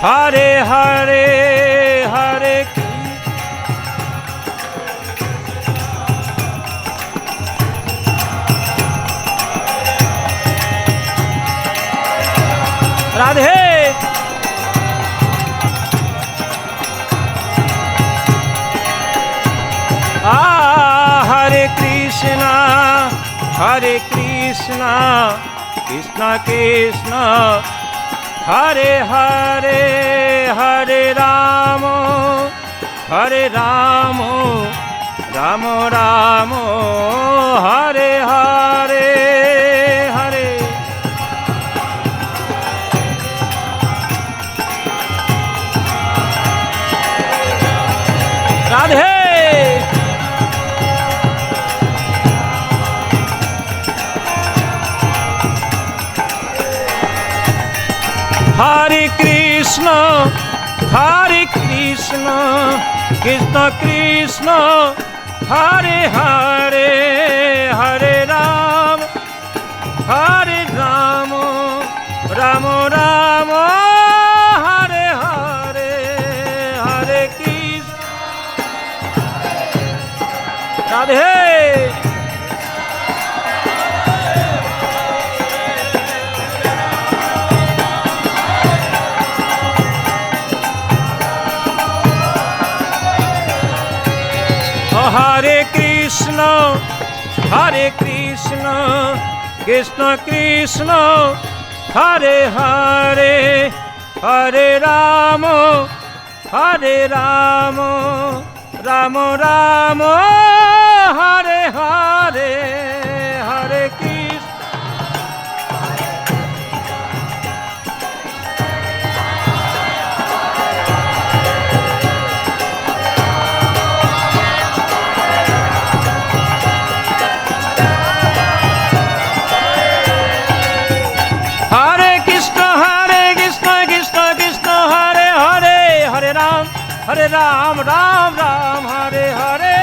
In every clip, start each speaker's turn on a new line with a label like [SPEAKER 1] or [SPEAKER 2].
[SPEAKER 1] Hare Hare Hare Radhe Hare Krishna Krishna Krishna Hare Hare Hare Rama Rama Rama Hare Hare Hare Radhe Hare Krishna Krishna Krishna Hare Hare Hare Rama Rama Rama Hare Hare Hare Krishna Radhe Hare Krishna Krishna Krishna Hare Hare Hare Rama Rama Rama Hare Hare Hare Krishna Hare Ram, Ram Ram, Hare Hare.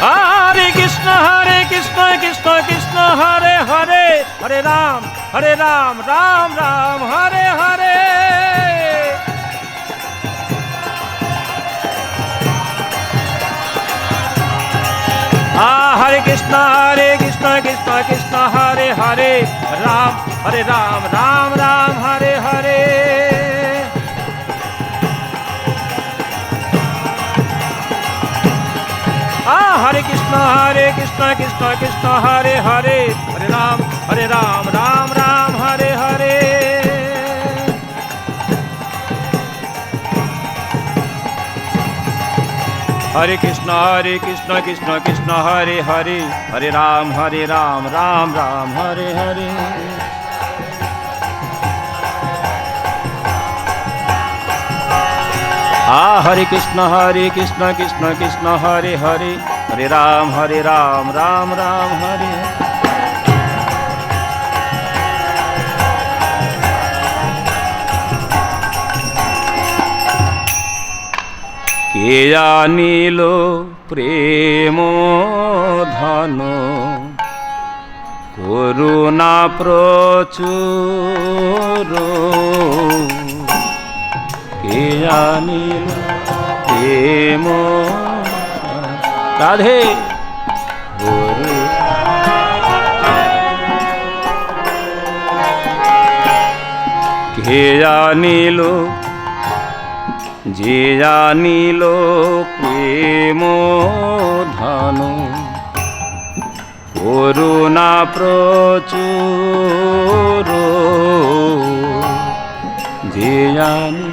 [SPEAKER 1] Hare Krishna, Krishna Krishna, Hare Hare. Hare Ram, Ram Ram, Hare Hare. Hare Krishna, Krishna Hare Hare, Ram, Ram Ram, Hare Hare. Hare Krishna, Krishna Hare Hare, Hare Ram, Ram Ram, Hare Hare. Hare Krishna, Krishna Hare Hare, Hare Ram, Ram Ram, Hare Hare. Hare Krishna, Krishna Hare Hare, Hare Ram, Ram Ram, Hare Hare. কে জানিল প্রেম ধন করুণা প্রচুর, কে জানিল প্রেম রাধে কে জানিল যে জানিল প্রেম ধন করুণা প্রচুর, যে জানি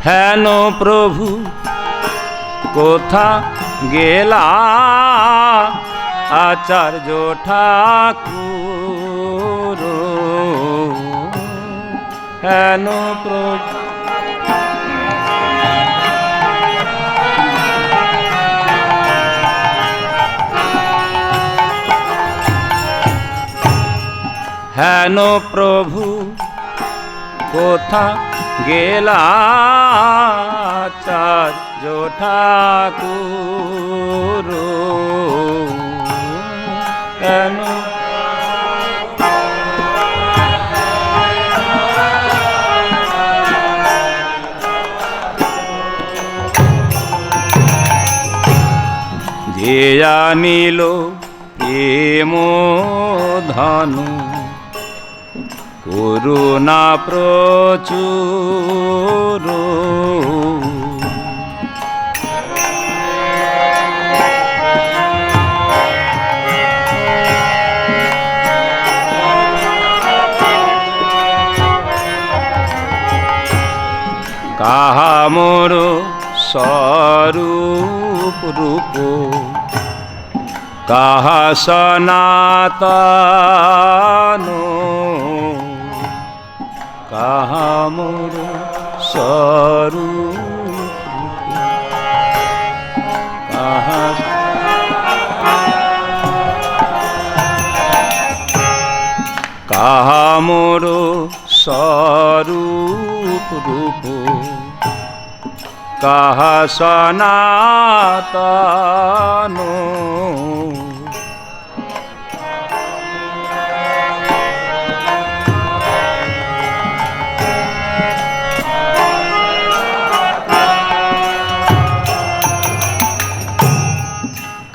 [SPEAKER 1] হেন প্রভু কোথা গেলা আচার্য ঠাকুর, হেন প্রভু হেন প্রভু কোথা গেলা আচার্য ঠাকুর কেন যে জানিল প্রেম ধনু করুণা প্রচুর কাহা মোর স্বরূপ রূপ কাহা সনাতন কাহা মোর স্বরূপ কাহা কাহা মোর স্বরূপ রূপ কাহা সনাতন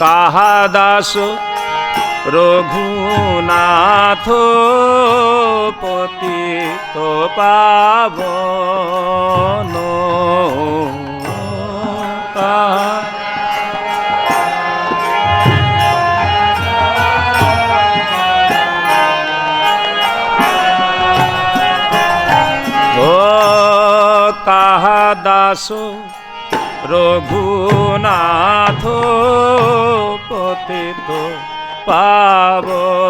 [SPEAKER 1] কাহা দাস রঘুনাথ পতিত পাবন কাহা দাস রঘুনাথ পতিত পাবন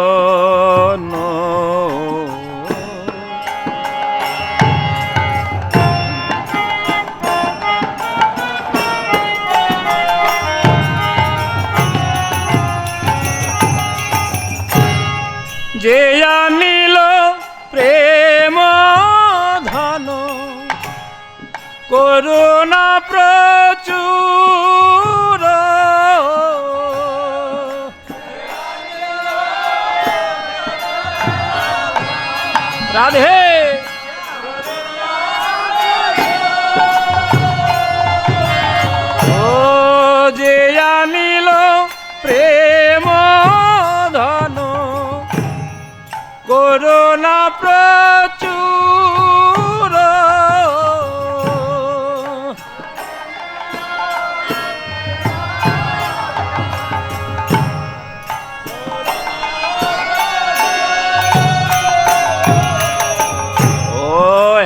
[SPEAKER 1] যে জানিল প্রেম ধন করুণা প্রচুর রাধে ও যে জানিল প্রেম ধন করুণা প্রচুর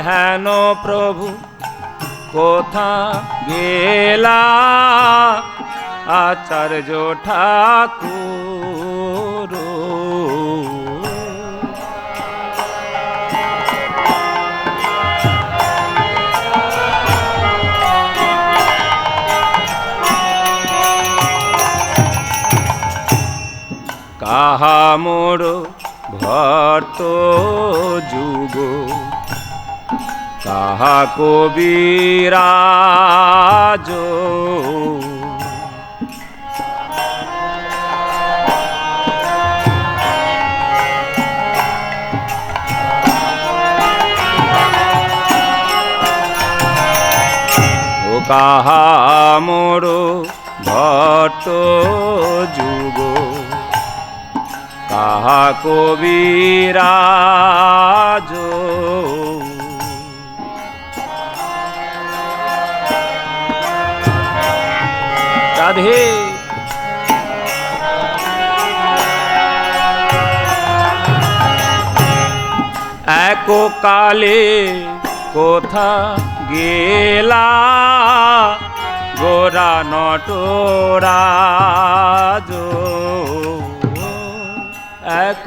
[SPEAKER 1] হেন প্রভু কোথা গেলা আচার্য ঠাকুর কাহা মোর ভট্ট যুগ কাহা কবিরাজ ও কাহা মোর ভট্ট যুগ কাহা কবিরাজ রাধে এক কালে কোথা গেলা গোরা নটরাজ এক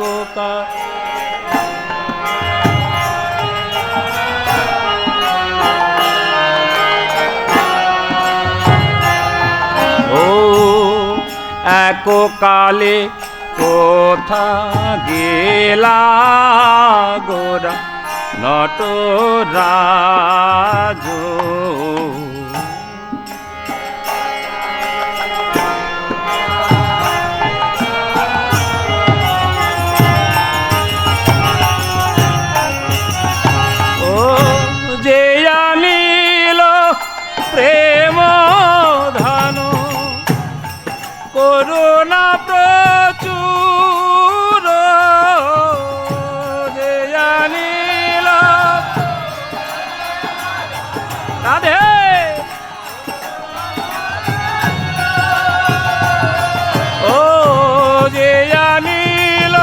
[SPEAKER 1] এক কালে কোথা গেলা গোরা নটরাজ। ও যে আনিল প্রেম ধন করুণা প্রচুর, যে আনিল রাধে ও যে আনিল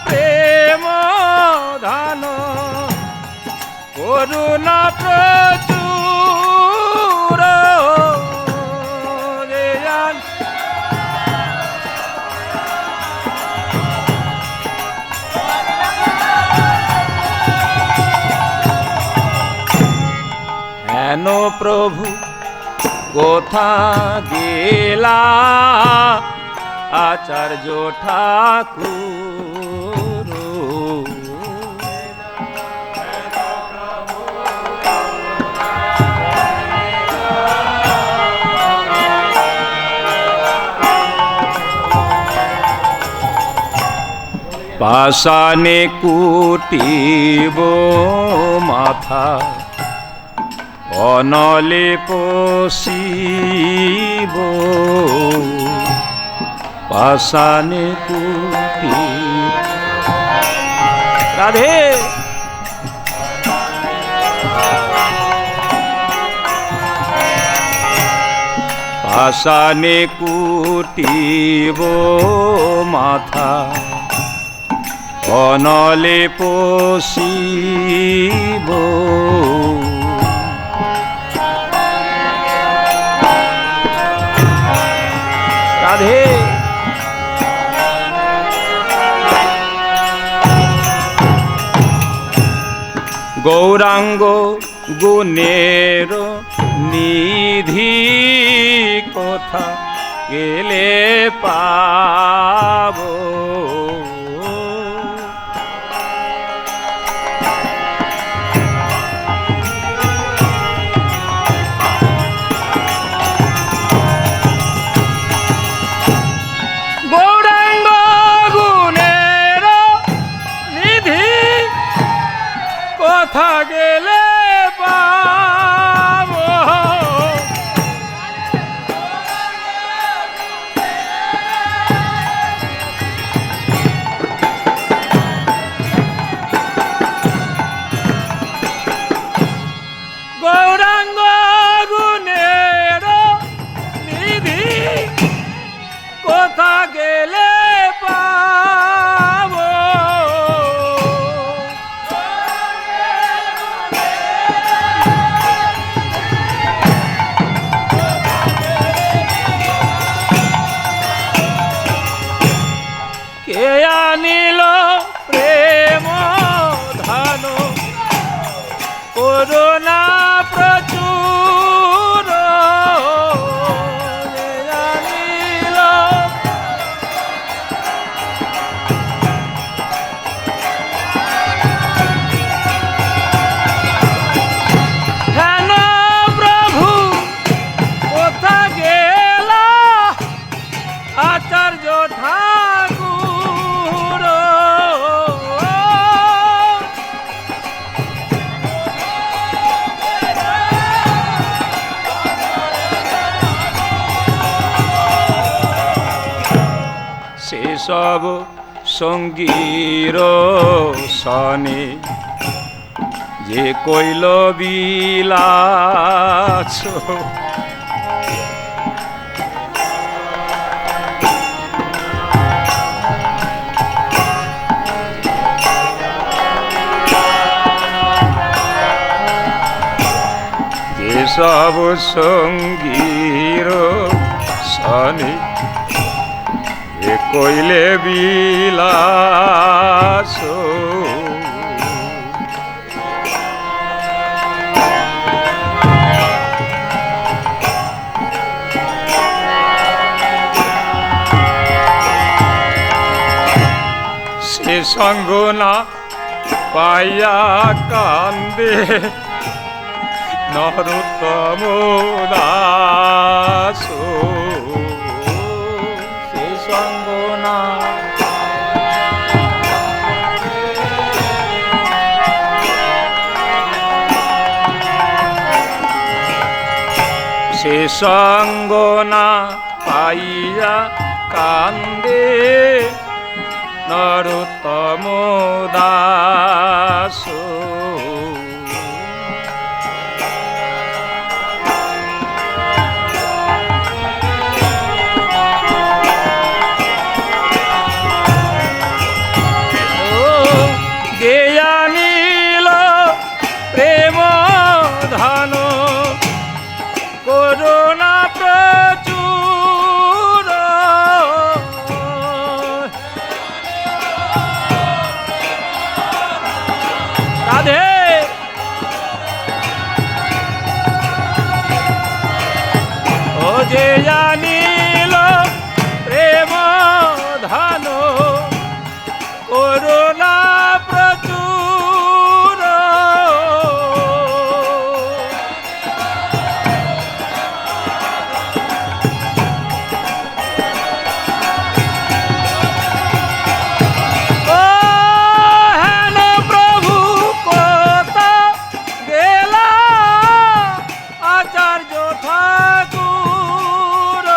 [SPEAKER 1] প্রেম ধন করুণা প্রচুর, যে হেন প্রভু কোথা গেলা আচার্য ঠাকুর, পাষাণে কুটিব মাথা অনলে পশিব, পাষাণে কুটি রাধে পাষাণে কুটিব মাথা অনলে পশিব, রাধে গৌরাঙ্গ গুণের নিধি কথা গেলে পাব, কথা গেলে পাব, গৌরাঙ্গ গুণের নিধি কথা গেলে পাব, কে আনিল প্রেম ধন করুণা প্রচুর, আনিল হেন প্রভু কোথা গেলা আচার্য ঠাকুর, সেসব সঙ্গীর সনে যে কইল বিলাস, যেসব সঙ্গীর সনে এ কইলে বিলাস, সে সঙ্গ না পাইয়া কান্দে নরোত্তম দাস সে সঙ্গ না সে সঙ্গ না পাইয়া কান্দে নরোত্তম দাস জ্ঞানীল প্রেম ধন করুণা প্রচুর রাধে ও যে জানিল প্রেম ধন করুণা প্রচুর ও হেন প্রভু কোথা গেলা আচার্য ঠাকুর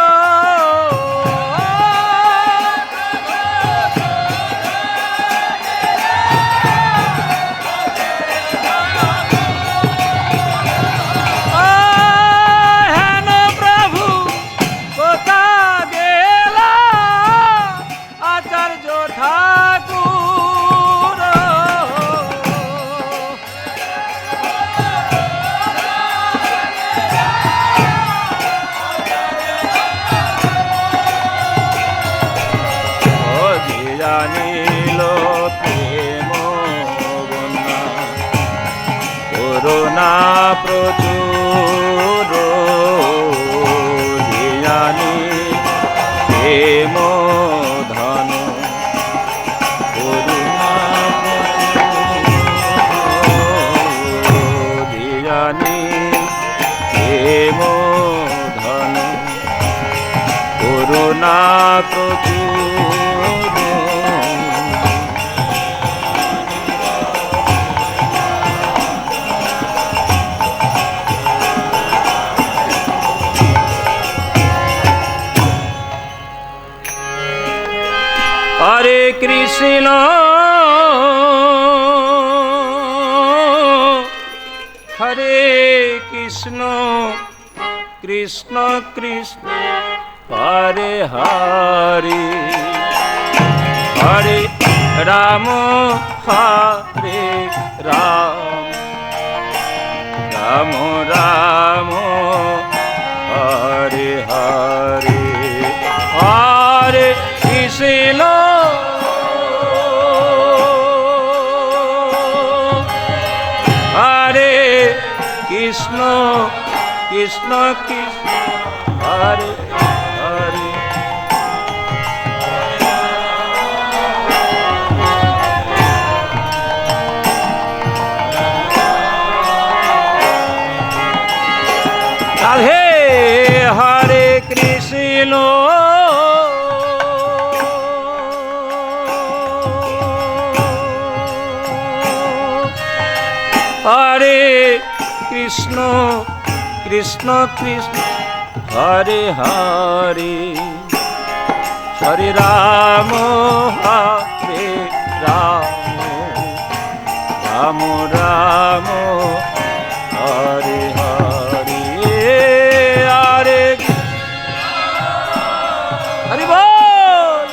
[SPEAKER 1] হেন প্রভু কোথা গেলা আচার্য ঠাকুর ও যে জানিল প্রেম বন্যা করুণা প্রচুর যে জানি প্রেম ধন করুণা প্রচুর যে জানি প্রেম ধন করুণা প্রচুর হরে কৃষ্ণ হরে কৃষ্ণ কৃষ্ণ কৃষ্ণ হরে হরে হরে রাম হরে রাম রাম রাম হরে হরে হরে কৃষ্ণ হরে কৃষ্ণ কৃষ্ণ কৃষ্ণ হরে হরে রাধে হরে কৃষ্ণ হরে কৃষ্ণ কৃষ্ণ কৃষ্ণ হরে হরে হরে রাম হরে রাম রাম রাম হরে হরে হরে হরি বল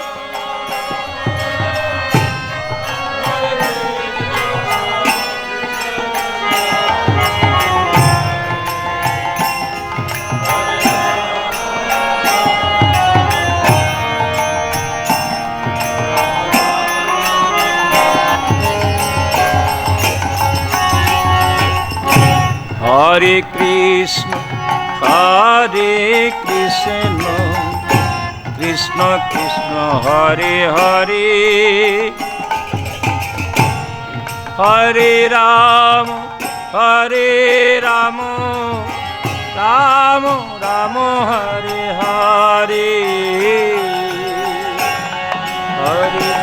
[SPEAKER 1] হরে Krishna Krishna Krishna Hare Hare Hare Rama, Hare Rama, Rama Rama, Hare Hare, Hare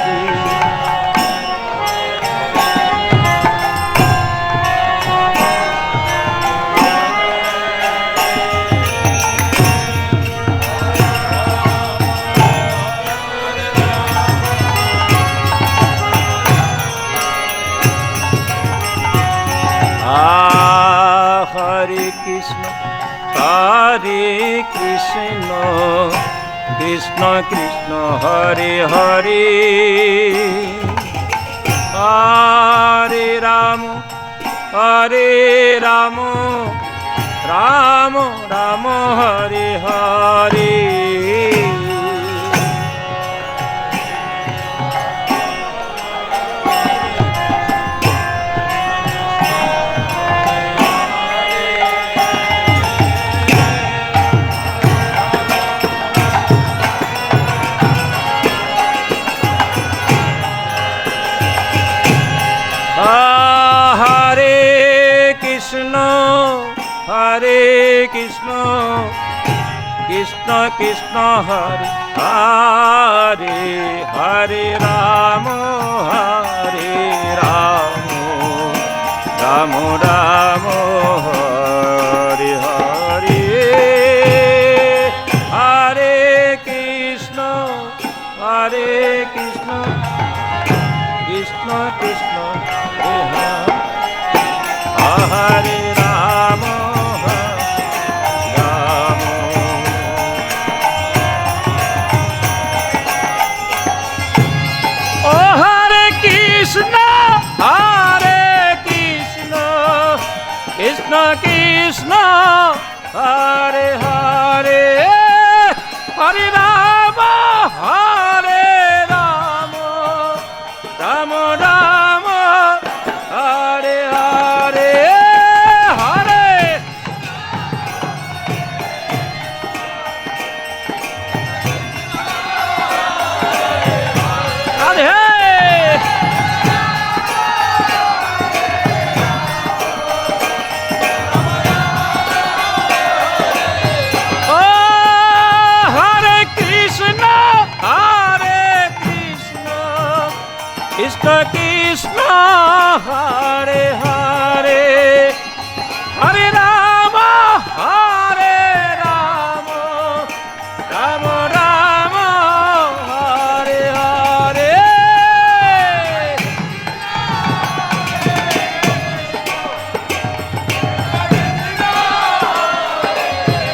[SPEAKER 1] Hare Krishna, Krishna Krishna, Hare Hare, Hare Rama, Hare Rama, Rama Rama, Hare Hare. Hare Krishna, Krishna Krishna, Hare Hare, Hare Rama, Hare Rama, Rama Rama, Hare Hare, Hare Krishna, Krishna Krishna, Hare Hare Rama. Krishna Krishna, Hare Hare, Hare Rama, Hare Rama, Rama Rama, Hare Hare, Hare. Radhe. Krishna Krishna, Hare Hare, Hare Rama, Hare Rama, Rama Rama, Hare Hare.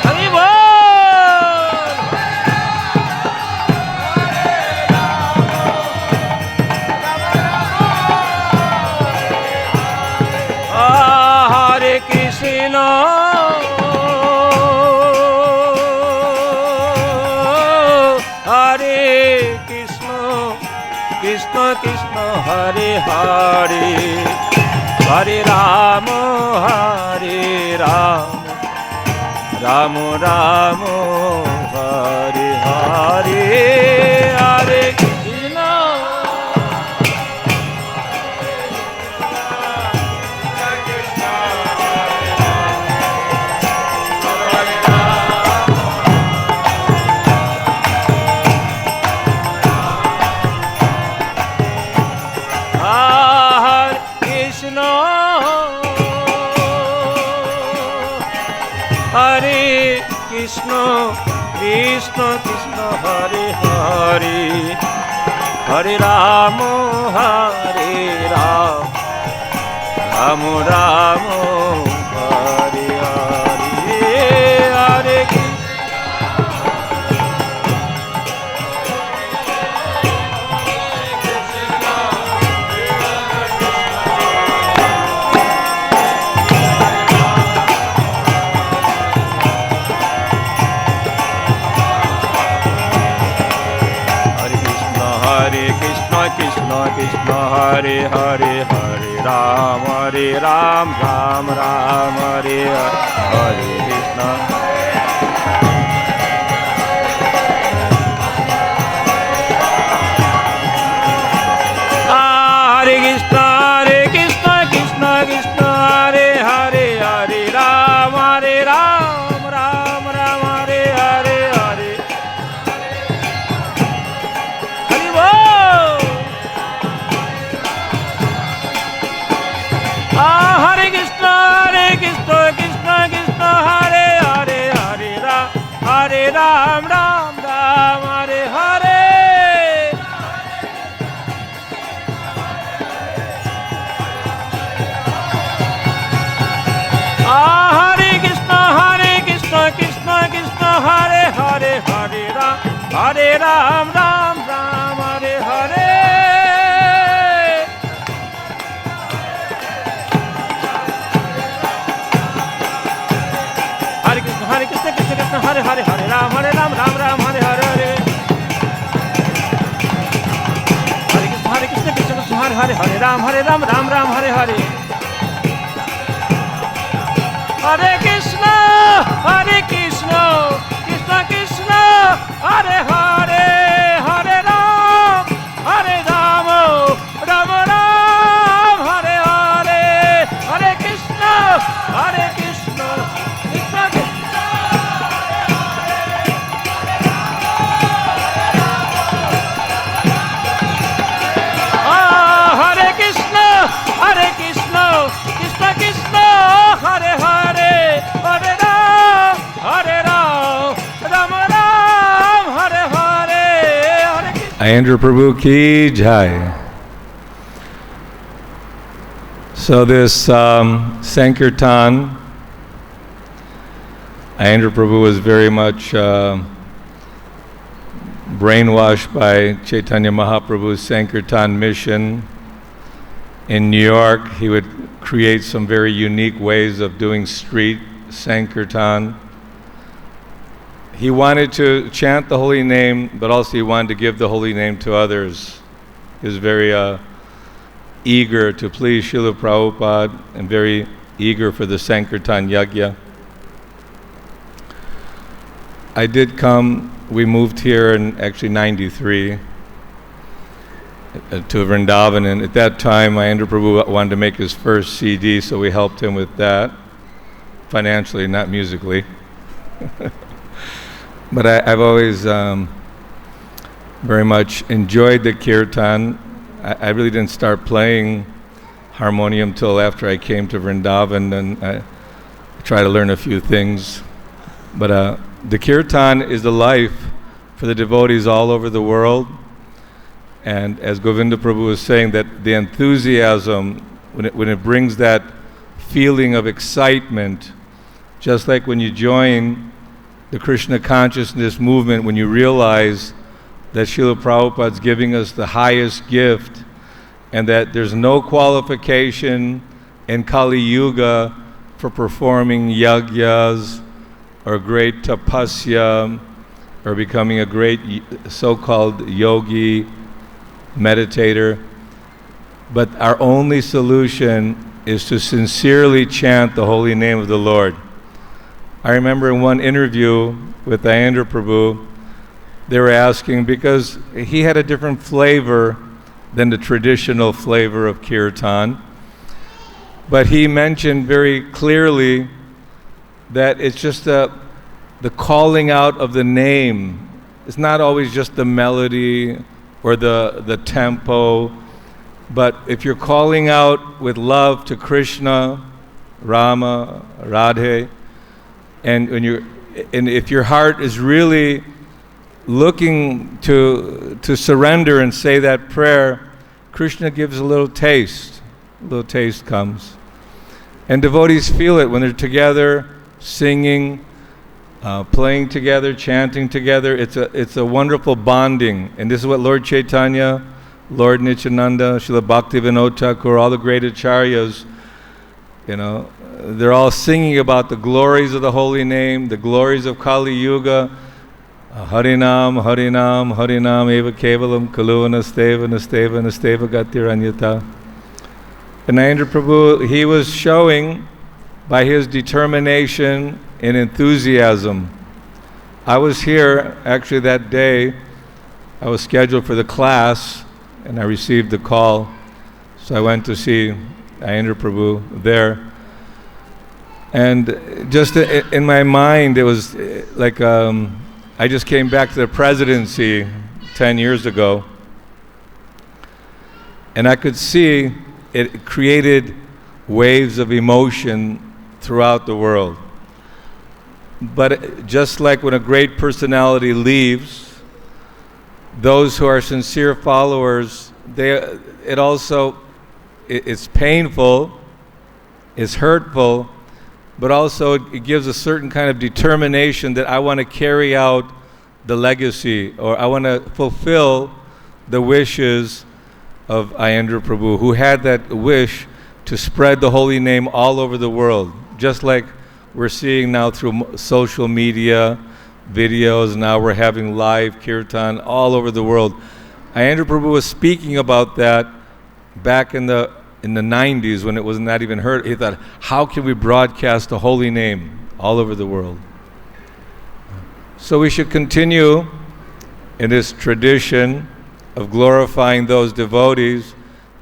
[SPEAKER 1] Hari Bol. Krishna, Hare Krishna, Krishna Krishna, Hare Hare, Hare Rama, Hare Rama, Rama Rama, Hare Hare, Hare Krishna. Hare Krishna, Krishna Krishna, Hare Hare, Hare Rama, Hare Rama, Rama Rama, Hare Hare, Hare Krishna. Krishna Krishna, Hare Hare, Hare Ram, Ram Ram, Hare Hare, Hare Krishna. Hare Krishna, Hare Krishna, Hare Ram, Ram Ram, Hare Hare. Hare Krishna, Krishna Krishna, Hare Hare, Hare Ram, Ram Ram, Hare Hare, Hare. Hare Krishna, Krishna Krishna, Hare Hare, Hare Ram, Ram Ram, Hare Hare. Hare Krishna, Krishna Krishna, Hare Hare, Hare Ram, Ram Ram, Hare Hare. Hare Krishna, Krishna Krishna. Hare Krishna, Krishna Krishna, Hare Hare, Hare Ram, Ram Ram, Hare Hare.
[SPEAKER 2] Aindra Prabhu ki jai. So this Sankirtan, Aindra Prabhu was very much brainwashed by Chaitanya Mahaprabhu's Sankirtan mission. In New York, he would create some very unique ways of doing street Sankirtan. He wanted to chant the holy name, but also he wanted to give the holy name to others. He was very eager to please Srila Prabhupada and very eager for the Sankirtan Yajna. I did come, we moved here in actually 93 to Vrindavan, and at that time Indra Prabhu wanted to make his first CD, so we helped him with that, financially, not musically. But I've always very much enjoyed the kirtan. I really didn't start playing harmonium till after I came to Vrindavan, and I tried to learn a few things. But the kirtan is the life for the devotees all over the world. And as Govinda Prabhu was saying, that the enthusiasm, when it brings that feeling of excitement, just like when you join the Krishna consciousness movement, when you realize that Srila Prabhupada's giving us the highest gift, and that there's no qualification in Kali Yuga for performing yajnas or great tapasya or becoming a great so-called yogi, meditator. But our only solution is to sincerely chant the holy name of the Lord. I remember in one interview with Indra Prabhu, they were asking, because he had a different flavor than the traditional flavor of kirtan, but he mentioned very clearly that it's just the calling out of the name. It's not always just the melody or the tempo, but if you're calling out with love to Krishna, Rama, Radhe, and if your heart is really looking to surrender and say that prayer, Krishna gives a little taste comes. And devotees feel it when they're together, singing, playing together, chanting together. It's a wonderful bonding. And this is what Lord Chaitanya, Lord Nityananda, Srila Bhaktivinoda Thakur, all the great acharyas, they're all singing about the glories of the holy name, the glories of Kali Yuga. Harinam, Harinam, Harinam, Eva Kevalam, Kalu Nasteva, Nasteva, Nasteva Gatiranyata. And Indra Prabhu, he was showing by his determination and enthusiasm. I was here actually that day. I was scheduled for the class and I received the call. So I went to see Indra Prabhu there. And just in my mind, it was like I just came back to the presidency 10 years ago, and I could see it created waves of emotion throughout the world. But just like when a great personality leaves, those who are sincere followers, it's painful, it's hurtful, but also it gives a certain kind of determination that I want to carry out the legacy, or I want to fulfill the wishes of Aindra Prabhu, who had that wish to spread the holy name all over the world, just like we're seeing now through social media, videos. Now we're having live kirtan all over the world. Aindra Prabhu was speaking about that back in the 90s when it was not even heard. He thought, how can we broadcast the holy name all over the world? So we should continue in this tradition of glorifying those devotees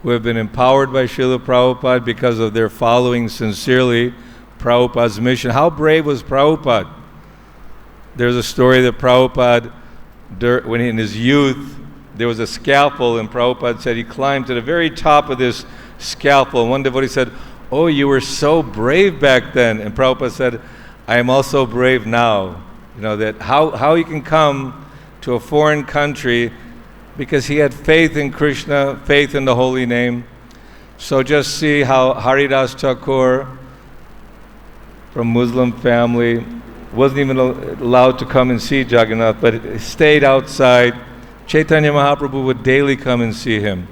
[SPEAKER 2] who have been empowered by Srila Prabhupada because of their following sincerely Prabhupada's mission. How brave was Prabhupada? There's a story that Prabhupada, when in his youth, there was a scaffold, and Prabhupada said he climbed to the very top of this scaffold. And one devotee said, "Oh, you were so brave back then." And Prabhupada said, "I am also brave now." You know, that how he can come to a foreign country because he had faith in Krishna, faith in the holy name. So just see how Haridas Thakur, from Muslim family, wasn't even allowed to come and see Jagannath, but he stayed outside. Chaitanya Mahaprabhu would daily come and see him.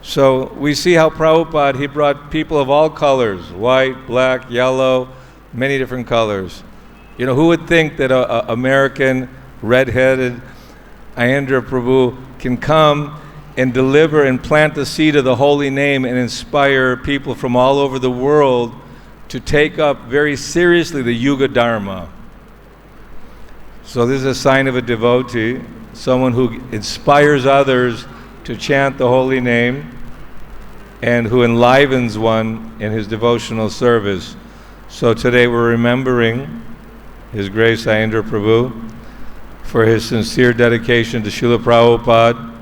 [SPEAKER 2] So we see how Prabhupada, he brought people of all colors, white, black, yellow, many different colors. You know, who would think that a American, red-headed Aindra Prabhu can come and deliver and plant the seed of the holy name and inspire people from all over the world to take up very seriously the Yuga Dharma. So this is a sign of a devotee, someone who inspires others to chant the holy name and who enlivens one in his devotional service. So today we're remembering His Grace Aindra Prabhu for his sincere dedication to Srila Prabhupada,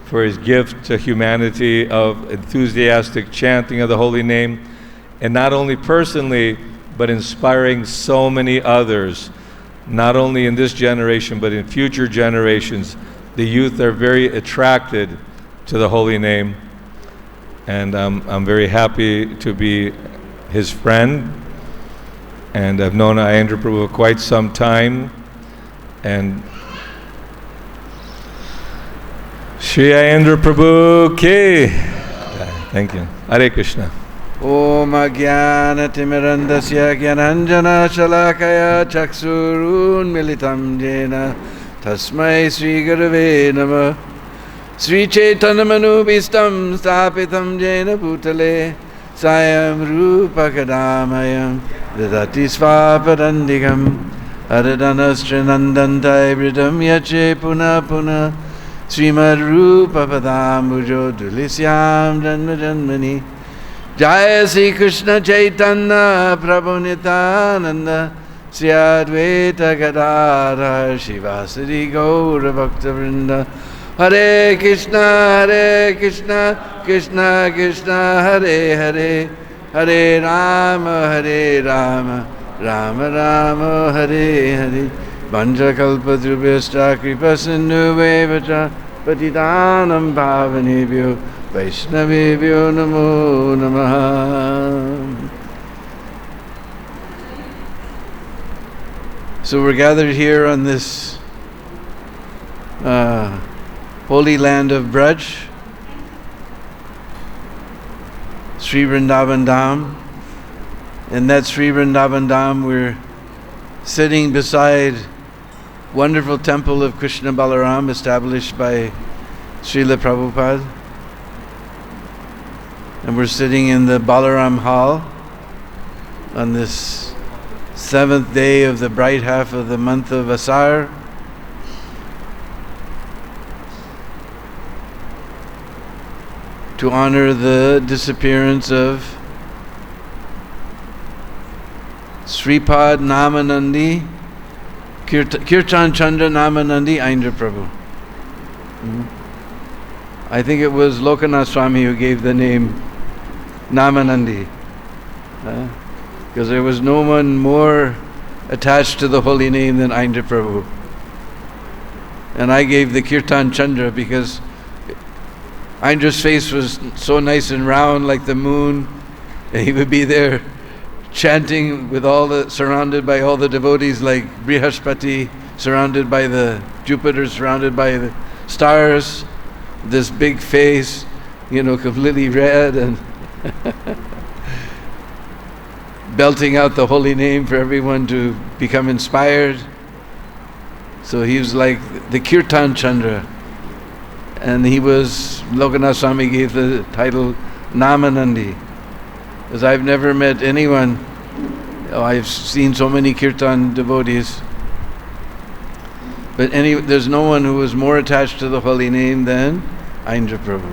[SPEAKER 2] for his gift to humanity of enthusiastic chanting of the holy name, and not only personally, but inspiring so many others, not only in this generation, but in future generations. The youth are very attracted to the holy name, and I'm very happy to be his friend, and I've known Aindra Prabhu for quite some time, and Shri Aindra Prabhu ki. Thank you. Hare Krishna.
[SPEAKER 3] Om Ajnana Timirandasya Gyananjana Shalakaya Chaksurun Militam Jena Tasmai Sri Gurave Namah Sri Chaitanya Manubhistam Sthapitam Jena Bhutale Sayam Rupa Kadamayam Vidati Svaparandikam Adadanastranandantai Bridam Yache Puna Puna Srimad Rupa Padambujo Dulisyam Janma Janmani Jaya Sri Krishna Chaitanya Prabhu Nityananda Sri Advaita Gadadhar Shivasari Gaura Bhakta Vrinda Hare Krishna Krishna Krishna Hare Hare Hare Rama Rama Rama Hare Hare Banja Kalpadrubhyascha Kripa Sindhuvevacha Patitanam Pavanebhyo Vaishnavebhyo Namo Namaha. So we're gathered here on this holy land of Braj, Sri Vrindavan Dham. In that Sri Vrindavan Dham, we're sitting beside wonderful temple of Krishna Balaram established by Srila Prabhupada. And we're sitting in the Balaram Hall on this 7th day of the bright half of the month of Asar. To honor the disappearance of Sripad Namanandi, Kirtan Chandra Namanandi Aindra Prabhu. I think it was Lokanath Swami who gave the name Namanandi, because there was no one more attached to the holy name than Aindra Prabhu. And I gave the Kirtan Chandra because Aindra's face was so nice and round like the moon, and he would be there chanting with surrounded by all the devotees like Brihaspati, surrounded by the Jupiter, surrounded by the stars, this big face, completely red, and belting out the holy name for everyone to become inspired. So he was like the Kirtan Chandra. And Lokanath Swami gave the title Namanandi. Because I've never met anyone, I've seen so many Kirtan devotees, but there's no one who was more attached to the holy name than Aindra Prabhu.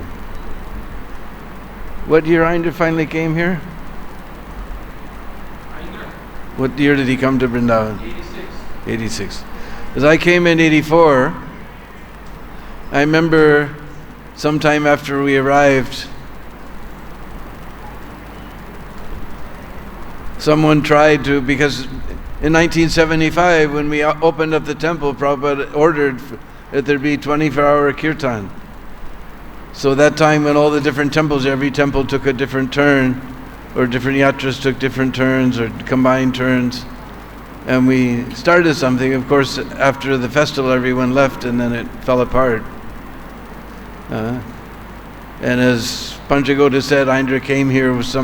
[SPEAKER 3] What year Aindra finally came here? What year did he come to Vrindavan? 86. As I came in 84, I remember sometime after we arrived, someone tried to, because in 1975 when we opened up the temple, Prabhupada ordered that there be 24-hour kirtan. So that time when all the different temples, every temple took a different turn, or different yatras took different turns, or combined turns. And we started something. Of course, after the festival, everyone left, and then it fell apart. And as Panchagota said, Aindra came here with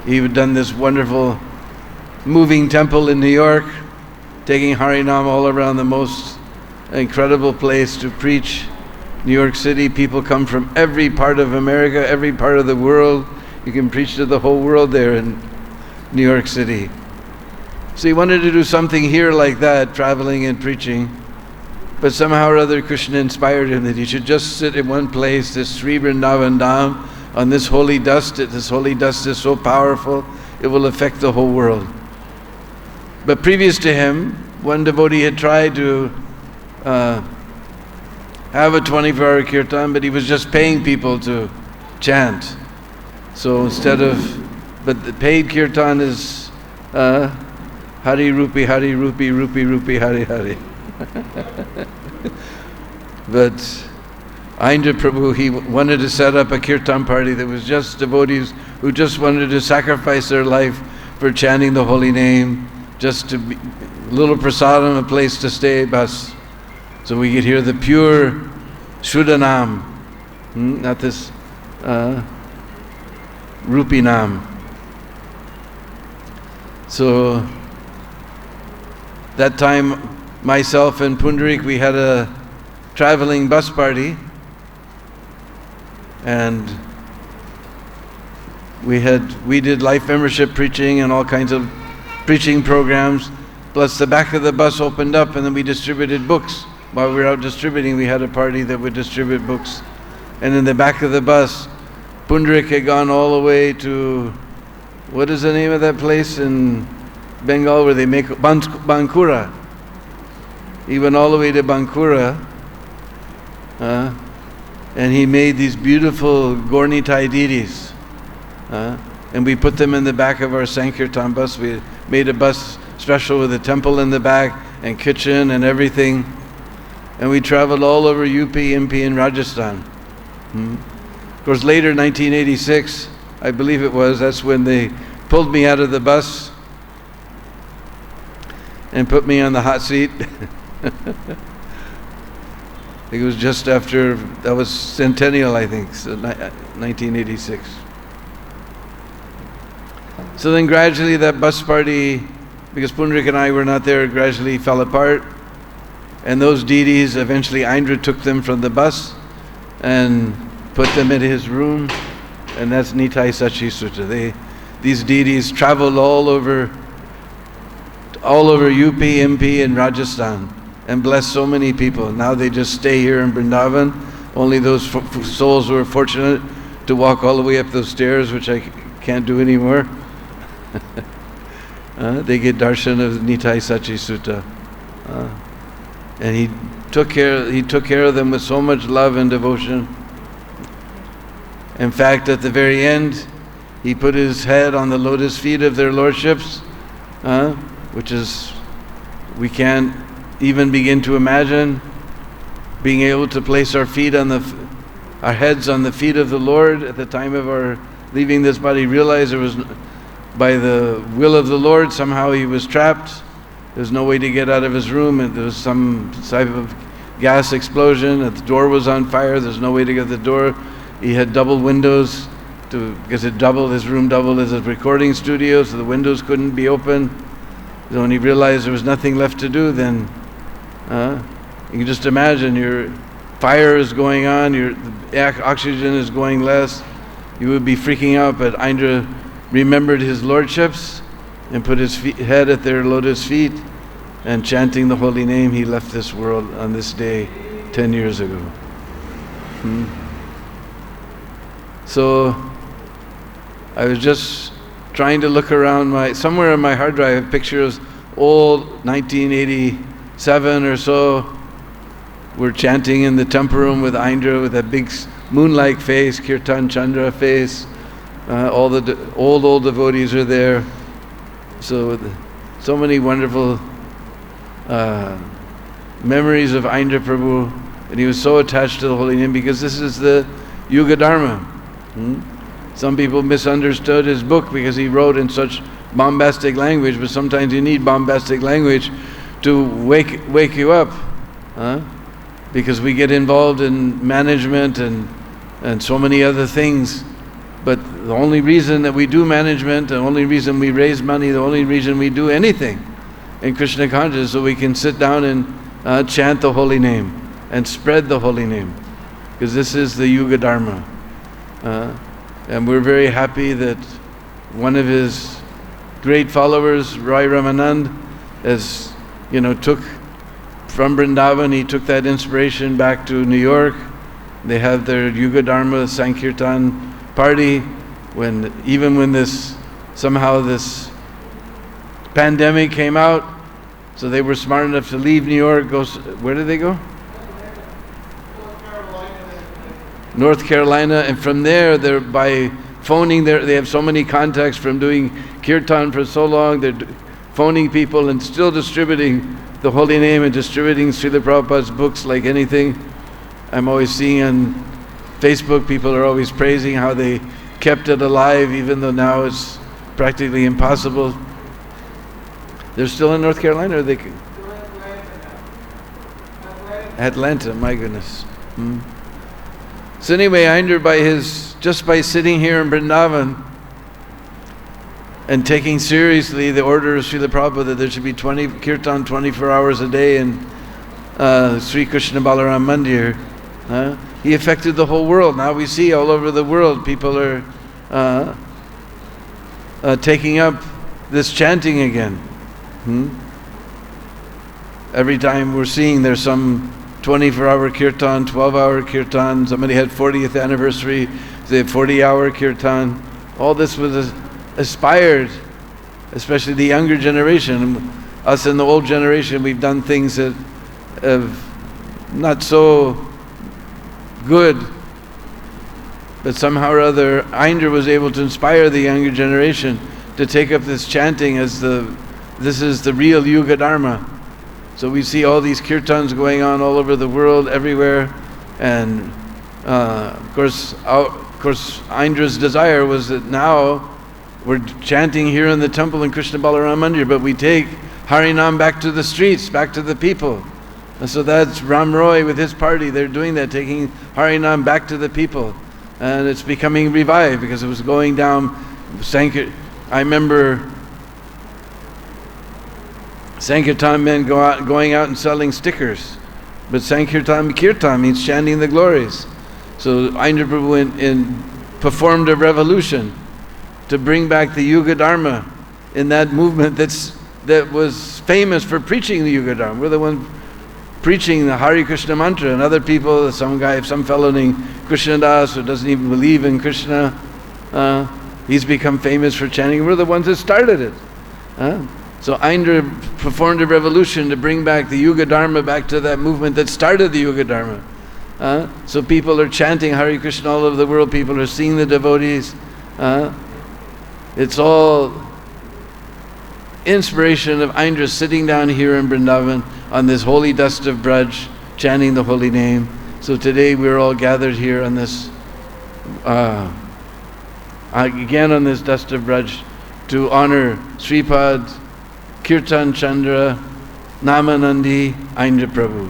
[SPEAKER 3] he had done this wonderful moving temple in New York, taking Harinam all around the most incredible place to preach. New York City, people come from every part of America, every part of the world. You can preach to the whole world there in New York City. So he wanted to do something here like that, traveling and preaching. But somehow or other Krishna inspired him that he should just sit in one place, this Sri Vrindavan Dham, on this holy dust. This holy dust is so powerful, it will affect the whole world. But previous to him, one devotee had tried to have a 24-hour kirtan, but he was just paying people to chant. So but the paid kirtan is Hari Rupi, Hari Rupi, Rupi Rupi, Hari Hari. But Aindra Prabhu, he wanted to set up a kirtan party that was just devotees who just wanted to sacrifice their life for chanting the holy name, just to be a little prasadam, a place to stay, bas. So we could hear the pure Shuddhanam, not this Rupi Nam. So that time, myself and Pundarik, we had a traveling bus party, and we did life membership preaching and all kinds of preaching programs, plus the back of the bus opened up and then we distributed books. While we were out distributing, we had a party that would distribute books. And in the back of the bus, Pundarik had gone all the way to, what is the name of that place in Bengal where they make Bankura? He went all the way to Bankura, and he made these beautiful Gornitai deities, and we put them in the back of our Sankirtan bus. We made a bus special with a temple in the back and kitchen and everything, and we traveled all over UP, MP, and Rajasthan. Of course, later, 1986, I believe it was, that's when they pulled me out of the bus and put me on the hot seat. It was just after, that was centennial, I think, so 1986. So then gradually that bus party, because Pundarik and I were not there, gradually fell apart. And those deities, eventually Aindra took them from the bus and put them in his room, and that's Nitai Sachi Sutta. These deities traveled all over UP, MP, and Rajasthan, and blessed so many people. Now they just stay here in Brindavan. Only those souls who are fortunate to walk all the way up those stairs, which I can't do anymore. They get darshan of Nitai Sachi Sutta. And he took care of them with so much love and devotion. In fact, at the very end, he put his head on the lotus feet of their lordships, which is, we can't even begin to imagine being able to place our heads on the feet of the Lord at the time of our leaving this body. Realize it was by the will of the Lord, somehow he was trapped There's no way to get out of his room, and there was some type of gas explosion, and the door was on fire. There's no way to get the door. He had double windows because his room doubled as a recording studio, so the windows couldn't be open. So when he realized there was nothing left to do, then you can just imagine your fire is going on, the oxygen is going less. You would be freaking out, but Indra remembered his lordships and put his head at their lotus feet, and chanting the holy name, he left this world on this day 10 years ago. So I was just trying to look around somewhere on my hard drive, I have pictures, old 1987 or so. We're chanting in the temple room with Indra with that big moon-like face, Kirtan Chandra face. All the old devotees are there. So many wonderful memories of Indra Prabhu, and he was so attached to the holy name because this is the Yuga Dharma. Some people misunderstood his book because he wrote in such bombastic language, but sometimes you need bombastic language to wake you up. Because we get involved in management and so many other things. But the only reason that we do management, the only reason we raise money, the only reason we do anything in Krishna consciousness is so we can sit down and chant the holy name and spread the holy name. Because this is the Yuga Dharma. And we're very happy that one of his great followers, Roy Ramanand, took from Vrindavan, he took that inspiration back to New York. They have their Yuga Dharma Sankirtan party. Even when this pandemic came out, so they were smart enough to leave New York. Where did they go? North Carolina, and from there, by phoning, they have so many contacts from doing kirtan for so long. They're phoning people and still distributing the holy name and distributing Srila Prabhupada's books like anything. I'm always seeing on Facebook, people are always praising how they kept it alive, even though now it's practically impossible. They're still in North Carolina, or they? Atlanta, my goodness. So anyway, Indra, just by sitting here in Brindavan and taking seriously the order of Srila Prabhupada that there should be kirtan 24 hours a day in Sri Krishna Balaram Mandir, he affected the whole world. Now we see all over the world people are taking up this chanting again. Every time we're seeing there's some 24-hour kirtan, 12-hour kirtan. Somebody had 40th anniversary, they had 40-hour kirtan. All this was aspired, especially the younger generation. Us in the old generation, we've done things that have not so good, but somehow or other, Indra was able to inspire the younger generation to take up this chanting as this is the real Yuga Dharma. So we see all these kirtans going on all over the world, everywhere, and of course, Indra's desire was that now we're chanting here in the temple in Krishna Balaram Mandir, but we take Harinam back to the streets, back to the people. And so that's Ram Roy with his party. They're doing that, taking Harinam back to the people, and it's becoming revived because it was going down. I remember Sankirtan men going out and selling stickers, but Sankirtan Kirtan means chanting the glories. So Indra Prabhu performed a revolution to bring back the Yuga Dharma in that movement that was famous for preaching the Yuga Dharma. We're the ones preaching the Hare Krishna mantra, and other people, some fellow named Krishna Das who doesn't even believe in Krishna, he's become famous for chanting. We're the ones that started it. So Indra performed a revolution to bring back the Yuga Dharma back to that movement that started the Yuga Dharma. So people are chanting Hare Krishna all over the world. People are seeing the devotees. It's all inspiration of Indra sitting down here in Brindavan on this holy dust of Braj, chanting the holy name. So today we're all gathered here on this, again on this dust of Braj, to honor Sripad, Kirtan Chandra, Namanandi, Aindra Prabhu.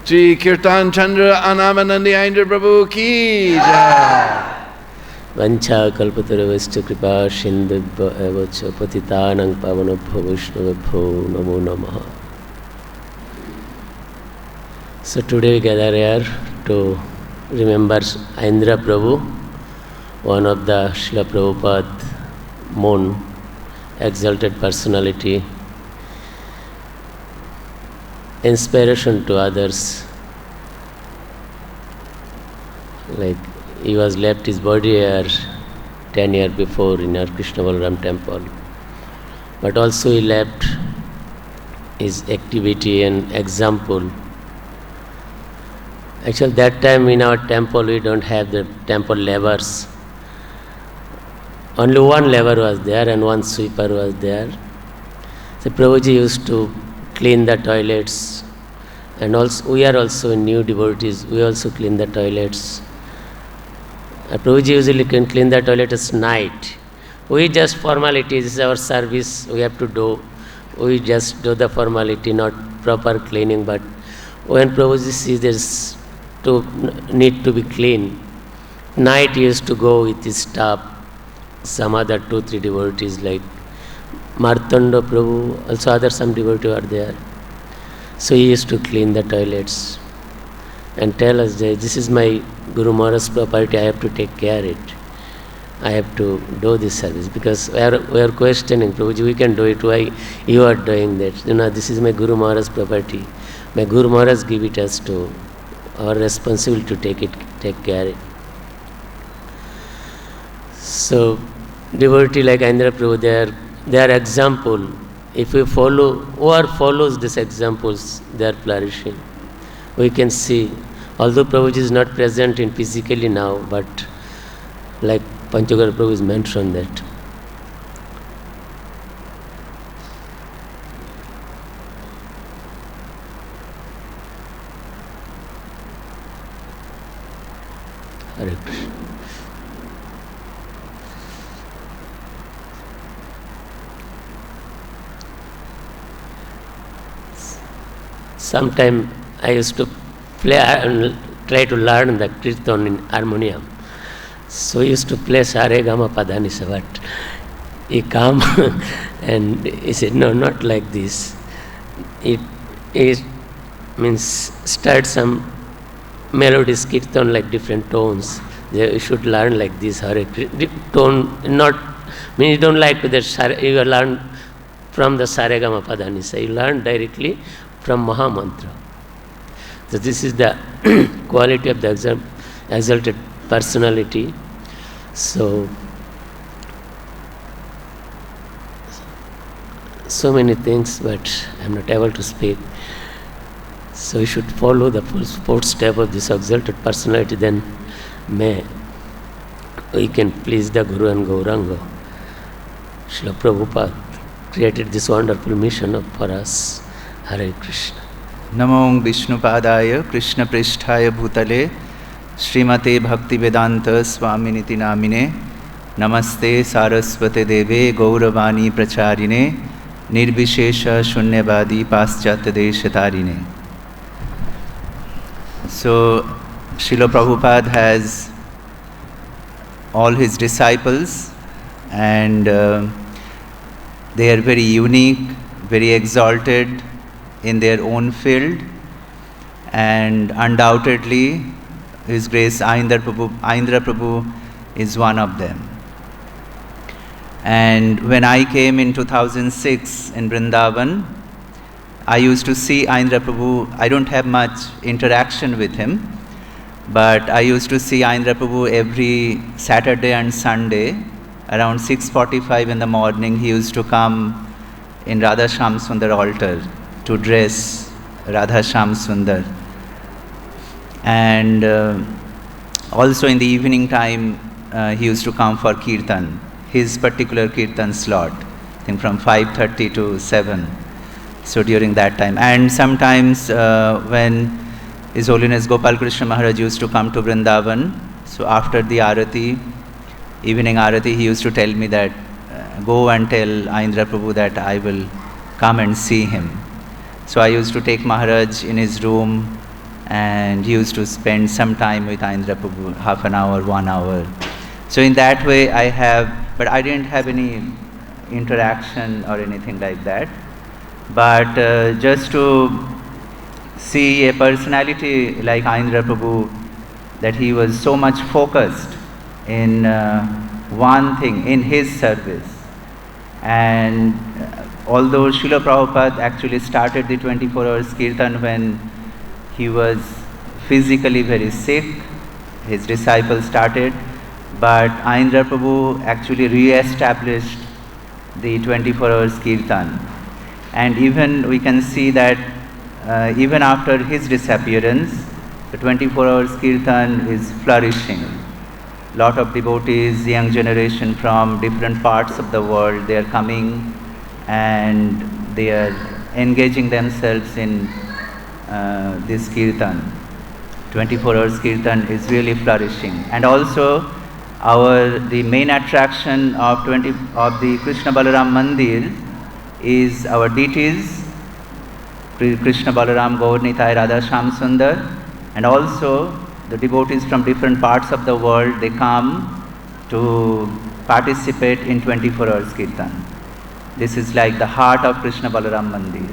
[SPEAKER 3] Sri Kirtan Chandra, Namanandi, Aindra Prabhu ki jai.
[SPEAKER 4] Vancha kalpatarvascha kripa sindhubhyo evacha patitanang pavanabhyo vaishnavabhyo namo namaha. So today we gather here to remember Indra Prabhu, one of the Srila Prabhupada known exalted personality, inspiration to others. Like he was left his body here 10 years before in our Krishna Balaram temple. But also he left his activity and example. Actually that time in our temple we don't have the temple laborers. Only one laborer was there and one sweeper was there. So Prabhuji used to clean the toilets, and also we are also new devotees, we also clean the toilets. Prabhuji usually can clean the toilet at night. We just formality, this is our service, we have to do. We just do the formality, not proper cleaning, but when Prabhuji sees there's need to be clean, night he used to go with his staff, some other 2-3 devotees like Martanda Prabhu, also other some devotees are there. So he used to clean the toilets and tell us that this is my Guru Maharaj's property, I have to take care of it. I have to do this service because we are questioning, Prabhuji, we can do it, why you are doing that? This is my Guru Maharaj's property. My Guru Maharaj give it us to our responsibility to take care of it. So devotee like Indra Prabhu, they are example. If we follow, whoever follows these examples, they are flourishing. We can see, although Prabhuji is not present in physically now, but like Panchagara Prabhu is mentioned that. Hare Krishna. Sometime I used to play and try to learn the kirtan in harmonium. So I used to play Sare Gama Padanisa, but he came and he said, no, not like this. It means start some melodies kirtan like different tones. You should learn like this Hare Krishna tone, not mean you don't like to that you learn from the Sare Gama Padanisa. You learn directly from Maha Mantra. So this is the quality of the exalted personality. So many things, but I am not able to speak. So we should follow the footstep of this exalted personality, then we can please the Guru and Gauranga. Srila Prabhupada created this wonderful mission for us. Hare Krishna.
[SPEAKER 5] Namo Vishnupadaya Krishna Pristhaya Bhutale Srimate Bhakti Vedanta Swaminiti Namine Namaste Saraswate Deve Gauravani Pracharine Nirvishesha Shunyavadi Paschatya Deshatarine. So Srila Prabhupada has all his disciples, and they are very unique, very exalted in their own field, and undoubtedly His Grace Aindra Prabhu is one of them. And when I came in 2006 in Vrindavan, I used to see Aindra Prabhu. I don't have much interaction with him, but I used to see Aindra Prabhu every Saturday and Sunday around 6:45 in the morning. He used to come in Radha Shyam Sundar altar to dress Radha Shyam Sundar. And also in the evening time, he used to come for kirtan, his particular kirtan slot, I think from 5:30 to 7. So during that time. And sometimes when His Holiness Gopal Krishna Maharaj used to come to Vrindavan, so after the Arati, evening Arati, he used to tell me that go and tell Aindra Prabhu that I will come and see him. So I used to take Maharaj in his room and he used to spend some time with Aindra Prabhu, half an hour, 1 hour. So in that way but I didn't have any interaction or anything like that. But just to see a personality like Aindra Prabhu, that he was so much focused in one thing, in his service. And although Srila Prabhupada actually started the 24 hours kirtan when he was physically very sick, his disciples started, but Aindra Prabhu actually re-established the 24 hours kirtan. And even we can see that even after his disappearance, the 24 hours kirtan is flourishing. Lot of devotees, young generation from different parts of the world, they are coming and they are engaging themselves in this kirtan. 24 hours kirtan is really flourishing. And also the main attraction of the Krishna Balaram Mandir is our deities, Krishna Balaram, Gaur Nitai, Radha Shyam Sundar, and also the devotees from different parts of the world, they come to participate in 24 hours kirtan. This is like the heart of Krishna Balaram Mandir.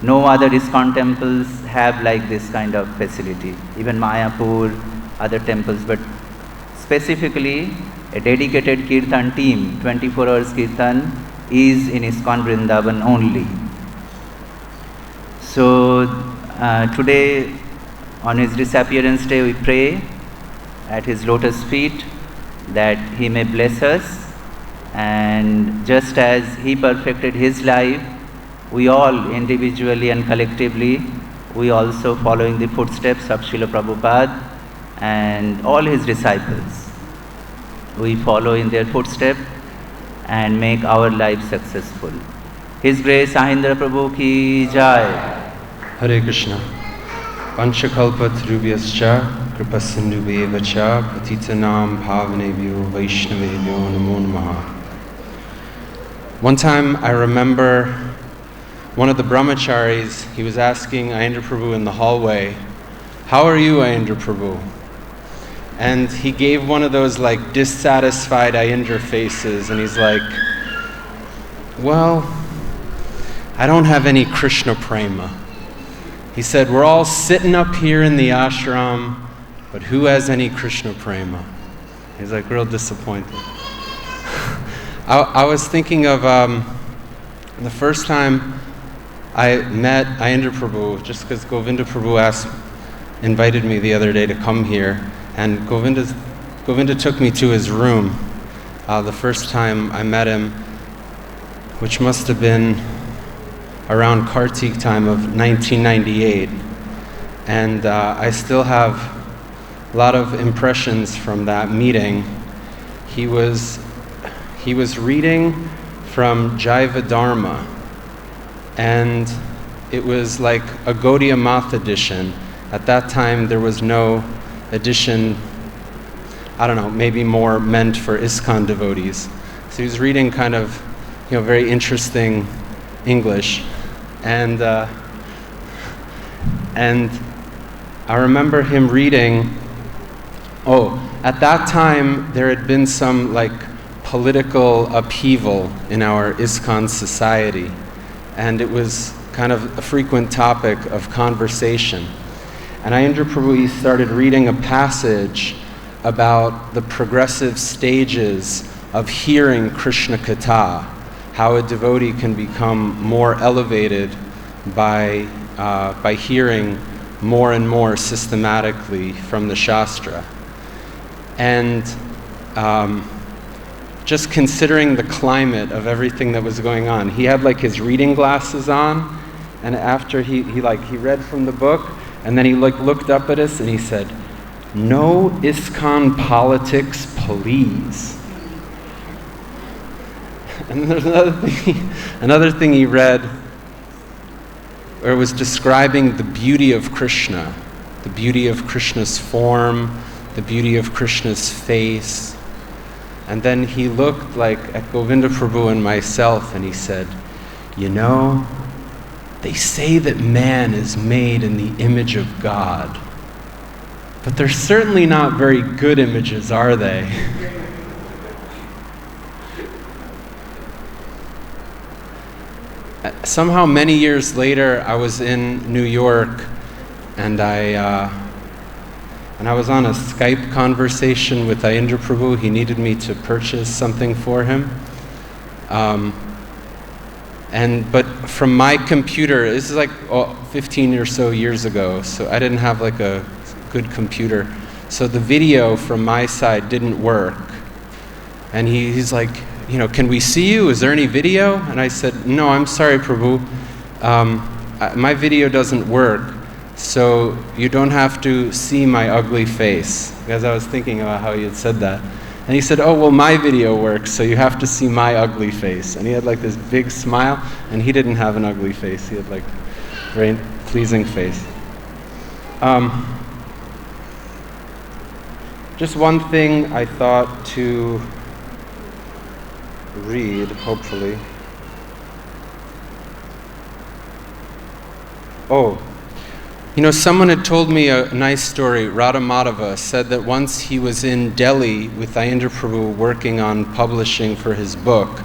[SPEAKER 5] No other ISKCON temples have like this kind of facility. Even Mayapur, other temples, but specifically a dedicated kirtan team, 24 hours kirtan, is in ISKCON Vrindavan only. So today, on his disappearance day, we pray at his lotus feet that he may bless us, and just as he perfected his life, we all individually and collectively, we also following the footsteps of Srila Prabhupada and all his disciples. We follow in their footsteps and make our life successful. His Grace Aindra Prabhu ki jai.
[SPEAKER 6] Hare Krishna. Panchakalpa Trubhyascha Kripa Sindhubheva Cha Patitanam Bhavanebhyo Vaishnavebhyo Namo Namaha. One time I remember one of the brahmacharis, he was asking Aindra Prabhu in the hallway, "How are you, Aindra Prabhu?" And he gave one of those like dissatisfied Aindra faces, and he's like, "Well, I don't have any Krishna prema." He said, "We're all sitting up here in the ashram, but who has any Krishna prema?" He's like real disappointed. I was thinking of the first time I met Aindra Prabhu, just because Govinda Prabhu invited me the other day to come here, and Govinda took me to his room the first time I met him, which must have been around Kartik time of 1998. And I still have a lot of impressions from that meeting. He was reading from Jaiva Dharma, and it was like a Gaudiya Math edition. At that time there was no edition, I don't know, maybe more meant for ISKCON devotees. So he was reading kind of, very interesting English. And I remember him reading, at that time there had been some like political upheaval in our ISKCON society, and it was kind of a frequent topic of conversation. And Aindra Prabhu, he started reading a passage about the progressive stages of hearing Krishna Katha, how a devotee can become more elevated by hearing more and more systematically from the Shastra. And just considering the climate of everything that was going on, he had like his reading glasses on, and after he read from the book, and then he looked up at us and he said, "No ISKCON politics, please." And there's another thing he read, where it was describing the beauty of Krishna, the beauty of Krishna's form, the beauty of Krishna's face. And then he looked like at Govinda Prabhu and myself, and he said, "You know, they say that man is made in the image of God, but they're certainly not very good images, are they?" Somehow many years later, I was in New York, and I was on a Skype conversation with Indra Prabhu. He needed me to purchase something for him. But from my computer, this is like 15 or so years ago, so I didn't have like a good computer. So the video from my side didn't work. And he's like, "Can we see you? Is there any video?" And I said, "No, I'm sorry, Prabhu. My video doesn't work, so you don't have to see my ugly face." Because I was thinking about how he had said that. And he said, "Oh, well, my video works, so you have to see my ugly face." And he had like this big smile, and he didn't have an ugly face. He had like a very pleasing face. Just one thing I thought to read, hopefully. Someone had told me a nice story. Radha Madhava said that once he was in Delhi with Indra Prabhu working on publishing for his book,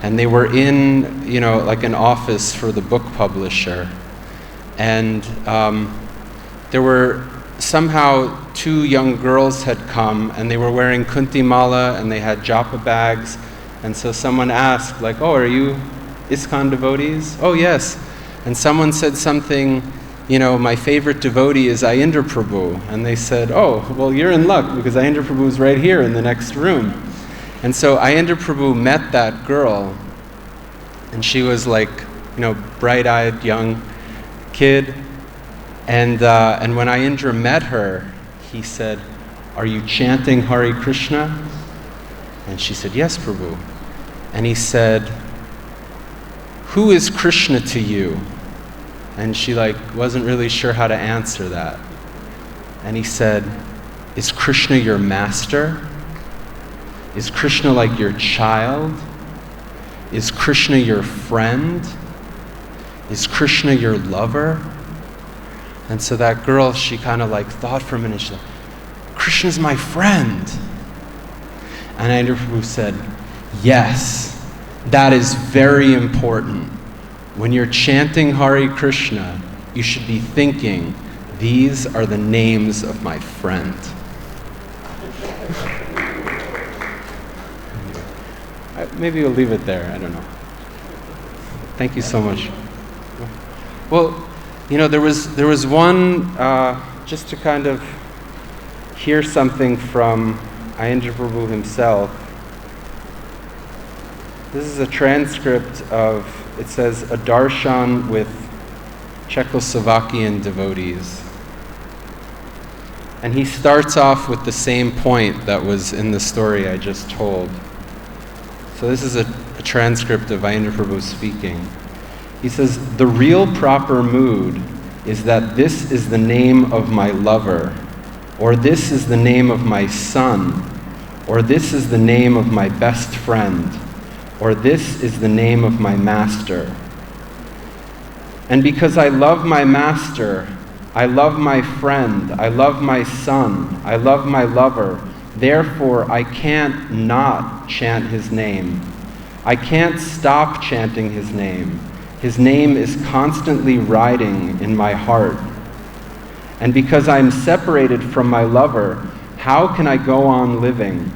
[SPEAKER 6] and they were in, like an office for the book publisher. And there were somehow two young girls had come, and they were wearing kunti mala, and they had japa bags. And so someone asked, like, "Oh, are you ISKCON devotees?" "Oh, yes." And someone said something, "My favorite devotee is Indra Prabhu." And they said, "Oh, well, you're in luck, because Indra Prabhu is right here in the next room." And so Indra Prabhu met that girl, and she was like, bright-eyed young kid. And when Indra met her, he said, "Are you chanting Hare Krishna?" And she said, "Yes, Prabhu." And he said, "Who is Krishna to you?" And she wasn't really sure how to answer that. And he said, "Is Krishna your master? Is Krishna like your child? Is Krishna your friend? Is Krishna your lover?" And so that girl, she kind of thought for a minute. She's like, "Krishna's my friend." And Indra Prabhu said, "Yes, that is very important. When you're chanting Hare Krishna, you should be thinking, these are the names of my friend." Maybe we'll leave it there, I don't know. Thank you so much. Well, there was one, just to kind of hear something from Indra Prabhu himself. This is a transcript of, it says, a darshan with Czechoslovakian devotees. And he starts off with the same point that was in the story I just told. So this is a transcript of Indra Prabhu speaking. He says, "The real proper mood is that this is the name of my lover, or this is the name of my son, or this is the name of my best friend, or this is the name of my master. And because I love my master, I love my friend, I love my son, I love my lover, therefore I can't not chant his name. I can't stop chanting his name. His name is constantly riding in my heart. And because I am separated from my lover, how can I go on living?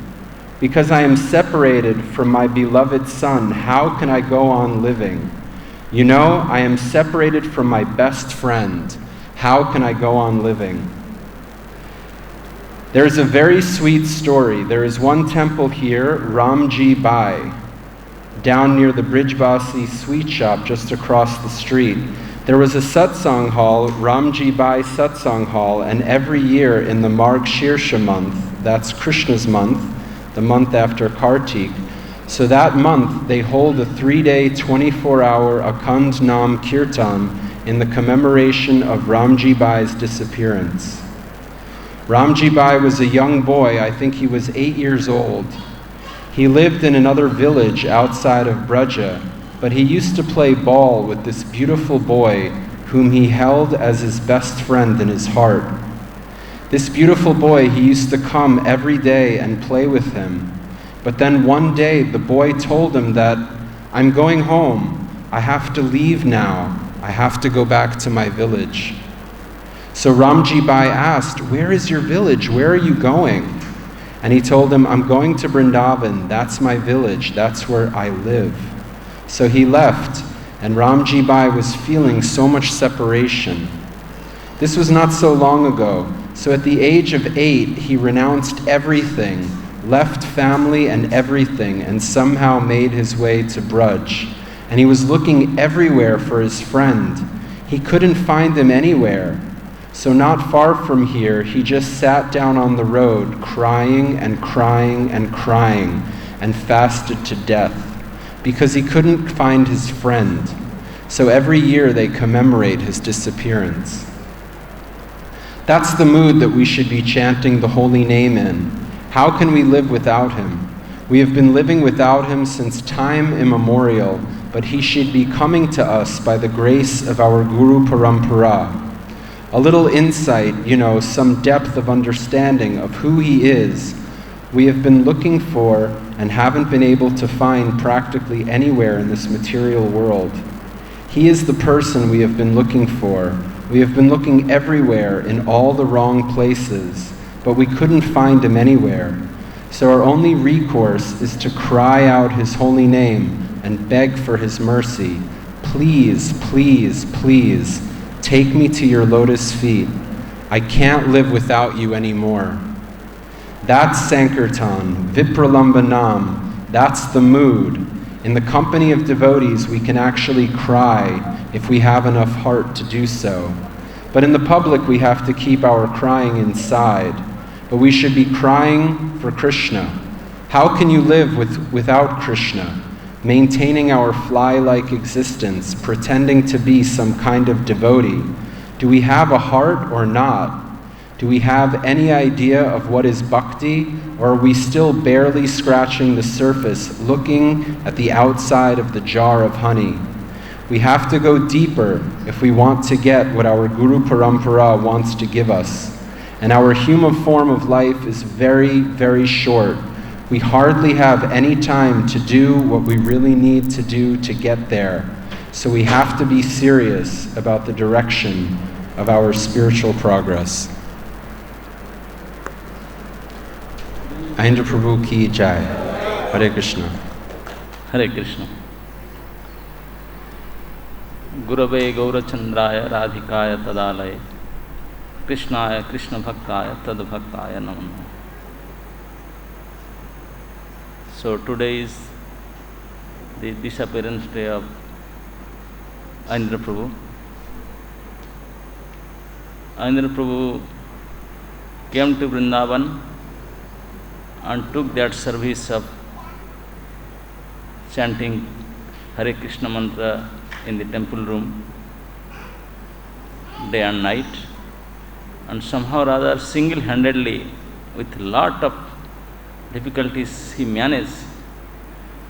[SPEAKER 6] Because I am separated from my beloved son, how can I go on living? I am separated from my best friend. How can I go on living?" There is a very sweet story. There is one temple here, Ramji Bai, down near the Brijbasi sweet shop just across the street. There was a satsang hall, Ramji Bai Satsang Hall, and every year in the Marg Shirsha month, that's Krishna's month, the month after Kartik, so that month they hold a 3-day, 24-hour Akhand Nam Kirtan in the commemoration of Ramji Bai's disappearance. Ramji Bai was a young boy, I think he was 8 years old. He lived in another village outside of Braja, but he used to play ball with this beautiful boy whom he held as his best friend in his heart. This beautiful boy, he used to come every day and play with him. But then one day the boy told him that, "I'm going home. I have to leave now. I have to go back to my village." So Ramji Bai asked, "Where is your village? Where are you going?" And he told him, "I'm going to Brindavan. That's my village. That's where I live." So he left, and Ramji Bai was feeling so much separation. This was not so long ago. So at the age of 8, he renounced everything, left family and everything, and somehow made his way to Braj. And he was looking everywhere for his friend. He couldn't find him anywhere. So not far from here, he just sat down on the road, crying and crying and crying, and fasted to death, because he couldn't find his friend. So every year they commemorate his disappearance. That's the mood that we should be chanting the holy name in. How can we live without him? We have been living without him since time immemorial, but he should be coming to us by the grace of our Guru Parampara. A little insight, some depth of understanding of who he is, we have been looking for and haven't been able to find practically anywhere in this material world. He is the person we have been looking for. We have been looking everywhere in all the wrong places, but we couldn't find him anywhere. So our only recourse is to cry out his holy name and beg for his mercy. Please, please, please, take me to your lotus feet. I can't live without you anymore. That's Sankirtan, Vipralambanam, that's the mood. In the company of devotees, we can actually cry if we have enough heart to do so. But in the public, we have to keep our crying inside. But we should be crying for Krishna. How can you live without Krishna? Maintaining our fly-like existence, pretending to be some kind of devotee. Do we have a heart or not? Do we have any idea of what is bhakti, or are we still barely scratching the surface, looking at the outside of the jar of honey? We have to go deeper if we want to get what our Guru Parampara wants to give us. And our human form of life is very, very short. We hardly have any time to do what we really need to do to get there. So we have to be serious about the direction of our spiritual progress. Aindra Prabhu ki jai. Hare Krishna.
[SPEAKER 7] Hare Krishna. Gurave Gaurachandraya Radhikaya Tadalaya Krishnaya Krishna Bhaktaya Tadbhaktaya Namo. So today is the disappearance day of Aindra Prabhu. Aindra Prabhu came to Vrindavan and took that service of chanting Hare Krishna mantra in the temple room day and night, and somehow rather single-handedly, with a lot of difficulties, he managed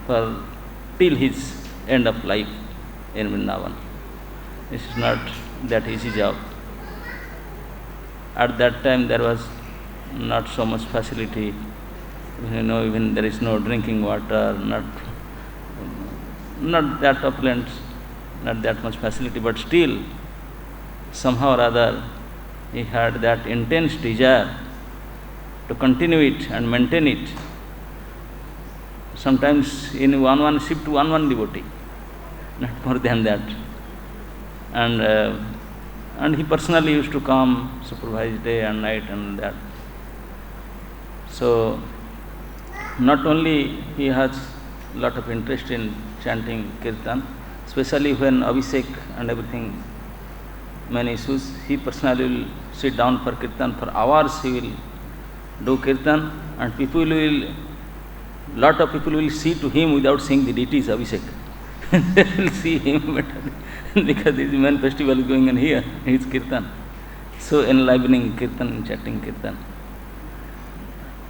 [SPEAKER 7] till his end of life in Vrindavan. This is not that easy job. At that time there was not so much facility, even there is no drinking water, not that opulent, not that much facility, but still somehow or other he had that intense desire to continue it and maintain it. Sometimes in one shift, one devotee, not more than that. And he personally used to come, supervise day and night and that. So not only he has a lot of interest in chanting kirtan, especially when Abhishek and everything, many issues, he personally will sit down for kirtan. For hours he will do kirtan, and lot of people will see to him without seeing the deities Abhishek. They will see him better because this main festival is going on here, his kirtan. So enlivening kirtan, chanting kirtan.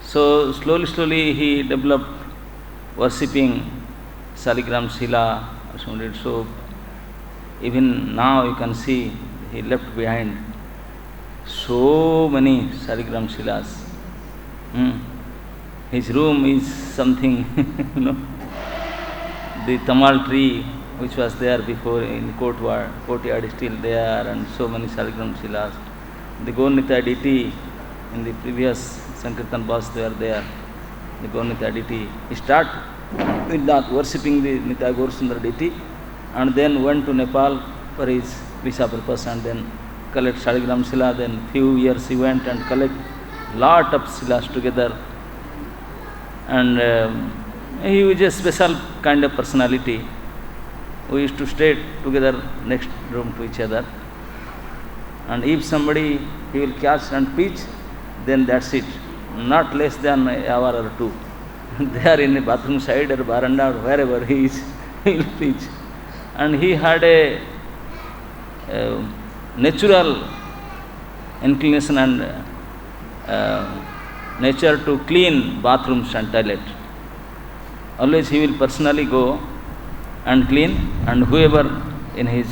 [SPEAKER 7] So slowly he developed worshipping Saligram Shila or something. So even now you can see he left behind so many Saligram Shilas. His room is something, the Tamal tree which was there before in the courtyard is still there, and so many Saligram Shilas. The Gaunita deity in the previous Sankirtan bus they are there. The Gaunita deity. He started with that worshipping the Nitya Gaur Sundar deity, and then went to Nepal for his visa purpose, and then collect Saligram Shila. Then few years he went and collect lot of Shilas together. And he was a special kind of personality. We used to stay together next room to each other. And if somebody he will catch and preach, then that's it. Not less than an hour or two. There in the bathroom side or veranda or wherever he is, he will preach. And he had a natural inclination and nature to clean bathrooms and toilet. Always he will personally go and clean, and whoever in his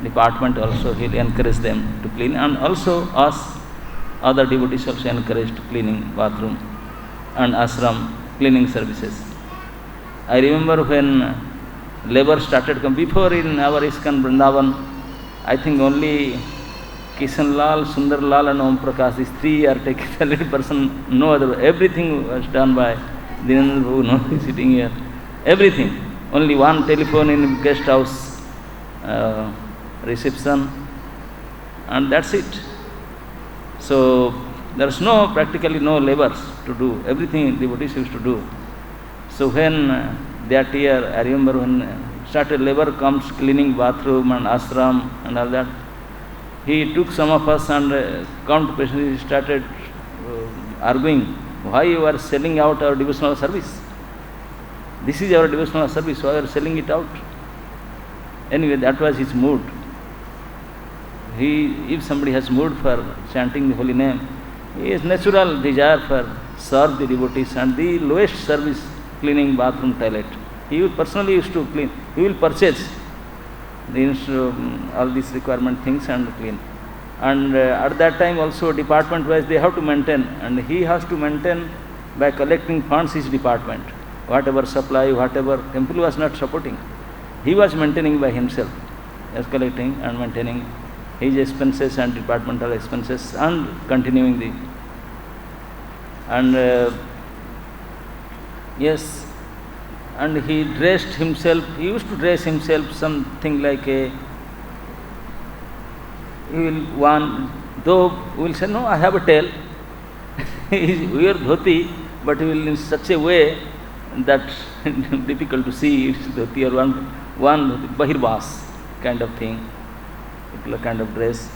[SPEAKER 7] department also he will encourage them to clean, and also us other devotees also encouraged cleaning bathroom and ashram cleaning services. I remember when labor started before in our ISKCON Brindavan, I think only Kishan Lal, Sundar Lal and Om Prakash, these three are taking the lead person, no other. Everything was done by Dinendra Prabhu, no, sitting here. Everything. Only one telephone in guest house reception, and that's it. So there's practically no labors to do. Everything devotees used to do. So when that year, I remember when started labor comes cleaning bathroom and ashram and all that, he took some of us and come to Krishna, he started arguing, why you are selling out our devotional service? This is our devotional service, why you are selling it out? Anyway, that was his mood. If somebody has mood for chanting the holy name, he has natural desire for serve the devotees, and the lowest service, cleaning bathroom, toilet. He will personally used to clean. He will purchase all these requirement things and clean. And at that time also department wise they have to maintain, and he has to maintain by collecting funds his department. Whatever supply, whatever temple was not supporting, he was maintaining by himself, as collecting and maintaining his expenses and departmental expenses and continuing the. And yes, and he dressed himself, he used to dress himself something like a, he will though we will say, no, I have a tail. He will wear dhoti, but he will in such a way that difficult to see, it's dhoti or one bahirbas kind of thing, particular kind of dress.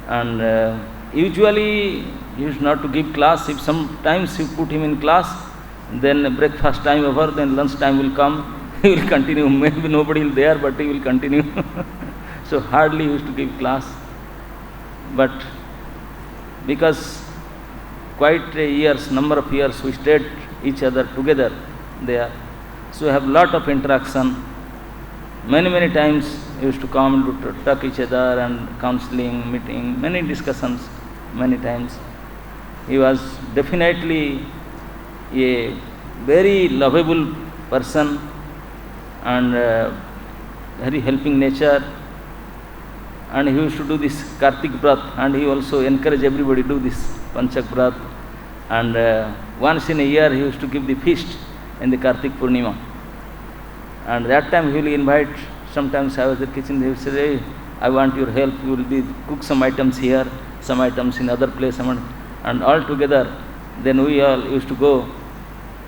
[SPEAKER 7] And usually he used not to give class. If sometimes you put him in class, then breakfast time over, then lunch time will come, he will continue. Maybe nobody will there, but he will continue. So hardly he used to give class. But because quite number of years we stayed each other together there, so we have lot of interaction. Many times we used to come to talk each other and counseling, meeting, many discussions, many times. He was definitely a very lovable person and very helping nature. And he used to do this Kartik Vrat, and he also encouraged everybody to do this Panchak Vrat. And once in a year he used to give the feast in the Kartik Purnima. And that time he will invite, sometimes I was in the kitchen, he would say, hey, I want your help, you will be cook some items here, some items in other place, and all together. Then we all used to go,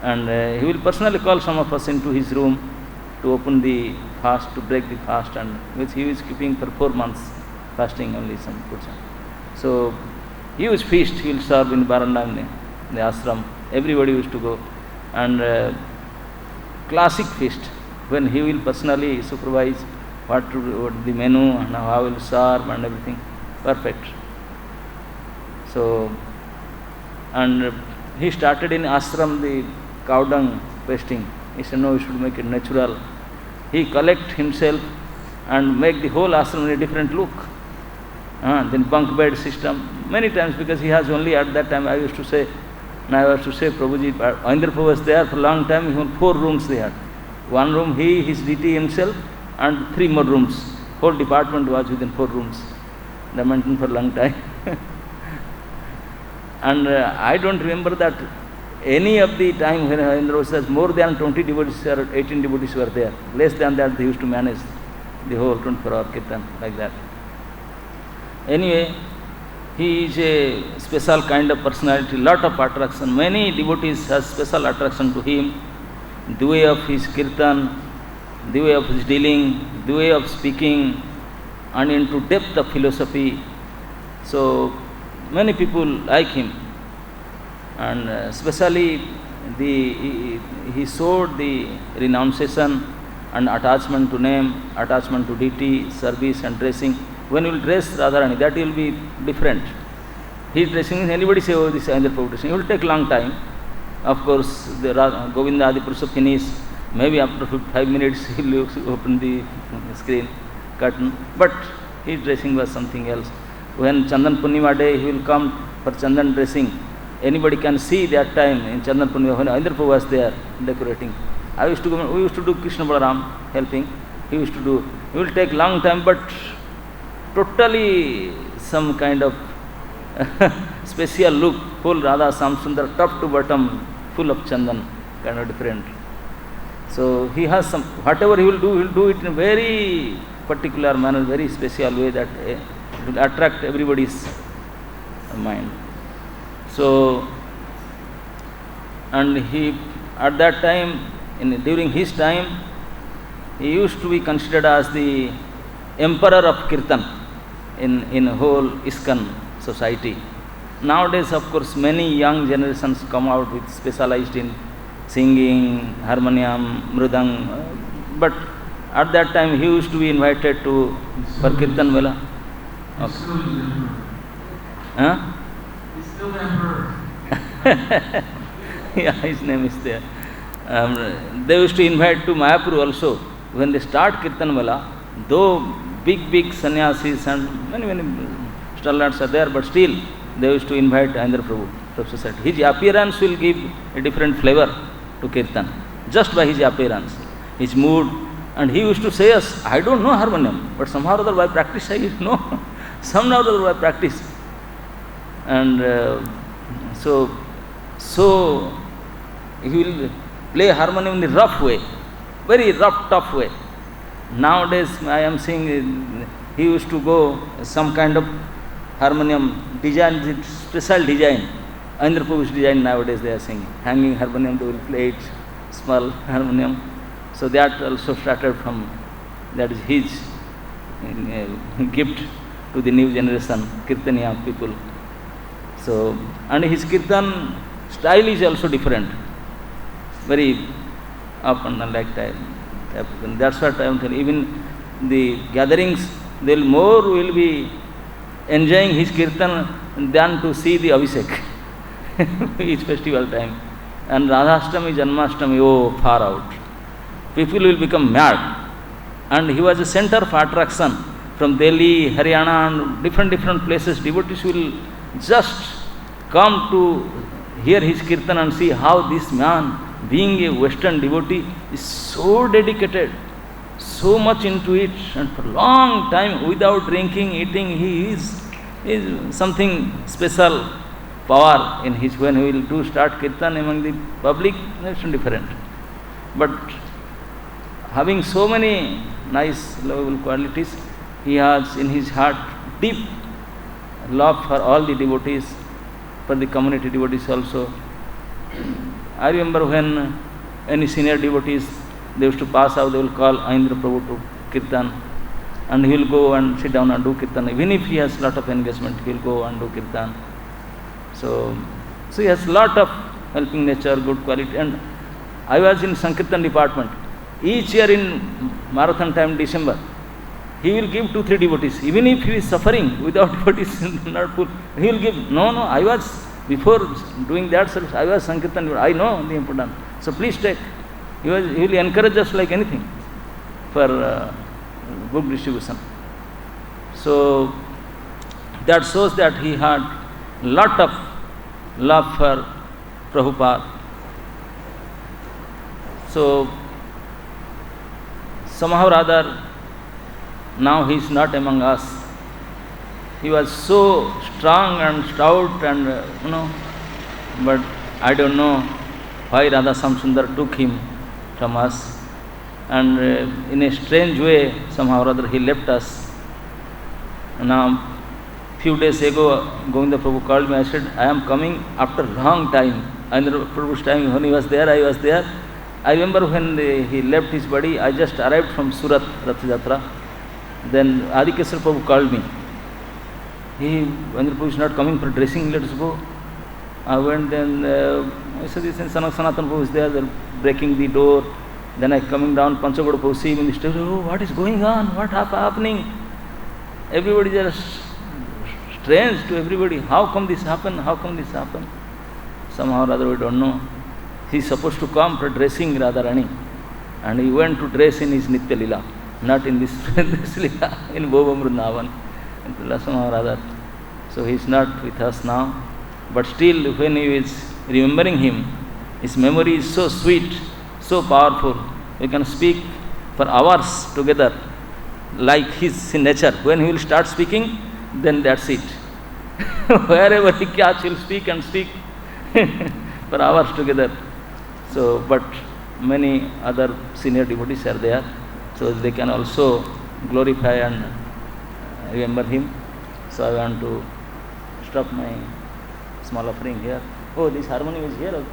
[SPEAKER 7] and he will personally call some of us into his room to open the fast, to break the fast, and which he was keeping for 4 months, fasting only some foods. So he was feast, he will serve in Baranda, in the ashram. Everybody used to go, and classic feast, when he will personally supervise what the menu and how he will serve and everything, perfect. So, and he started in ashram the cow dung resting. He said, no, we should make it natural. He collect himself and make the whole ashram in a different look. Then bunk bed system, many times, because he has only at that time, I used to say, Prabhuji, Indra Prabhu was there for a long time, he had 4 rooms they had. One room, he, his deity himself, and 3 more rooms. Whole department was within 4 rooms. They maintained for a long time. And I don't remember that any of the time when Indra was more than 20 devotees or 18 devotees were there. Less than that, they used to manage the whole 24-hour kirtan like that. Anyway, he is a special kind of personality, lot of attraction. Many devotees have special attraction to him. The way of his kirtan, the way of his dealing, the way of speaking, and into depth of philosophy. So many people like him, and especially he showed the renunciation and attachment to name, attachment to deity, service and dressing. When you will dress Radharani, that will be different. His dressing, anybody say, oh, this is Aindra Prabhu dressing, it will take long time. Of course, the Govinda Adi Purusa finish, maybe after 5 minutes he will open the screen, curtain. But his dressing was something else. When Chandan Purnima day, he will come for Chandan dressing. Anybody can see that time in Chandan Purnima when Indra Prabhu was there decorating. We used to do Krishna Balaram helping. He used to do. It will take long time, but totally some kind of special look. Whole Radha Samsundar, top to bottom, full of Chandan, kind of different. So he has some, whatever he will do it in a very particular manner, very special way that it will attract everybody's mind. So, and he, at that time, during his time, he used to be considered as the emperor of Kirtan in whole ISKCON society. Nowadays, of course, many young generations come out with specialized in singing, harmonium, mridang, but at that time he used to be invited for Kirtan Mela. Okay. Huh?
[SPEAKER 8] He's still the emperor.
[SPEAKER 7] Yeah, his name is there. They used to invite to Mayapur also. When they start Kirtan Mela, though big sannyasis and many stalwarts are there, but still they used to invite Indra Prabhu to society. His appearance will give a different flavor to Kirtan, just by his appearance, his mood. And he used to say us, I don't know harmonium, but somehow or other by practice I know. Somehow or other by practice. And so he will play harmonium in a rough way, very rough, tough way. Nowadays I am seeing he used to go some kind of harmonium design, special design. Indra Prabhu's design nowadays they are singing. Hanging harmonium, they will play it, small harmonium. So that also started from, that is his gift to the new generation, Kirtaniya people. So, and his Kirtan style is also different, very up and down like that. That's what I am telling. Even the gatherings, they will be enjoying his Kirtan than to see the Abhishek. Each festival time. And Radhashtami, Janmashtami, oh, far out. People will become mad. And he was a center of attraction from Delhi, Haryana, and different places. Devotees will just come to hear his Kirtan and see how this man, being a Western devotee, is so dedicated, so much into it, and for a long time without drinking, eating, he is something special power in his, when he will start Kirtan among the public, it's different. But having so many nice, lovable qualities, he has in his heart deep love for all the devotees, for the community devotees also. I remember when any senior devotees, they used to pass out, they will call Indra Prabhu to Kirtan, and he will go and sit down and do Kirtan. Even if he has lot of engagement, he will go and do Kirtan. So he has lot of helping nature, good quality. And I was in Sankirtan department. Each year in marathon time, December, he will give 2-3 devotees. Even if he is suffering without devotees, not full, he will give. No, I was, before doing that service, I was Sankirtan, I know the importance. So please take. He will encourage us like anything for book distribution. So that shows that he had lot of love for Prabhupada. So somehow or other, now he is not among us. He was so strong and stout and but I don't know why Radha Samsundar took him from us, and in a strange way somehow or other he left us. Now few days ago Govinda Prabhu called me. I said, I am coming after long time. Aindra Prabhu's time when he was there, I was there. I remember when he left his body, I just arrived from Surat Rath Yatra. Then Adikeswar Prabhu called me. Aindra Prabhu is not coming for dressing, let us go. I went, then I said, Sanatan Prabhu is there, they're breaking the door. Then I coming down, Panchagoda Prabhu, see him in the stage, oh, what is going on, what happening? Everybody just strange to everybody, how come this happened, how come this happened? Somehow or other we don't know. He's supposed to come for dressing Radharani, and he went to dress in his Nitya Lila, not in this, this Lila, in Bhova Vrindavan, somehow or other. So he's not with us now. But still, when he is remembering him, his memory is so sweet, so powerful. We can speak for hours together, like his nature. When he will start speaking, then that's it. Wherever he catch, he'll speak and speak for hours together. So, but many other senior devotees are there, so they can also glorify and remember him. So I want to stop my small offering here. Oh, this harmony is here.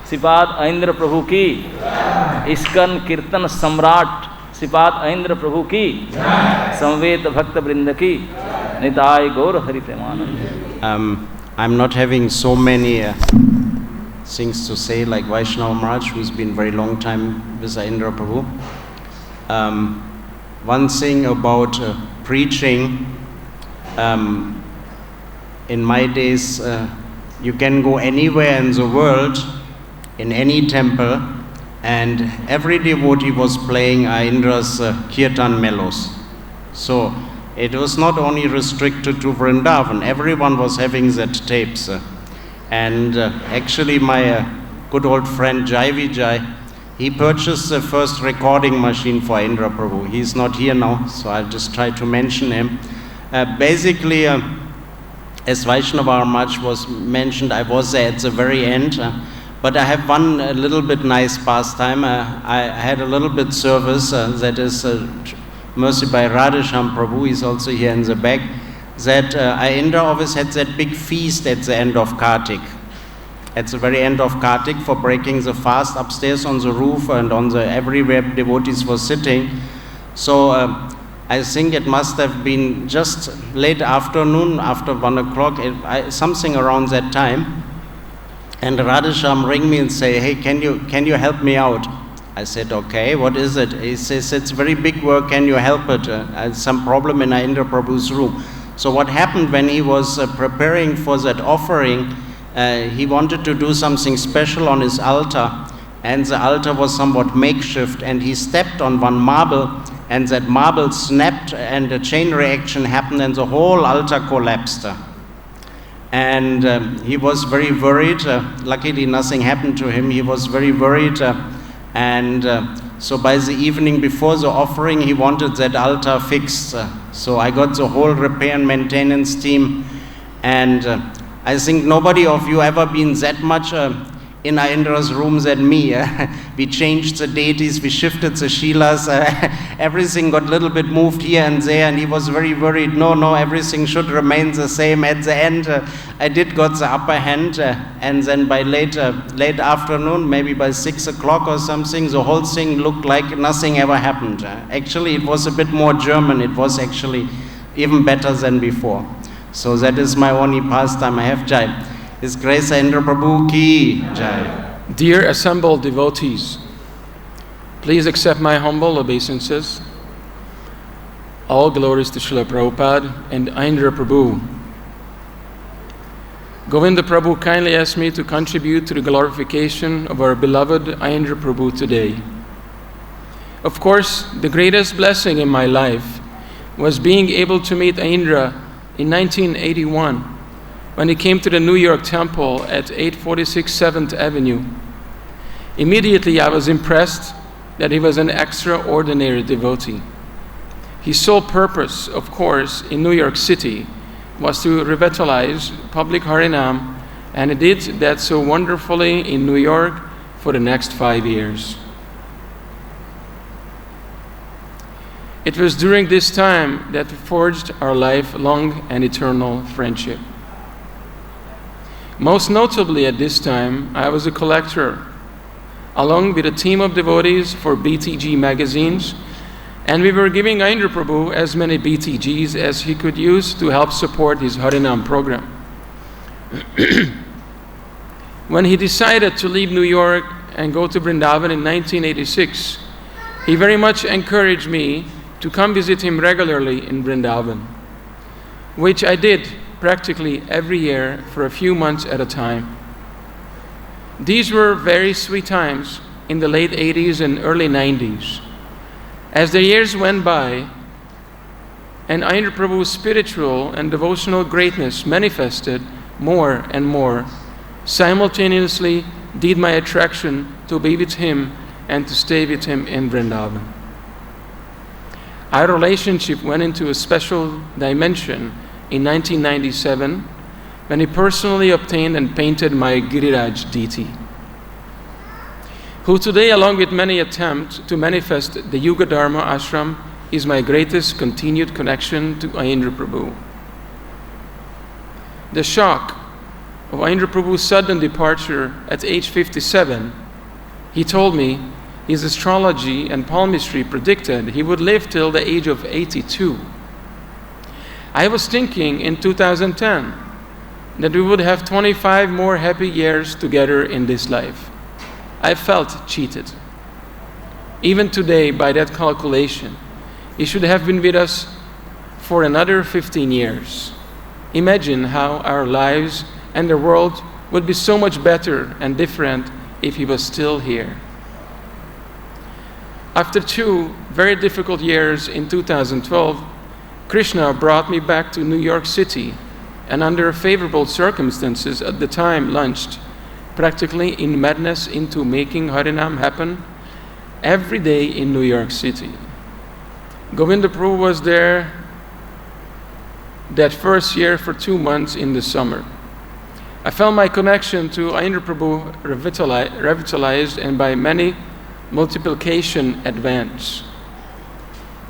[SPEAKER 7] Sipad Aindra Prabhu ki, ISKCON Kirtan Samrat, Sipad Aindra Prabhu ki, Samvet Bhakta Brinda ki, Nitai Gaur Hari Premanand.
[SPEAKER 9] I'm not having so many things to say like Vaishnava Maharaj, who's been very long time with Indra Prabhu. One thing about preaching, in my days, you can go anywhere in the world, in any temple, and every devotee was playing Indra's kirtan mellows. So it was not only restricted to Vrindavan, everyone was having that tapes. And actually my good old friend Jai Vijay, he purchased the first recording machine for Indra Prabhu. He's not here now, so I'll just try to mention him. Basically, as Vaishnava Maharaj was mentioned, I was there at the very end. But I have one little bit nice pastime. I had a little bit service that is mercy by Radhesham Prabhu, he's also here in the back, that Indra always had that big feast at the end of Kartik. At the very end of Kartik for breaking the fast upstairs on the roof and on the everywhere devotees were sitting. So I think it must have been just late afternoon, after 1 o'clock, something around that time. And Radhesham rang me and say, hey, can you help me out? I said, okay, what is it? He says, it's very big work, can you help it? Some problem in Indra Prabhu's room. So what happened when he was preparing for that offering, he wanted to do something special on his altar, and the altar was somewhat makeshift, and he stepped on one marble, and that marble snapped, and a chain reaction happened, and the whole altar collapsed. And he was very worried. Luckily, nothing happened to him. He was very worried. So by the evening before the offering, he wanted that altar fixed. So I got the whole repair and maintenance team. And I think nobody of you ever been that much in Indra's room than me. We changed the deities, we shifted the Shilas, everything got a little bit moved here and there, and he was very worried. No, everything should remain the same. At the end, I did got the upper hand, and then by late afternoon, maybe by 6 o'clock or something, the whole thing looked like nothing ever happened. Actually, it was a bit more German. It was actually even better than before. So that is my only pastime. I have Jai. His Grace Indra Prabhu ki Jai.
[SPEAKER 10] Dear assembled devotees, please accept my humble obeisances. All glories to Srila Prabhupada and Indra Prabhu. Govinda Prabhu kindly asked me to contribute to the glorification of our beloved Aindra Prabhu today. Of course, the greatest blessing in my life was being able to meet Indra in 1981 when he came to the New York temple at 846 7th Avenue. Immediately I was impressed that he was an extraordinary devotee. His sole purpose, of course, in New York City was to revitalize public Harinam, and he did that so wonderfully in New York for the next 5 years. It was during this time that we forged our lifelong and eternal friendship. Most notably at this time, I was a collector, along with a team of devotees for BTG magazines, and we were giving Aindra Prabhu as many BTGs as he could use to help support his Harinam program. When he decided to leave New York and go to Vrindavan in 1986, he very much encouraged me to come visit him regularly in Vrindavan, which I did practically every year for a few months at a time. These were very sweet times in the late 80s and early 90s. As the years went by, and Aindra Prabhu's spiritual and devotional greatness manifested more and more, simultaneously did my attraction to be with him and to stay with him in Vrindavan. Our relationship went into a special dimension in 1997 when he personally obtained and painted my Giriraj deity, who today, along with many attempts to manifest the Yuga Dharma Ashram, is my greatest continued connection to Aindra Prabhu. The shock of Aindra Prabhu's sudden departure at age 57, he told me his astrology and palmistry predicted he would live till the age of 82. I was thinking in 2010 that we would have 25 more happy years together in this life. I felt cheated. Even today, by that calculation, he should have been with us for another 15 years. Imagine how our lives and the world would be so much better and different if he was still here. After 2 very difficult years in 2012, Krishna brought me back to New York City, and under favorable circumstances at the time launched, practically in madness, into making Harinam happen every day in New York City. Govinda Prabhu was there that first year for 2 months in the summer. I felt my connection to Aindra Prabhu revitalized and by many multiplication advanced.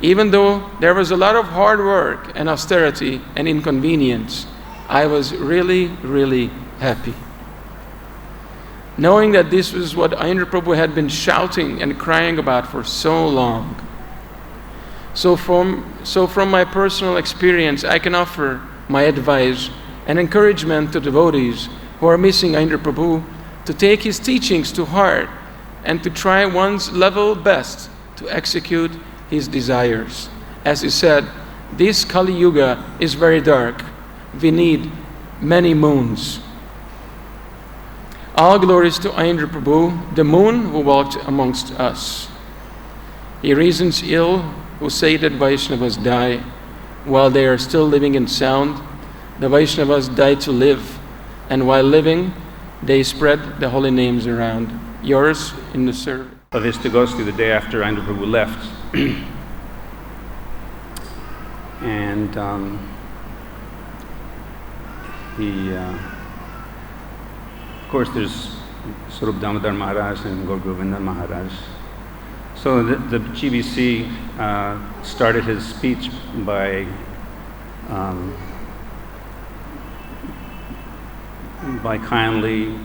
[SPEAKER 10] Even though there was a lot of hard work and austerity and inconvenience, I was really, really happy. Knowing that this was what Aindra Prabhu had been shouting and crying about for so long. So from my personal experience, I can offer my advice and encouragement to devotees who are missing Aindra Prabhu to take his teachings to heart and to try one's level best to execute his desires. As he said, this Kali Yuga is very dark. We need many moons. All glories to Aindra Prabhu, the moon who walked amongst us. He reasons ill who say that Vaishnavas die while they are still living in sound. The Vaishnavas die to live, and while living, they spread the holy names around. Yours in the service.
[SPEAKER 11] Of ISKCON, the day after Aindra Prabhu left. And of course, there's Swarup Damodar Maharaj and Gaur Govinda Maharaj. So the GBC started his speech by kindly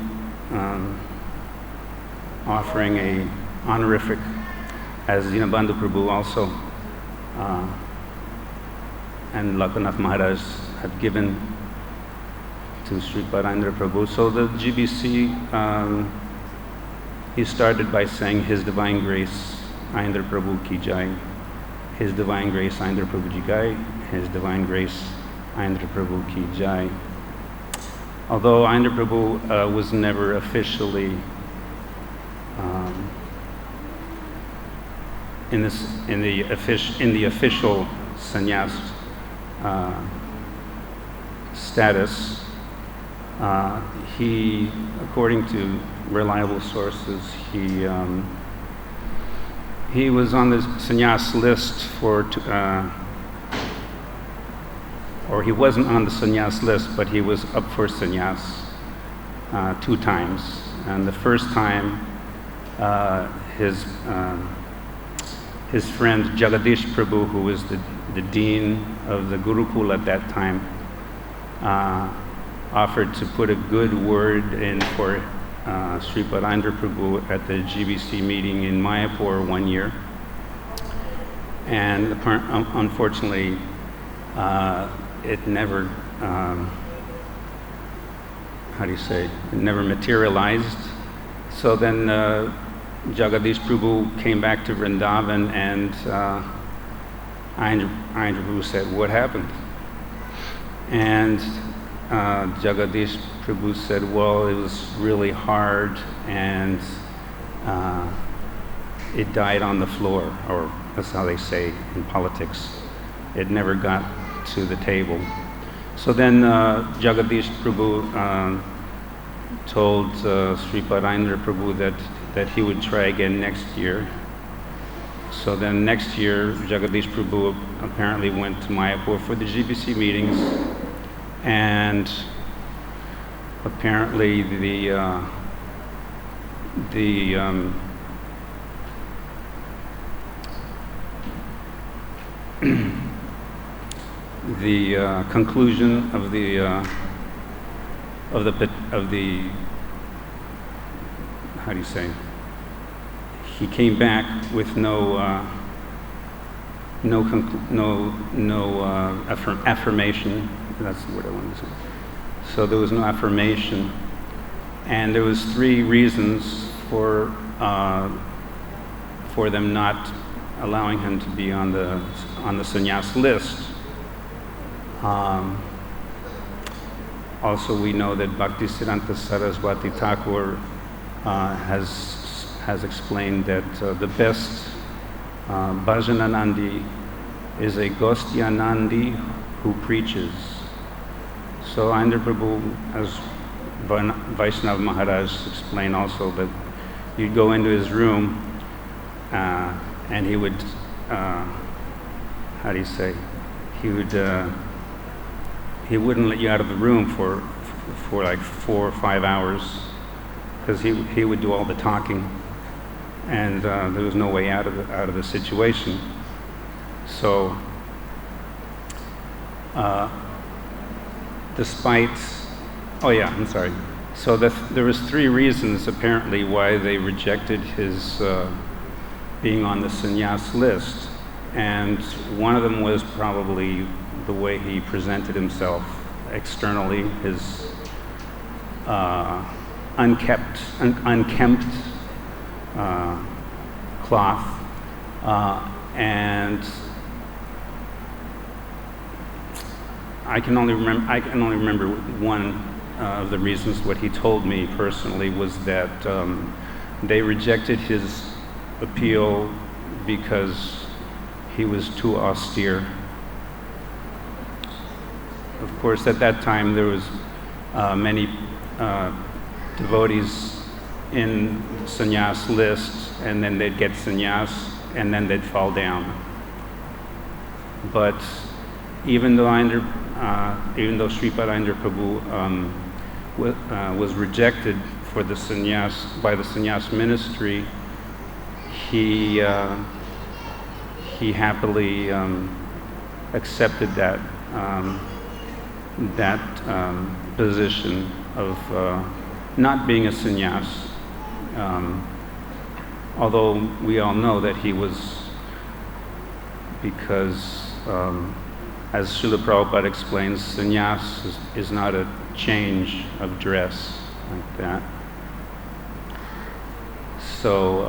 [SPEAKER 11] offering a honorific, as Dinabandhu Prabhu also and Lakanath Maharaj had given to Sripad Aindra Prabhu. So the GBC, he started by saying, His Divine Grace, Aindra Prabhu ki jai. His Divine Grace, Aindra Prabhu ji jai. His Divine Grace, Aindra Prabhu ki jai. although Aindra Prabhu was never officially in the official sannyas status, he, according to reliable sources, he was on the sannyas list or he wasn't on the sannyas list, but he was up for sannyas 2 times. And the first time, his friend Jagadish Prabhu, who was the dean of the Gurukul at that time, offered to put a good word in for Sripad Aindra Prabhu at the GBC meeting in Mayapur one year. And unfortunately, it never, it never materialized. So then Jagadish Prabhu came back to Vrindavan, and Aindra Prabhu said, "What happened?" And Jagadish Prabhu said, "Well, it was really hard, and it died on the floor," or that's how they say in politics. It never got to the table. So then Jagadish Prabhu told Sripad Aindra Prabhu that he would try again next year. So then next year, Jagadish Prabhu apparently went to Mayapur for the GBC meetings, and apparently the conclusion of the how do you say? He came back with no affirmation. That's the word I wanted to say. So there was no affirmation, and there was 3 reasons for them not allowing him to be on the sannyas list. Also, we know that Bhaktisiddhanta Saraswati Thakur has explained that the best Bhajananandi is a Gostyanandi who preaches. So Aindra Prabhu, as Vaishnava Maharaj explained also, that you'd go into his room and he would, how do you say, he wouldn't let you out of the room for like 4 or 5 hours, because he would do all the talking, and there was no way out of the situation. So So there was 3 reasons apparently why they rejected his being on the sannyas list, and one of them was probably the way he presented himself externally, his unkempt cloth, and I can only remember one of the reasons. What he told me personally was that they rejected his appeal because he was too austere. Of course, at that time there was many devotees in sannyas list, and then they'd get sannyas, and then they'd fall down. But even though Sripad Aindra Prabhu was rejected for the sannyas by the sannyas ministry, he happily accepted that position of not being a sannyas, although we all know that he was, because as Srila Prabhupada explains, sannyas is not a change of dress like that. So,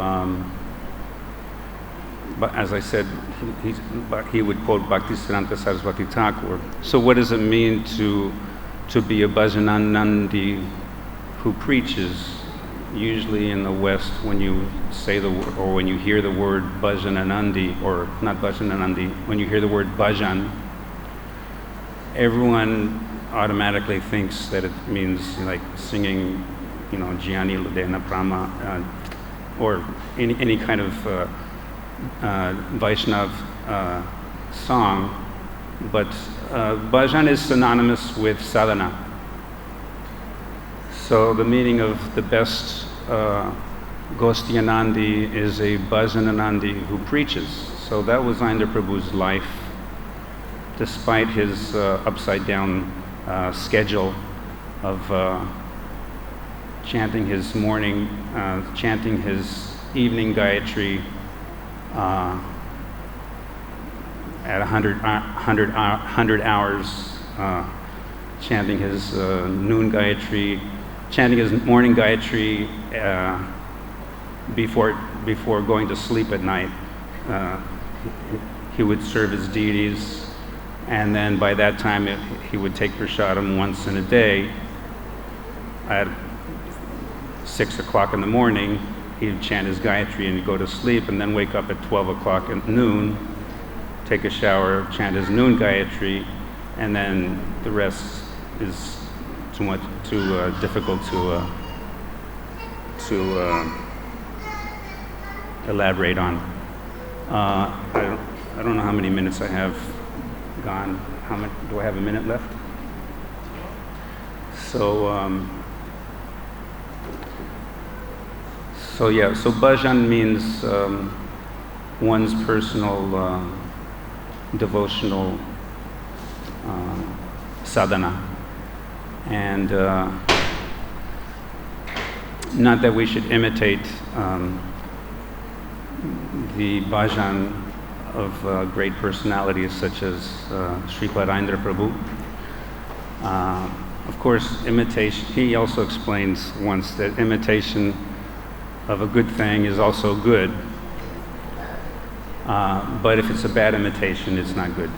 [SPEAKER 11] but as I said, he would quote Bhaktisiddhanta Saraswati Thakur. So what does it mean to to be a bhajananandi who preaches. Usually in the West, when you say or when you hear the word bhajananandi, or not bhajananandi, when you hear the word bhajan, everyone automatically thinks that it means like singing, Jnani Ludena Brahma, or any kind of Vaishnav song. But bhajan is synonymous with sadhana. So the meaning of the best Gostyanandi is a bhajananandi who preaches. So that was Aindra Prabhu's life, despite his upside down schedule of chanting his morning, chanting his evening Gayatri at 100 hours, chanting his noon Gayatri, chanting his morning Gayatri before going to sleep at night. He would serve his deities, and then by that time he would take prasadam once in a day. At 6 o'clock in the morning, he'd chant his Gayatri and he'd go to sleep, and then wake up at 12 o'clock at noon, take a shower, chant his noon Gayatri, and then the rest is too difficult to elaborate on. I don't know how many minutes I have gone. How much do I have? A minute left? So bhajan means one's personal devotional sadhana. And not that we should imitate the bhajan of great personalities such as Sripad Aindra Prabhu. Of course, imitation, he also explains once that imitation of a good thing is also good. But if it's a bad imitation, it's not good.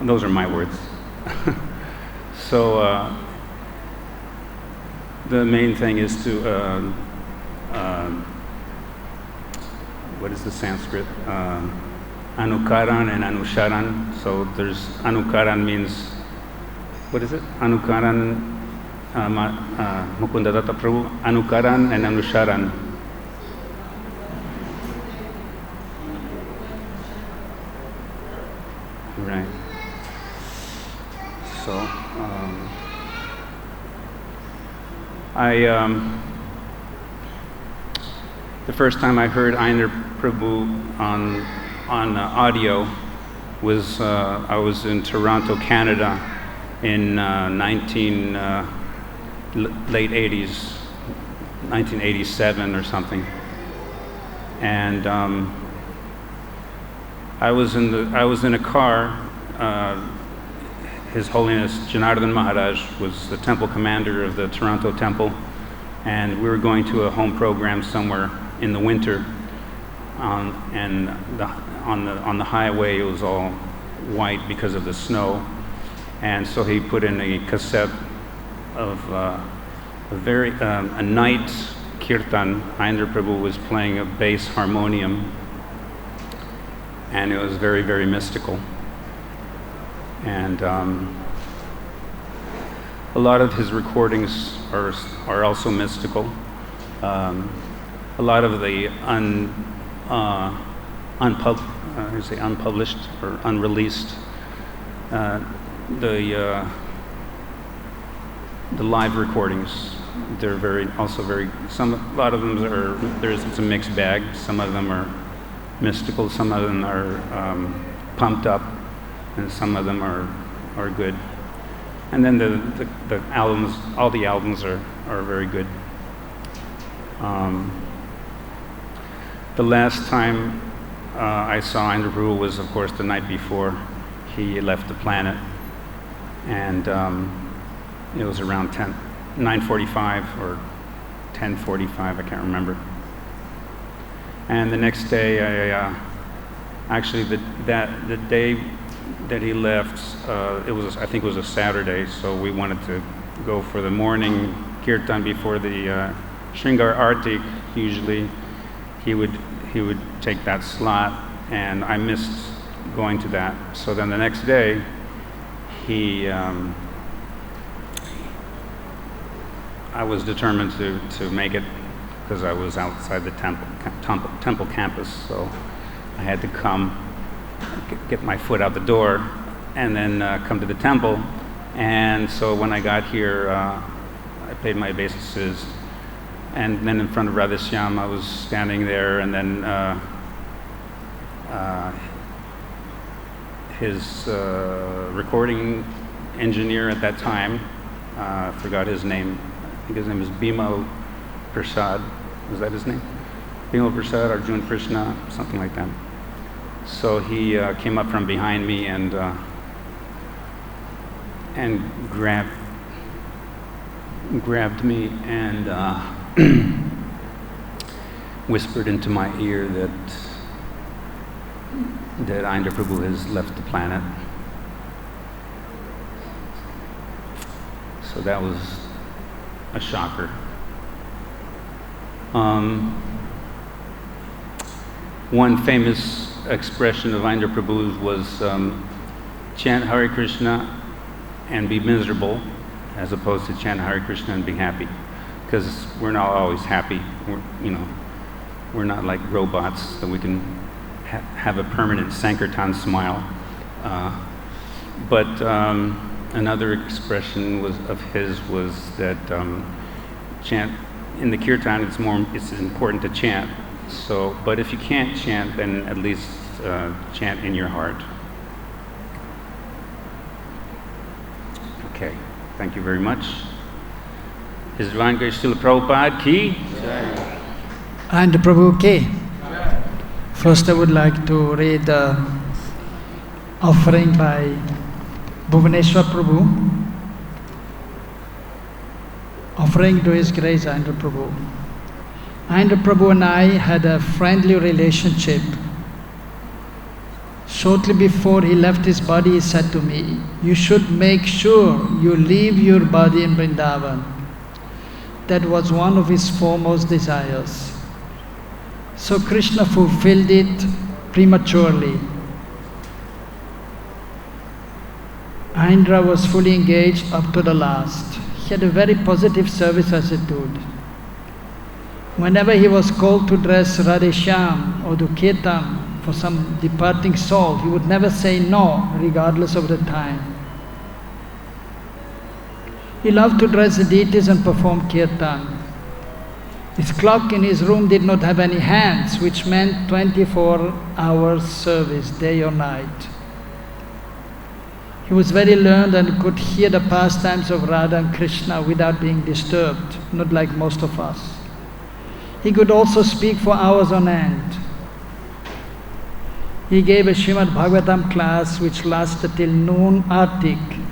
[SPEAKER 11] And those are my words. So the main thing is to, what is the Sanskrit? Anukaran and Anusharan. So there's Anukaran means, what is it? Anukaran, Mukundadatta Prabhu, Anukaran and Anusharan. Right. So, the first time I heard Aindra Prabhu on audio was I was in Toronto, Canada, in late 80s, 1987 or something, and I was in a car. His Holiness Janardhan Maharaj was the temple commander of the Toronto temple, and we were going to a home program somewhere in the winter, and on the highway it was all white because of the snow, and so he put in a cassette of a night kirtan. Aindra Prabhu was playing a bass harmonium, and it was very, very mystical. And a lot of his recordings are also mystical. A lot of the unpublished or unreleased, the live recordings, they're a lot of them it's a mixed bag. Some of them are mystical, some of them are pumped up, and some of them are good. And then the albums, all the albums are very good. The last time I saw Indra Prabhu was, of course, the night before he left the planet, and it was around 9:45 or 10:45, I can't remember. And the next day, the day he left, I think it was a Saturday, so we wanted to go for the morning kirtan before the Shringar Artik. Usually he would take that slot, and I missed going to that. So then the next day, I was determined to make it, because I was outside the temple campus, so I had to come, get my foot out the door, and then come to the temple. And so when I got here, I paid my obeisances, and then in front of Radheshyam, I was standing there, and then his recording engineer at that time, I forgot his name. I think his name is Bhima Prasad. Was that his name? Bhima Prasad, Arjun Krishna, something like that. So he came up from behind me and grabbed me and whispered into my ear that Aindra Prabhu has left the planet. So that was a shocker. One famous expression of Aindra Prabhu's was chant Hare Krishna and be miserable, as opposed to chant Hare Krishna and be happy, because we're not always happy. We're not like robots that we can have a permanent Sankirtan smile. But another expression of his was that chant in the kirtan. It's important to chant. So, but if you can't chant, then at least chant in your heart. Okay, thank you very much. His Divine Grace Srila Prabhupada ki.
[SPEAKER 12] And Prabhu ki. First I would like to read the offering by Bhuvaneshwar Prabhu, offering to His Grace Aindra Prabhu. Aindra Prabhu and I had a friendly relationship. Shortly before he left his body, he said to me, "You should make sure you leave your body in Vrindavan." That was one of his foremost desires. So Krishna fulfilled it prematurely. Aindra was fully engaged up to the last. He had a very positive service attitude. Whenever he was called to dress Radheshyam or to kirtan for some departing soul, he would never say no, regardless of the time. He loved to dress the deities and perform kirtan. His clock in his room did not have any hands, which meant 24 hours service, day or night. He was very learned and could hear the pastimes of Radha and Krishna without being disturbed, not like most of us. He could also speak for hours on end. He gave a Srimad Bhagavatam class which lasted till noon Artik.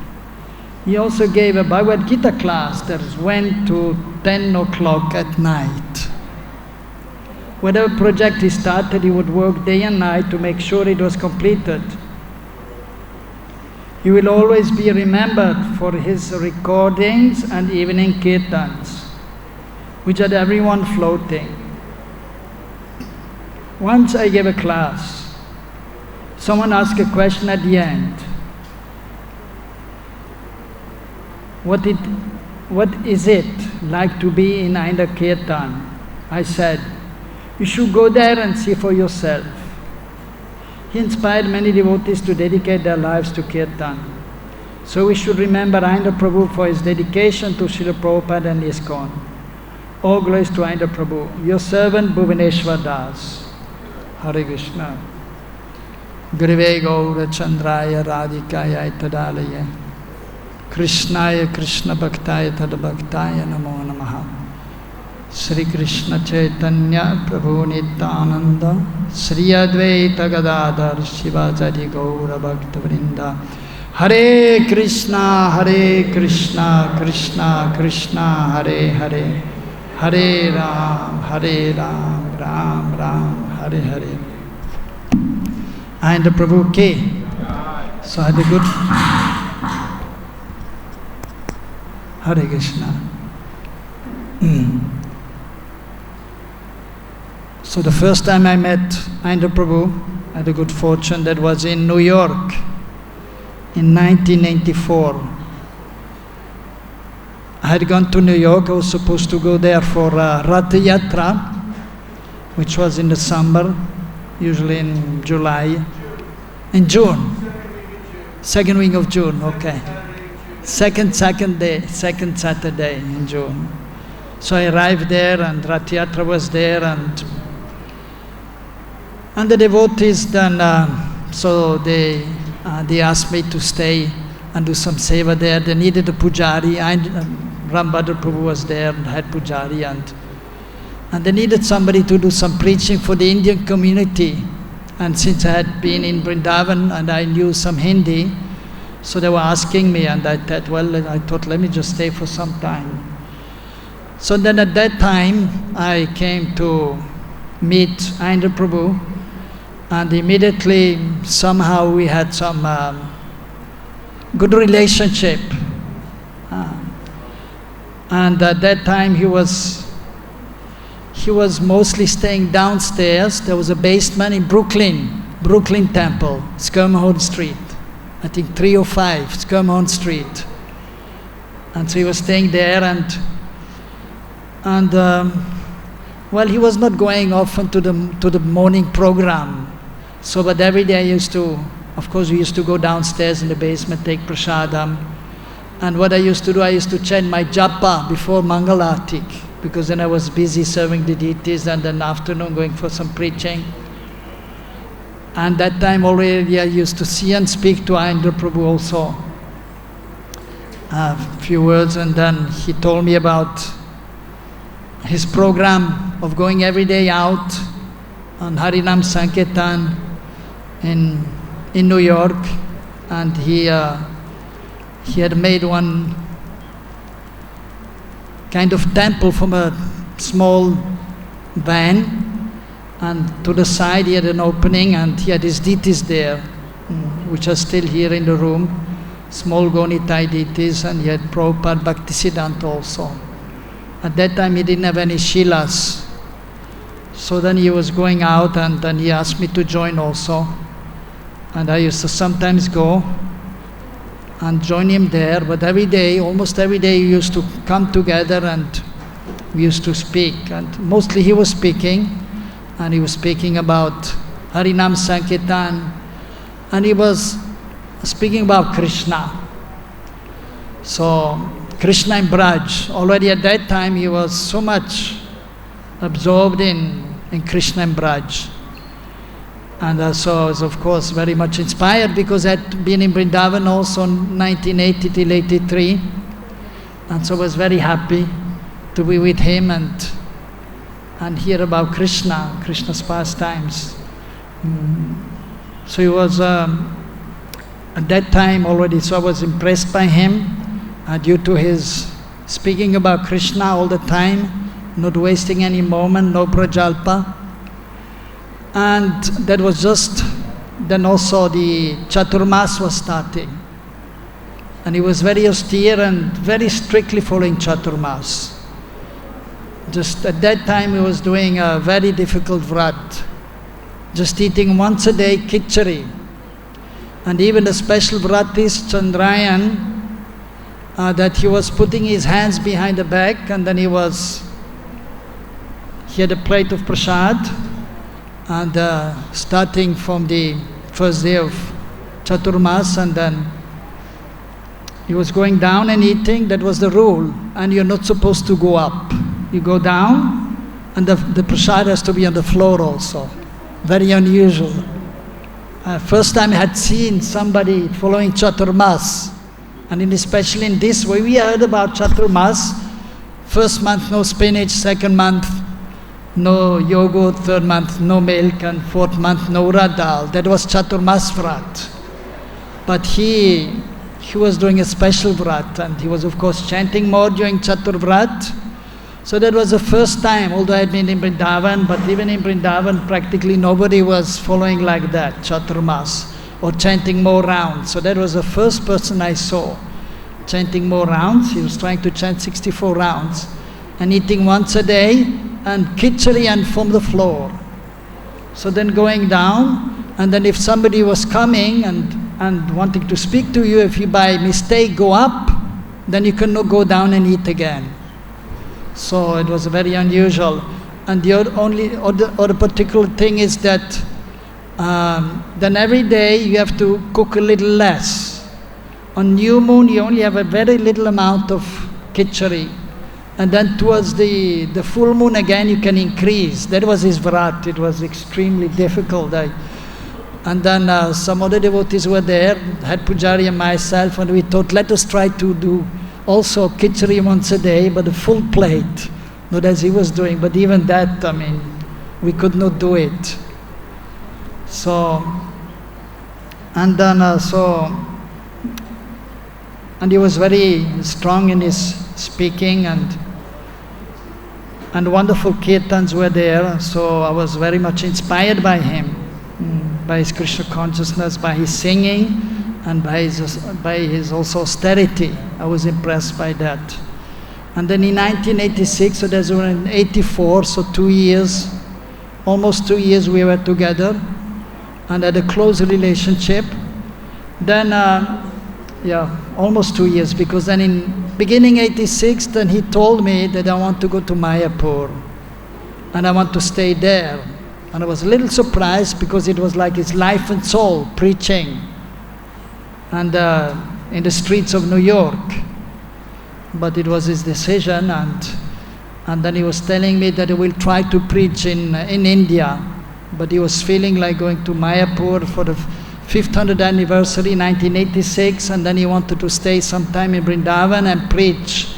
[SPEAKER 12] He also gave a Bhagavad-Gita class that went to 10 o'clock at night. Whatever project he started, he would work day and night to make sure it was completed. He will always be remembered for his recordings and evening kirtans, which had everyone floating. Once I gave a class. Someone asked a question at the end. What is it like to be in Aindra Kirtan? I said, you should go there and see for yourself. He inspired many devotees to dedicate their lives to Kirtan. So we should remember Aindra Prabhu for his dedication to Srila Prabhupada and ISKCON. All glories to Aindra Prabhu. Your servant Bhuvaneshwar Das. Hare Krishna. Grive Gaura Chandraya Radhikaya Tadalaya. Krishnaya Krishna Bhaktaya Tadabhaktaya Namo Namaha. Sri Krishna Chaitanya Prabhu Nityananda Sri Advaita Gadadhar Shivajari Gaura Bhakta Vrinda. Hare Krishna, Krishna Krishna, Hare Hare, Hare Ram, Ram Ram, Hare Hare. And Prabhu ki. So I had a good... Hare Krishna. So the first time I met Aindra Prabhu, I had a good fortune, that was in New York in 1994. I had gone to New York. I was supposed to go there for Rath Yatra, which was in the summer, usually in in June, second week of June, okay. Second Saturday in June. So I arrived there and Rath Yatra was there and the devotees then, so they asked me to stay and do some seva there. They needed a pujari. Rambhadra Prabhu was there and had pujari and they needed somebody to do some preaching for the Indian community. And since I had been in Vrindavan and I knew some Hindi, so they were asking me and I thought, let me just stay for some time. So then at that time, I came to meet Aindra Prabhu and immediately somehow we had some good relationship. And at that time he was mostly staying downstairs. There was a basement in Brooklyn Temple, Skirmhorn Street. I think 305 Skirmhorn Street. And so he was staying there and he was not going often to the morning program. So, but every day we used to go downstairs in the basement, take prasadam. And what I used to do, I used to chant my japa before Mangalarti, because then I was busy serving the deities and then afternoon going for some preaching. And that time already I used to see and speak to Aindra Prabhu also. A few words, and then he told me about his program of going every day out on Harinam Sankirtan in New York, and he had made one kind of temple from a small van, and to the side he had an opening and he had his deities there, which are still here in the room, small Gonitai deities, and he had Prabhupada Bhaktisiddhanta also. At that time he didn't have any shilas. So then he was going out and then he asked me to join also. And I used to sometimes go and join him there, but every day, almost every day we used to come together and we used to speak. And mostly he was speaking, and he was speaking about Harinam Sankirtan, and he was speaking about Krishna. So Krishna in Braj, already at that time he was so much absorbed in Krishna and Braj. And so I was of course very much inspired because I had been in Brindavan also in 1980 till 83. And so I was very happy to be with him and hear about Krishna's pastimes. So he was at that time already, so I was impressed by him due to his speaking about Krishna all the time, not wasting any moment, no prajalpa. And that was just, then also the Chaturmas was starting. And he was very austere and very strictly following Chaturmas. Just at that time he was doing a very difficult vrat, just eating once a day khichdi. And even the special vrat is Chandrayan, that he was putting his hands behind the back and then he had a plate of prasad, and starting from the first day of Chaturmas, and then he was going down and eating. That was the rule, and you're not supposed to go up. You go down and the prasad has to be on the floor also. Very unusual. First time I had seen somebody following Chaturmas, and especially in this way. We heard about Chaturmas. First month no spinach, second month no yogurt, third month no milk, and fourth month no urad dal. That was Chaturmas vrat. But he was doing a special vrat, and he was of course chanting more during Chatur vrat. So that was the first time, although I had been in Brindavan, but even in Brindavan practically nobody was following like that, Chaturmas. or chanting more rounds. So that was the first person I saw chanting more rounds. He was trying to chant 64 rounds and eating once a day and khichdi and from the floor. So then going down, and then if somebody was coming and wanting to speak to you, if you by mistake go up, then you cannot go down and eat again. So it was very unusual. And the other particular thing is that then every day you have to cook a little less. On new moon you only have a very little amount of khichdi. And then towards the full moon again you can increase. That was his vrat. It was extremely difficult. And then some other devotees were there, had Pujari and myself, and we thought, let us try to do also khichdi once a day, but a full plate, not as he was doing. But even that, I mean, we could not do it. So, and then and he was very strong in his speaking, and wonderful kirtans were there. So I was very much inspired by him, by his Krishna consciousness, by his singing, and by his also austerity. I was impressed by that. And then in 1986, so that's when in 84, so 2 years, almost 2 years we were together and had a close relationship. Then, almost 2 years, because then in beginning 86, then he told me that I want to go to Mayapur and I want to stay there. And I was a little surprised because it was like his life and soul preaching and in the streets of New York. But it was his decision, and then he was telling me that he will try to preach in India. But he was feeling like going to Mayapur for the 500th anniversary, 1986, and then he wanted to stay some time in Vrindavan and preach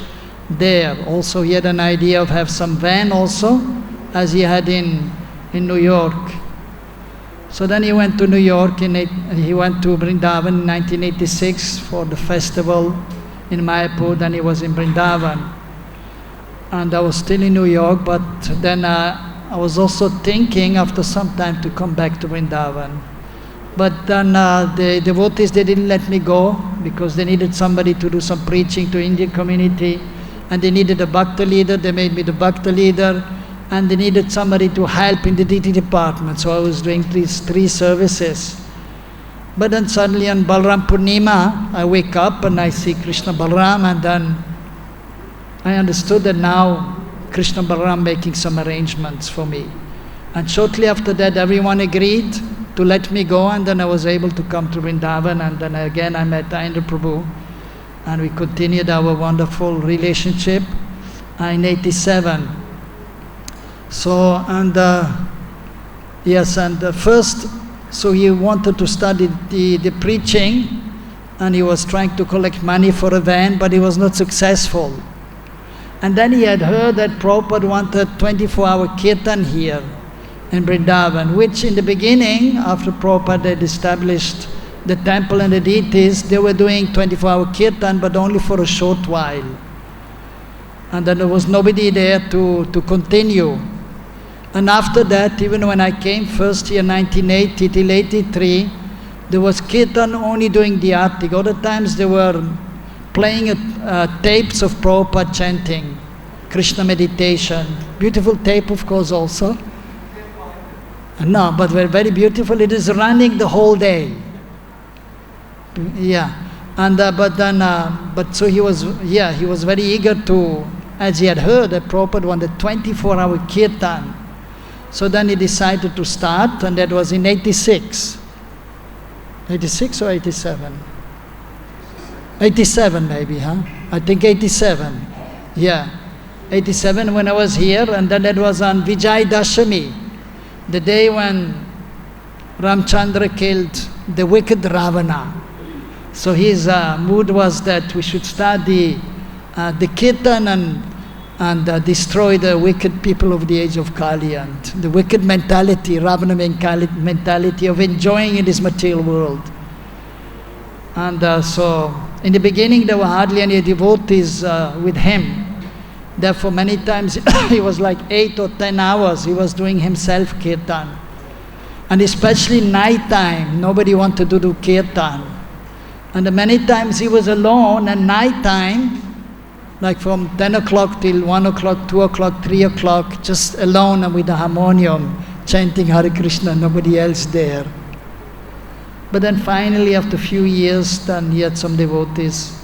[SPEAKER 12] there. Also he had an idea of have some van also, as he had in New York. So then he went to New York, he went to Brindavan in 1986 for the festival in Mayapur. Then he was in Brindavan. And I was still in New York, but then I was also thinking after some time to come back to Brindavan. But then the devotees, they didn't let me go because they needed somebody to do some preaching to Indian community, and they needed a bhakta leader. They made me the bhakta leader, and they needed somebody to help in the deity department. So I was doing these 3 services. But then suddenly on Balram Purnima, I wake up and I see Krishna Balram, and then I understood that now Krishna Balram making some arrangements for me. And shortly after that, everyone agreed to let me go, and then I was able to come to Vrindavan, and then again I met Aindra Prabhu, and we continued our wonderful relationship in 87. So, first, so he wanted to study the preaching, and he was trying to collect money for a van, but he was not successful. And then he had heard that Prabhupada wanted 24-hour kirtan here in Brindavan, which in the beginning, after Prabhupada had established the temple and the deities, they were doing 24-hour kirtan, but only for a short while. And then there was nobody there to continue. And after that, even when I came first year, 1980 till 83, there was kirtan only doing the artik. Other times they were playing tapes of Prabhupada chanting, Krishna meditation. Beautiful tape, of course, also. No, but very beautiful. It is running the whole day. Yeah, and but so he was very eager to, as he had heard that Prabhupada wanted 24-hour kirtan. So then he decided to start, and that was in 86. 86 or 87? 87 maybe, huh? I think 87. Yeah, 87 when I was here, and then that was on Vijay Dashami, the day when Ramchandra killed the wicked Ravana. So his mood was that we should start the kirtan and destroy the wicked people of the age of Kali, and the wicked mentality, Ravana mentality of enjoying in this material world. And so in the beginning there were hardly any devotees with him. Therefore many times he was like 8 or 10 hours he was doing himself kirtan. And especially night time, nobody wanted to do kirtan. And many times he was alone, and night time, like from 10 o'clock till 1 o'clock, 2 o'clock, 3 o'clock, just alone and with the harmonium, chanting Hare Krishna, nobody else there. But then finally, after a few years, then he had some devotees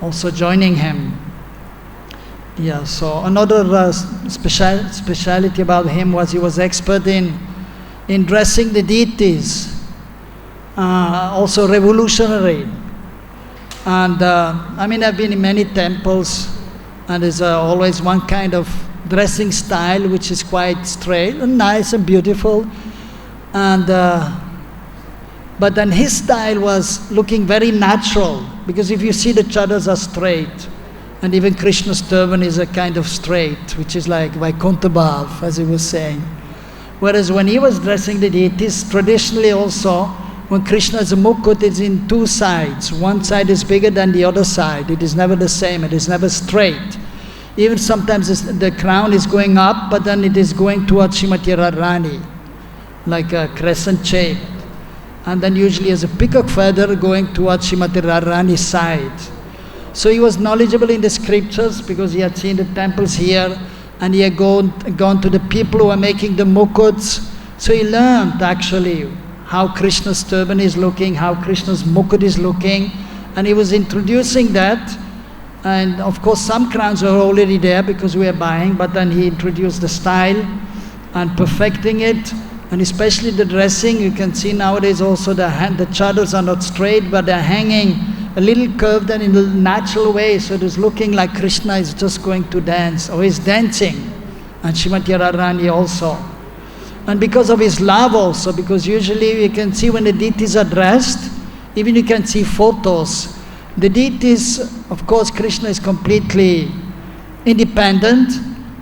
[SPEAKER 12] also joining him. Yeah, so another speciality about him was he was expert in dressing the deities, also revolutionary. And I've been in many temples, and there's always one kind of dressing style which is quite straight and nice and beautiful. And but then his style was looking very natural, because if you see the chadars are straight, and even Krishna's turban is a kind of straight, which is like Vaikuntha Bhav, as he was saying. Whereas when he was dressing the deities, traditionally also, when Krishna's mukut is in two sides, one side is bigger than the other side. It is never the same, it is never straight. Even sometimes the crown is going up, but then it is going towards Srimati Radharani, like a crescent shape. And then usually as a peacock feather going towards Srimati Radharani's side. So he was knowledgeable in the scriptures because he had seen the temples here, and he had gone to the people who were making the mukuts. So he learned actually how Krishna's turban is looking, how Krishna's mukut is looking, and he was introducing that. And of course some crowns were already there because we were buying, but then he introduced the style and perfecting it. And especially the dressing, you can see nowadays also the chadars are not straight, but they're hanging a little curved and in a natural way, so it is looking like Krishna is just going to dance, or is dancing, and Srimati Radharani also. And because of his love also, because usually you can see when the deities are dressed, even you can see photos, the deities, of course Krishna is completely independent,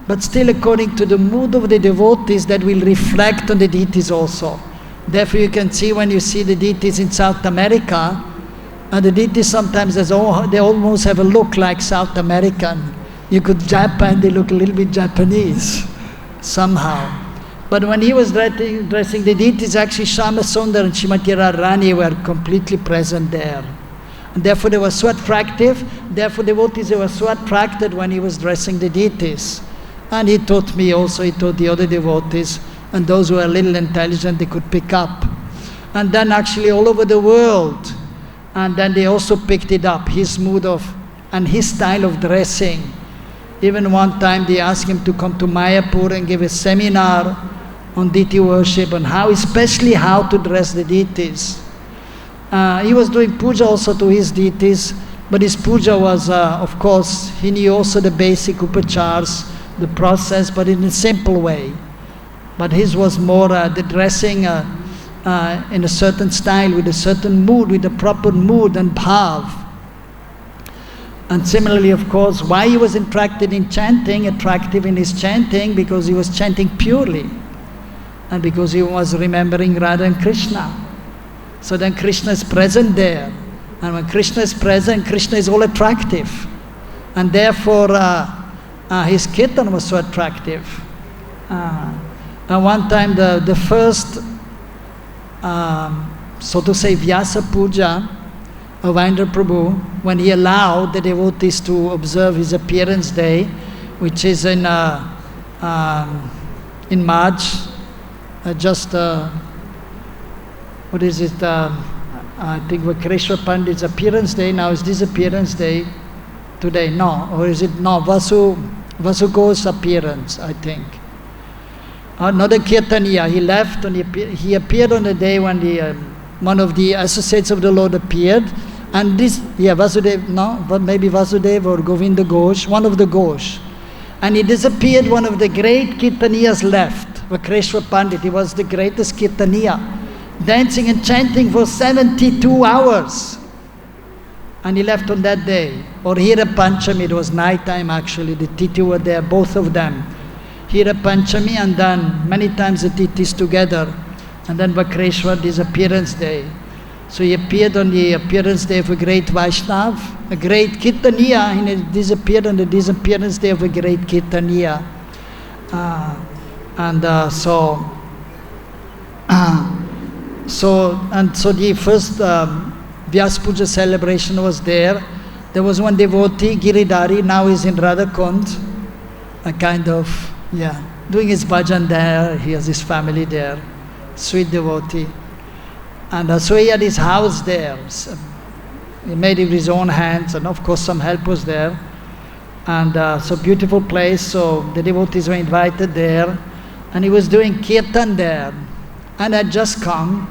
[SPEAKER 12] but still according to the mood of the devotees that will reflect on the deities also. Therefore you can see when you see the deities in South America, and the deities sometimes they almost have a look like South American. You could Japan, they look a little bit Japanese somehow. But when he was dressing the deities, actually Shama Sundar and Srimati Radharani were completely present there. And therefore they were so attractive, therefore devotees were so attracted when he was dressing the deities. And he taught me also, he taught the other devotees, and those who were a little intelligent, they could pick up. And then actually all over the world, and then they also picked it up, his mood of, and his style of dressing. Even one time they asked him to come to Mayapur and give a seminar on deity worship, and especially how to dress the deities. He was doing puja also to his deities, but his puja was, of course, he knew also the basic upachars, the process, but in a simple way. But his was more the dressing in a certain style, with a certain mood, with a proper mood and bhav. And similarly, of course, why he was attractive in his chanting, because he was chanting purely, and because he was remembering Radha and Krishna. So then Krishna is present there, and when Krishna is present, Krishna is all attractive, and therefore his kirtan was so attractive. And one time the first, so to say, Vyasa Puja of Indra Prabhu, when he allowed the devotees to observe his appearance day, which is in March, what is it, I think Vakreshwar Pandit's appearance day. Now is this appearance day today? No, or is it, no, Vasu Ghosh's appearance, I think. Another Kirtaniya, he left and he appeared on the day when one of the associates of the Lord appeared, and Vasudev, no, but maybe Vasudev or Govinda Ghosh, one of the Ghosh. And he disappeared, one of the great Kirtaniyas left, Vakreshwar Pandit. He was the greatest Kirtaniya, dancing and chanting for 72 hours. And he left on that day. Or Hira Panchami, it was night time actually, the Titi were there, both of them. Hira Panchami, and then many times the Titis together. And then Vakreshwar, his appearance day. So he appeared on the appearance day of a great Vaishnav, a great Kirtaniya, and he disappeared on the disappearance day of a great Kirtaniya. So So the first Vyas Puja celebration was there. There was one devotee, Giridhari, now he's in Radhakund, a kind of, doing his bhajan there. He has his family there, sweet devotee. And so he had his house there. So he made it with his own hands, and of course some help was there. And so beautiful place, so the devotees were invited there. And he was doing kirtan there. And I had just come,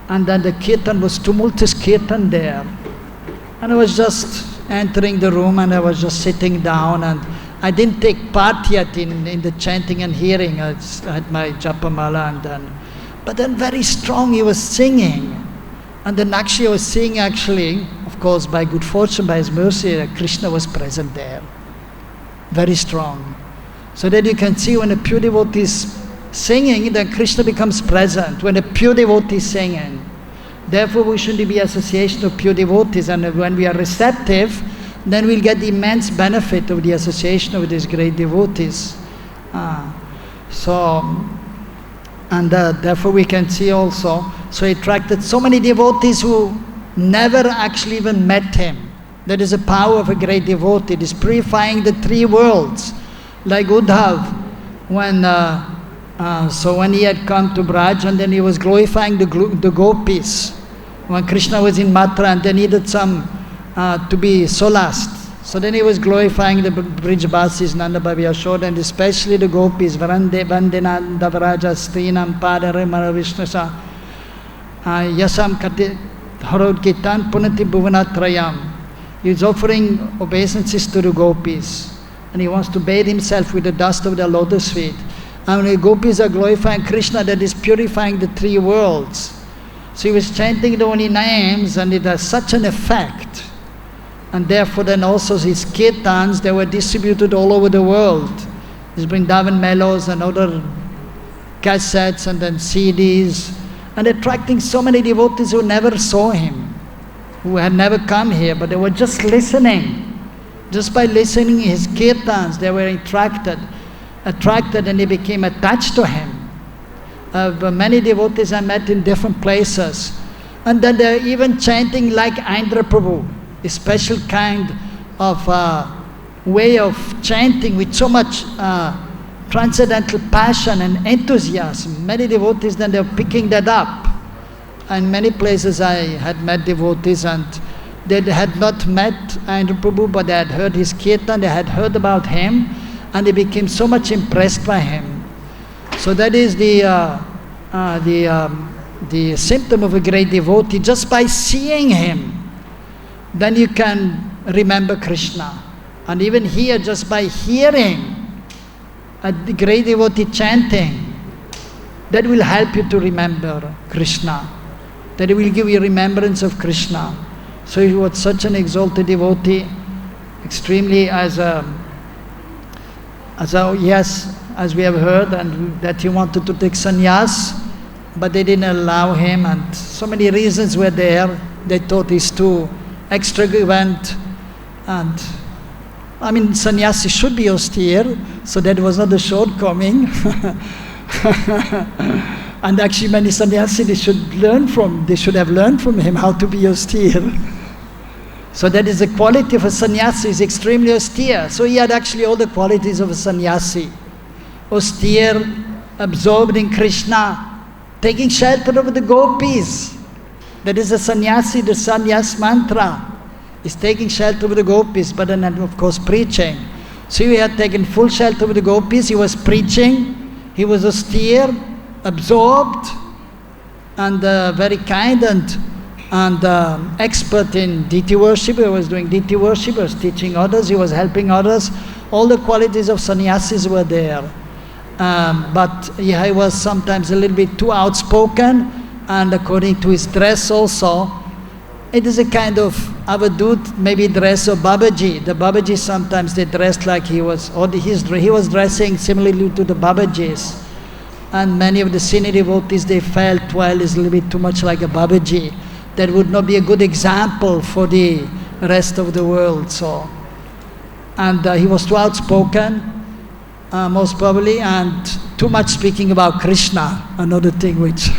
[SPEAKER 12] and then the kirtan was tumultuous kirtan there. And I was just entering the room, and I was just sitting down, and I didn't take part yet in the chanting and hearing. I had my japamala, but then very strong he was singing. And then actually I was seeing of course by good fortune, by his mercy, Krishna was present there. Very strong. So that you can see when a pure devotee is singing, then Krishna becomes present. When a pure devotee is singing. Therefore we should be association of pure devotees, and when we are receptive, then we'll get the immense benefit of the association with these great devotees. Therefore we can see also, so he attracted so many devotees who never actually even met him. That is the power of a great devotee. It is purifying the three worlds. Like Uddhav, when he had come to Braj, and then he was glorifying the gopis. When Krishna was in Mathura, and they needed some to be solaced. So then he was glorifying the Brijbasis, Nanda Bhavi Yashoda, and especially the gopis, Vandena Davaraja Strinam Padare Maravishnusa Yasam Kati Harod Kitan Punati Bhuvanatrayam. He is offering obeisances to the gopis, and he wants to bathe himself with the dust of the lotus feet. And when the gopis are glorifying Krishna, that is purifying the three worlds. So he was chanting the holy names, and it has such an effect. And therefore then also his kirtans, they were distributed all over the world. These Vrindavan mellows and other cassettes and then CDs, and attracting so many devotees who never saw him, who had never come here, but they were just listening. Just by listening his kirtans, they were attracted, and they became attached to him. Many devotees I met in different places, and then they're even chanting like Aindra Prabhu, a special kind of way of chanting with so much transcendental passion and enthusiasm. Many devotees, then they're picking that up. In many places I had met devotees, and they had not met Aindra Prabhu, but they had heard his kirtan, they had heard about him, and they became so much impressed by him. So that is the symptom of a great devotee. Just by seeing him, then you can remember Krishna. And even here, just by hearing a great devotee chanting, that will help you to remember Krishna. That will give you remembrance of Krishna. So he was such an exalted devotee, extremely as we have heard, and that he wanted to take sannyas, but they didn't allow him, and so many reasons were there. They thought he's too extravagant, and I mean sannyasi should be austere, so that was not a shortcoming. And actually many sannyasis they should have learned from him how to be austere. So that is the quality of a sannyasi, is extremely austere. So he had actually all the qualities of a sannyasi. Austere, absorbed in Krishna, taking shelter of the gopis. That is a sannyasi, the sannyas mantra is taking shelter of the gopis, but then of course preaching. So he had taken full shelter of the gopis, he was preaching, he was austere, absorbed, and very kind and expert in deity worship. He was doing deity worship, he was teaching others, he was helping others. All the qualities of sannyasis were there. But he was sometimes a little bit too outspoken, and according to his dress also, it is a kind of avadut, maybe dress of Babaji. The Babaji sometimes they dressed like he was dressing similarly to the Babajis. And many of the senior devotees, they felt, well, it's a little bit too much like a Babaji. That would not be a good example for the rest of the world. So, and he was too outspoken, most probably, and too much speaking about Krishna, another thing which,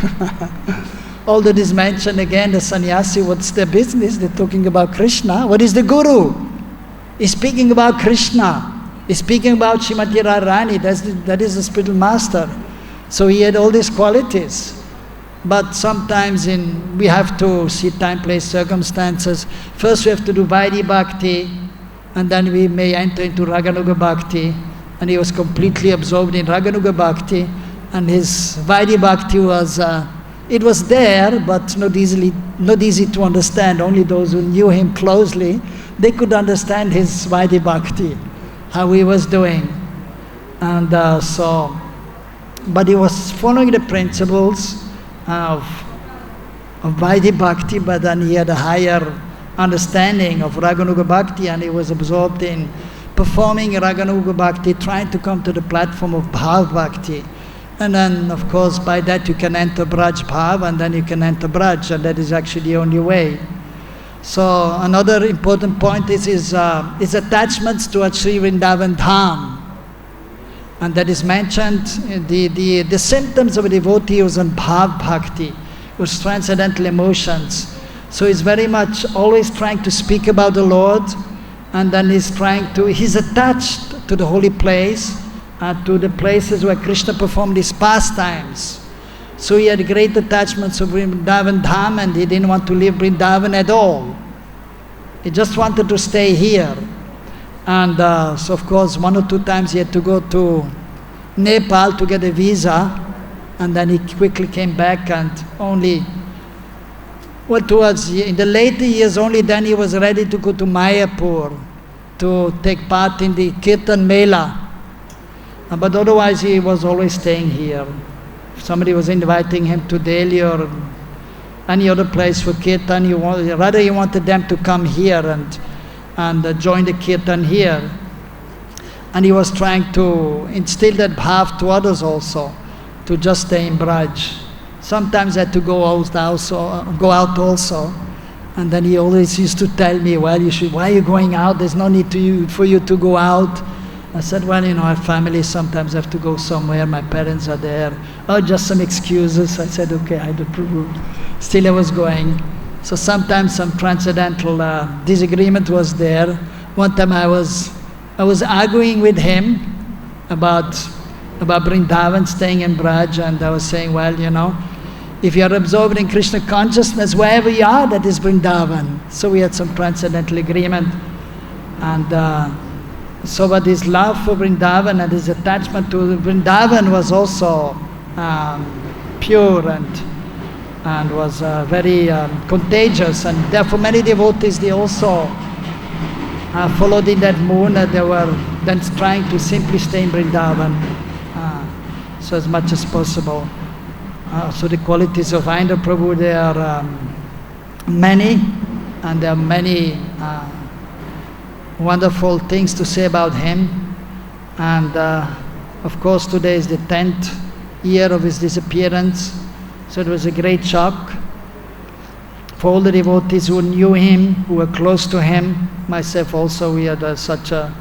[SPEAKER 12] although it is mentioned again, the sannyasi, what's their business? They're talking about Krishna. What is the guru? He's speaking about Krishna. He's speaking about Srimati Radharani, that is the spiritual master. So he had all these qualities. But sometimes we have to see time, place, circumstances. First we have to do Vaidhi Bhakti, and then we may enter into Raganuga Bhakti. And he was completely absorbed in Raganuga Bhakti, and his Vaidhi Bhakti was, it was there, but not easy to understand. Only those who knew him closely, they could understand his Vaidhi Bhakti, how he was doing. And but he was following the principles of Vaidhi Bhakti, but then he had a higher understanding of Raganuga Bhakti, and he was absorbed in performing Raganuga Bhakti, trying to come to the platform of Bhav Bhakti. And then, of course, by that you can enter Braj Bhav, and then you can enter Braj, and that is actually the only way. So another important point is his attachments to Sri Vrindavan Dham. And that is mentioned, the symptoms of a devotee was on Bhav Bhakti, was transcendental emotions. So he's very much always trying to speak about the Lord, and then he's attached to the holy place, to the places where Krishna performed his pastimes. So he had great attachments to Vrindavan Dham, and he didn't want to leave Vrindavan at all. He just wanted to stay here. And so of course 1 or 2 times he had to go to Nepal to get a visa, and then he quickly came back, and only, towards in the later years, only then he was ready to go to Mayapur to take part in the Kirtan Mela. But otherwise he was always staying here. If somebody was inviting him to Delhi or any other place for Kirtan, he wanted them to come here and join the Kirtan here. And he was trying to instill that bhav to others also, to just stay in Braj. Sometimes I had to go out also. And then he always used to tell me, why are you going out? There's no need for you to go out. I said, I have family, sometimes I have to go somewhere, my parents are there. Oh, just some excuses. I said, okay, I do Prabhu. Still I was going. So sometimes some transcendental disagreement was there. One time I was arguing with him about Brindavan, staying in Braj, and I was saying, if you are absorbed in Krishna consciousness, wherever you are, that is Brindavan. So we had some transcendental agreement. And but his love for Vrindavan and his attachment to Vrindavan was also pure and was very contagious. And therefore many devotees, they also followed in that moon. They were then trying to simply stay in Vrindavan so as much as possible. So the qualities of Aindra Prabhu, they are many, and there are many wonderful things to say about him. And of course today is the 10th year of his disappearance, so it was a great shock for all the devotees who knew him, who were close to him. Myself also, we had such a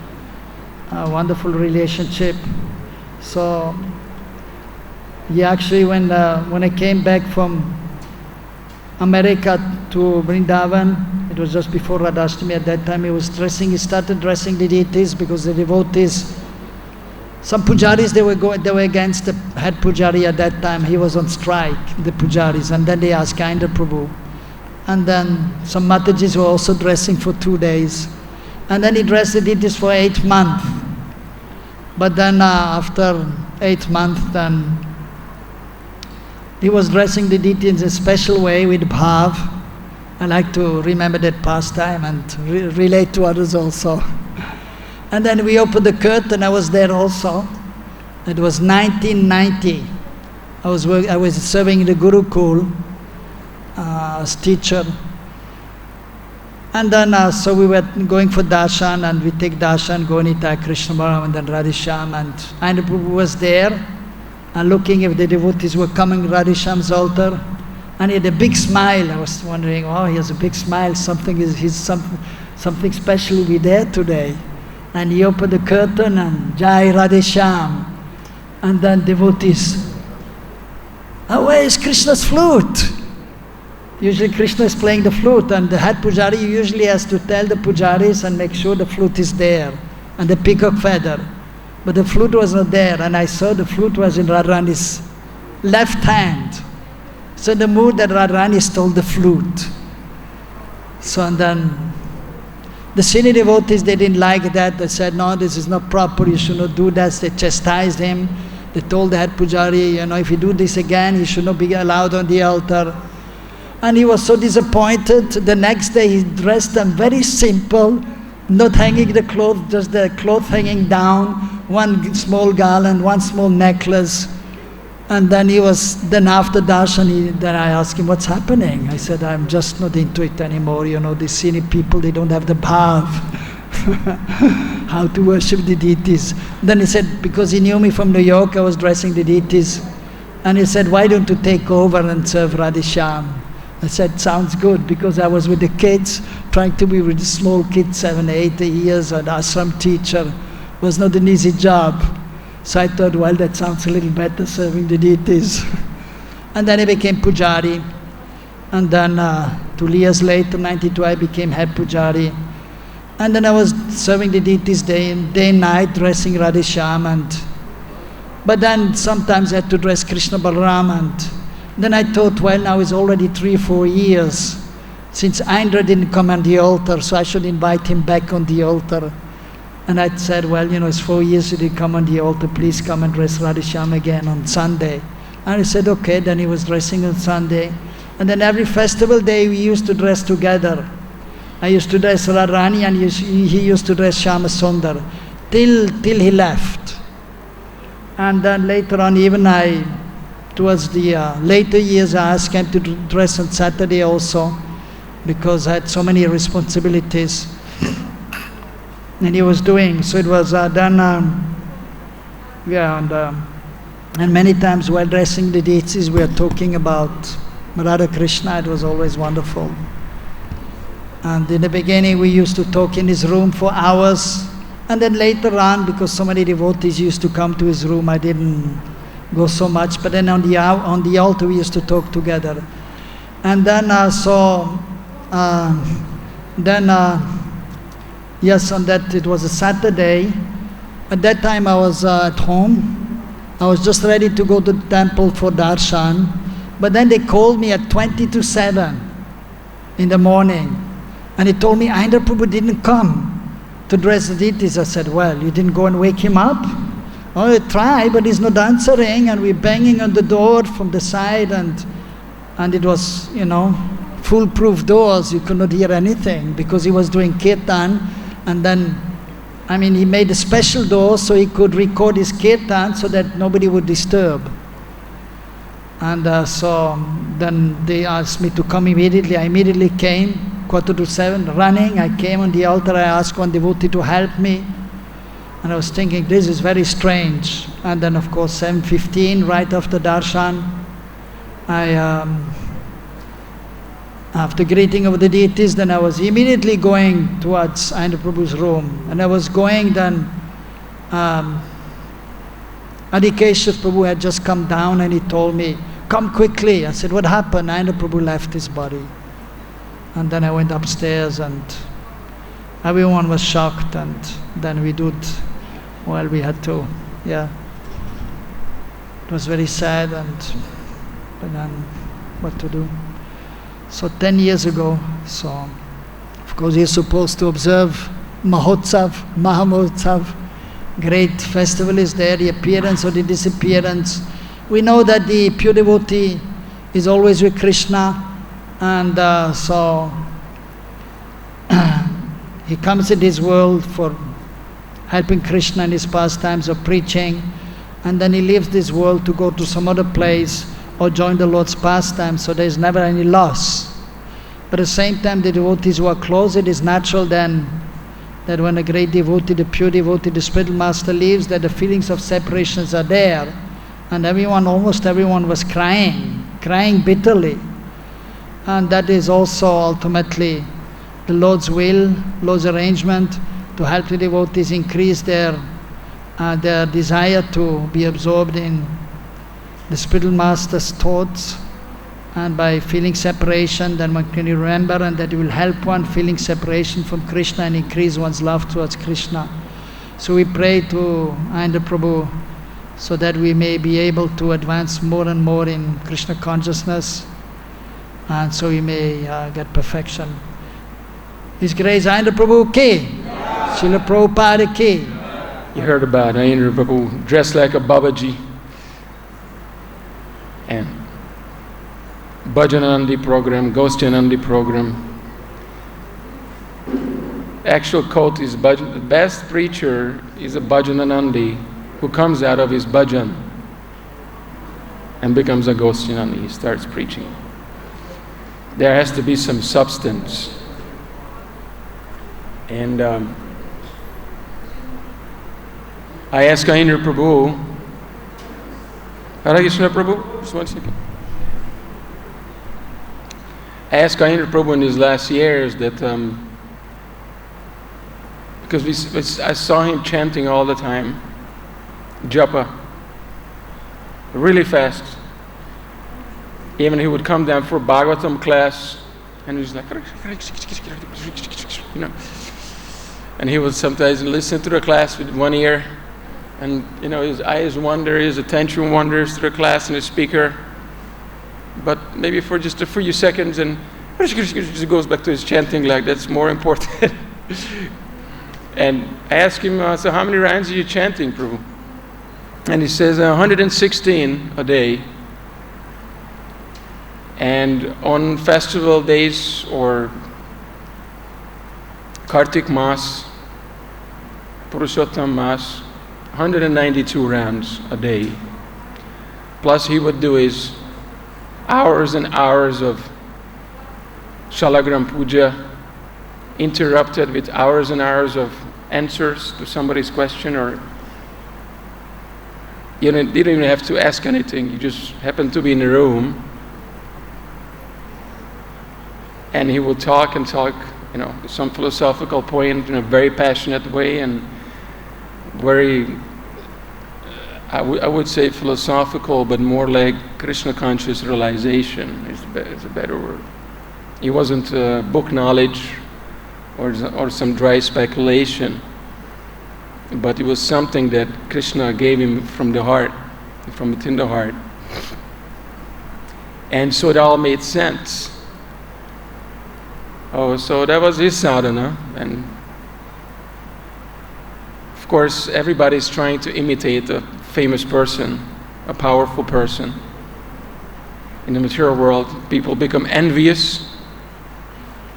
[SPEAKER 12] wonderful relationship. So actually when I came back from America to Brindavan, it was just before Radhashtami. At that time he started dressing the deities, because the devotees, some pujaris, they were against the head pujari at that time. He was on strike, the pujaris, and then they asked Aindra Prabhu. And then some Matajis were also dressing for 2 days. And then he dressed the deities for 8 months. But then after 8 months, then he was dressing the deities in a special way with bhav. I like to remember that pastime and relate to others also. And then we opened the curtain. I was there also. It was 1990. I was serving in the Gurukul as teacher. And then so we were going for darshan, and we take darshan, go Nitya Krishna Balaram, and then Radhisham, and Aindra Prabhu was there, and looking if the devotees were coming to Radhisham's altar. And he had a big smile. I was wondering, he has a big smile. Something special will be there today. And he opened the curtain and Jai Radhesham. And then devotees, where is Krishna's flute? Usually Krishna is playing the flute, and the head pujari usually has to tell the pujaris and make sure the flute is there, and the peacock feather. But the flute was not there, and I saw the flute was in Radharani's left hand. So the mood that Radharani stole the flute. So and then the senior devotees, they didn't like that. They said, no, this is not proper, you should not do that. They chastised him. They told the head pujari, if you do this again, he should not be allowed on the altar. And he was so disappointed. The next day he dressed them very simple, not hanging the cloth, just the cloth hanging down, one small garland, one small necklace. And then after darshan, then I asked him, what's happening? I said, I'm just not into it anymore. These senior people, they don't have the bhav, how to worship the deities. Then he said, because he knew me from New York, I was dressing the deities. And he said, why don't you take over and serve Radhesham? I said, sounds good, because I was with the kids, trying to be with the small kids, 7, 8 years, an ashram teacher. Was not an easy job. So I thought, well, that sounds a little better, serving the deities. And then I became pujari. And then 2 years later, 92, I became head pujari. And then I was serving the deities day and night, dressing Radhesham. But then sometimes I had to dress Krishna Balaram. And then I thought, well, now it's already 3 or 4 years since Aindra didn't come on the altar, so I should invite him back on the altar. And I said, well, it's 4 years he didn't come on the altar, please come and dress Radhesham again on Sunday. And he said, okay, then he was dressing on Sunday. And then every festival day we used to dress together. I used to dress Radharani and he used to dress Shyama Sundar till he left. And then later on, even towards the later years, I asked him to dress on Saturday also, because I had so many responsibilities. And he was doing, so it was done, and many times while dressing the deities, we were talking about Radha Krishna. It was always wonderful. And in the beginning, we used to talk in his room for hours. And then later on, because so many devotees used to come to his room, I didn't go so much. But then on the altar, we used to talk together. And then yes, on that, it was a Saturday. At that time, I was at home. I was just ready to go to the temple for darshan. But then they called me at 20 to 7 in the morning. And he told me, Aindra Prabhu didn't come to dress the deities. I said, well, you didn't go and wake him up? Oh, I tried, but he's not answering. And we're banging on the door from the side. And it was, foolproof doors. You could not hear anything because he was doing kirtan. And then, he made a special door so he could record his kirtan so that nobody would disturb. And so then they asked me to come immediately. I immediately came, 6:45, running. I came on the altar. I asked one devotee to help me. And I was thinking, this is very strange. And then, of course, 7:15, right after darshan, after greeting of the deities, then I was immediately going towards Aindra Prabhu's room. And I was going then, Adhikeshav Prabhu had just come down and he told me, come quickly. I said, what happened? Aindra Prabhu left his body. And then I went upstairs and everyone was shocked, and then we had to, It was very sad, but then what to do? So 10 years ago, so of course you're supposed to observe Mahotsav, Mahamotsav, great festival is there, the appearance or the disappearance. We know that the pure devotee is always with Krishna, and so he comes in this world for helping Krishna in his pastimes of preaching, and then he leaves this world to go to some other place or join the Lord's pastime, so there is never any loss. But at the same time, the devotees who are close, it is natural then that when a great devotee, the pure devotee, the spiritual master leaves, that the feelings of separations are there. And almost everyone was crying bitterly. And that is also ultimately the Lord's will, Lord's arrangement. to help the devotees increase their desire to be absorbed in the spiritual master's thoughts, and by feeling separation, then one can remember, and that will help one feeling separation from Krishna and increase one's love towards Krishna. So we pray to Aindra Prabhu so that we may be able to advance more and more in Krishna consciousness, and so we may get perfection. His Grace Aindra Prabhu ki, Srila Prabhupada ki.
[SPEAKER 10] You heard about Aindra Prabhu dressed like a Babaji, and Bhajanandi program, Gostinandi program. Actual quote is, the best preacher is a Bhajananandi who comes out of his bhajan and becomes a Gostinandi. He starts preaching. There has to be some substance. And I asked Aindra Prabhu, Hare Krishna Prabhu, just 1 second. I asked Aindra Prabhu in his last years that, because I saw him chanting all the time, japa, really fast. Even he would come down for Bhagavatam class, and he was like, you know. And he would sometimes listen to the class with one ear, and you know, his eyes wander, his attention wanders through the class and the speaker. But maybe for just a few seconds, and just goes back to his chanting, like that's more important. And I asked him, so how many rounds are you chanting, Prabhu? And he says 116 a day. And on festival days or Kartik Mas, Purushottam Mas, 192 rounds a day. Plus he would do his hours and hours of Shalagram Puja, interrupted with hours and hours of answers to somebody's question, or you didn't even have to ask anything. You just happened to be in the room, and he would talk and talk, you know, some philosophical point in a very passionate way, and very, I would say philosophical, but more like Krishna conscious realization is a better word. It wasn't book knowledge or some dry speculation, but it was something that Krishna gave him from the heart, from within the heart. And so it all made sense. Oh, so that was his sadhana, and of course everybody's trying to imitate a famous person, a powerful person. In the material world, people become envious,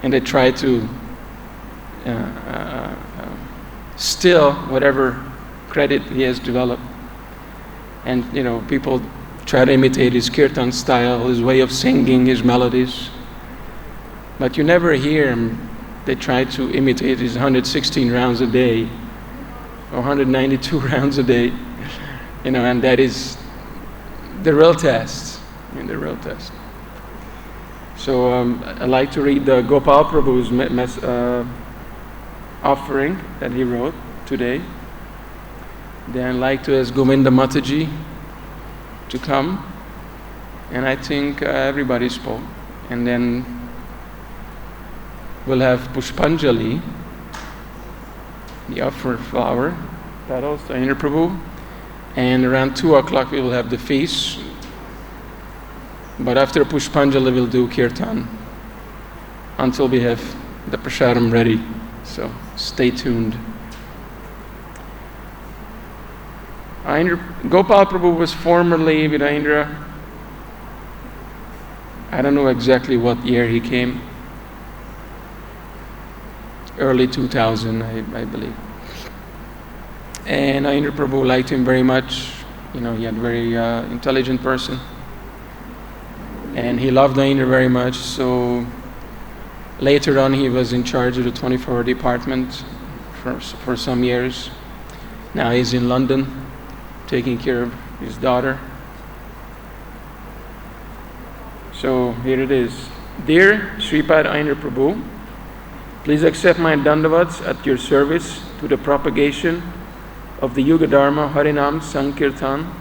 [SPEAKER 10] and they try to steal whatever credit he has developed. And you know, people try to imitate his kirtan style, his way of singing, his melodies. But you never hear him, they try to imitate his 116 rounds a day, or 192 rounds a day, you know, and that is the real test, the real test. So I'd like to read the Gopal Prabhu's offering that he wrote today. Then I'd like to ask Govinda Mataji to come, and I think everybody spoke. And then we'll have Pushpanjali, the offer flower petals to Aindra Prabhu, and around 2 o'clock we will have the feast. But after Pushpanjali we'll do kirtan until we have the prasadam ready. So stay tuned. Gopal Prabhu was formerly with Aindra. I don't know exactly what year he came. Early 2000, I believe. And Aindra Prabhu liked him very much. You know, he had a very intelligent person. And he loved Aindra very much, so later on he was in charge of the 24-hour department for some years. Now he's in London, taking care of his daughter. So here it is. Dear Sripad Aindra Prabhu, Please accept my dandavats at your service to the propagation of the Yuga Dharma Harinam Sankirtan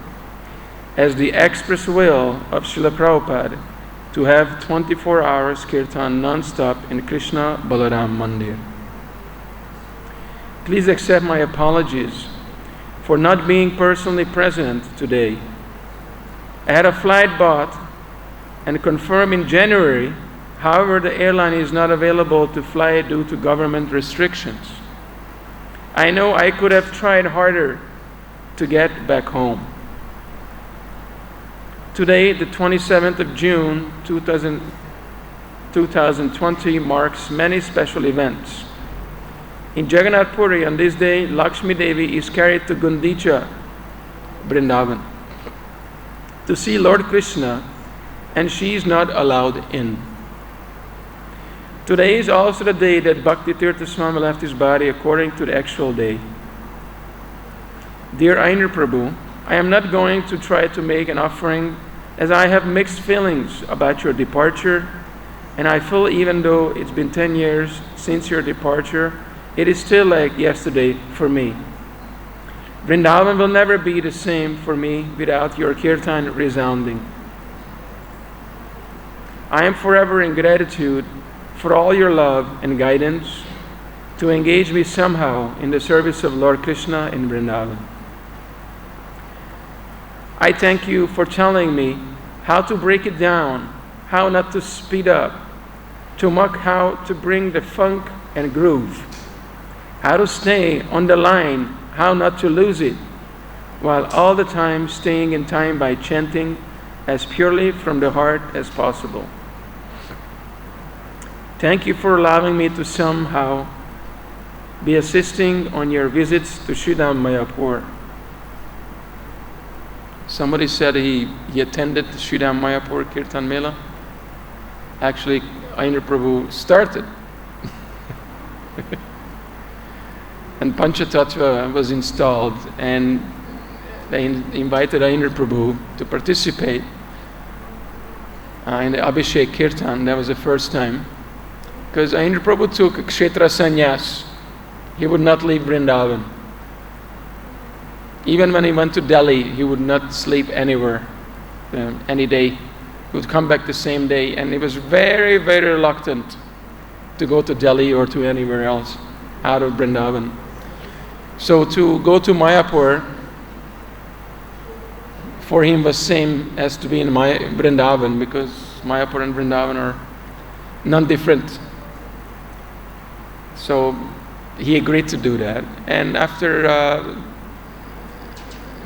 [SPEAKER 10] as the express will of Srila Prabhupada to have 24 hours kirtan non-stop in Krishna Balaram Mandir. Please accept my apologies for not being personally present today. I had a flight bought and confirmed in January. However, the airline is not available to fly due to government restrictions. I know I could have tried harder to get back home. Today, the 27th of June 2020 marks many special events. In Jagannath Puri, on this day, Lakshmi Devi is carried to Gundicha, Vrindavan, to see Lord Krishna, and she is not allowed in. Today is also the day that Bhakti Tirtha Swami left his body according to the actual day. Dear Aindra Prabhu, I am not going to try to make an offering as I have mixed feelings about your departure, and I feel even though it's been 10 years since your departure, it is still like yesterday for me. Vrindavan will never be the same for me without your kirtan resounding. I am forever in gratitude for all your love and guidance to engage me somehow in the service of Lord Krishna in Vrindavan. I thank you for telling me how to break it down, how not to speed up, to mock how to bring the funk and groove, how to stay on the line, how not to lose it, while all the time staying in time by chanting as purely from the heart as possible. Thank you for allowing me to somehow be assisting on your visits to Sridham Mayapur. Somebody said he attended the Sridham Mayapur Kirtan Mela. Actually, Aindra Prabhu started. And Panchatattva was installed, and they invited Aindra Prabhu to participate in the Abhishek Kirtan. That was the first time. Because Aindra Prabhu took Kshetra Sannyas. He would not leave Vrindavan. Even when he went to Delhi, he would not sleep anywhere, any day. He would come back the same day, and he was very, very reluctant to go to Delhi or to anywhere else out of Vrindavan. So to go to Mayapur, for him was same as to be in Vrindavan, because Mayapur and Vrindavan are non-different. So he agreed to do that. And after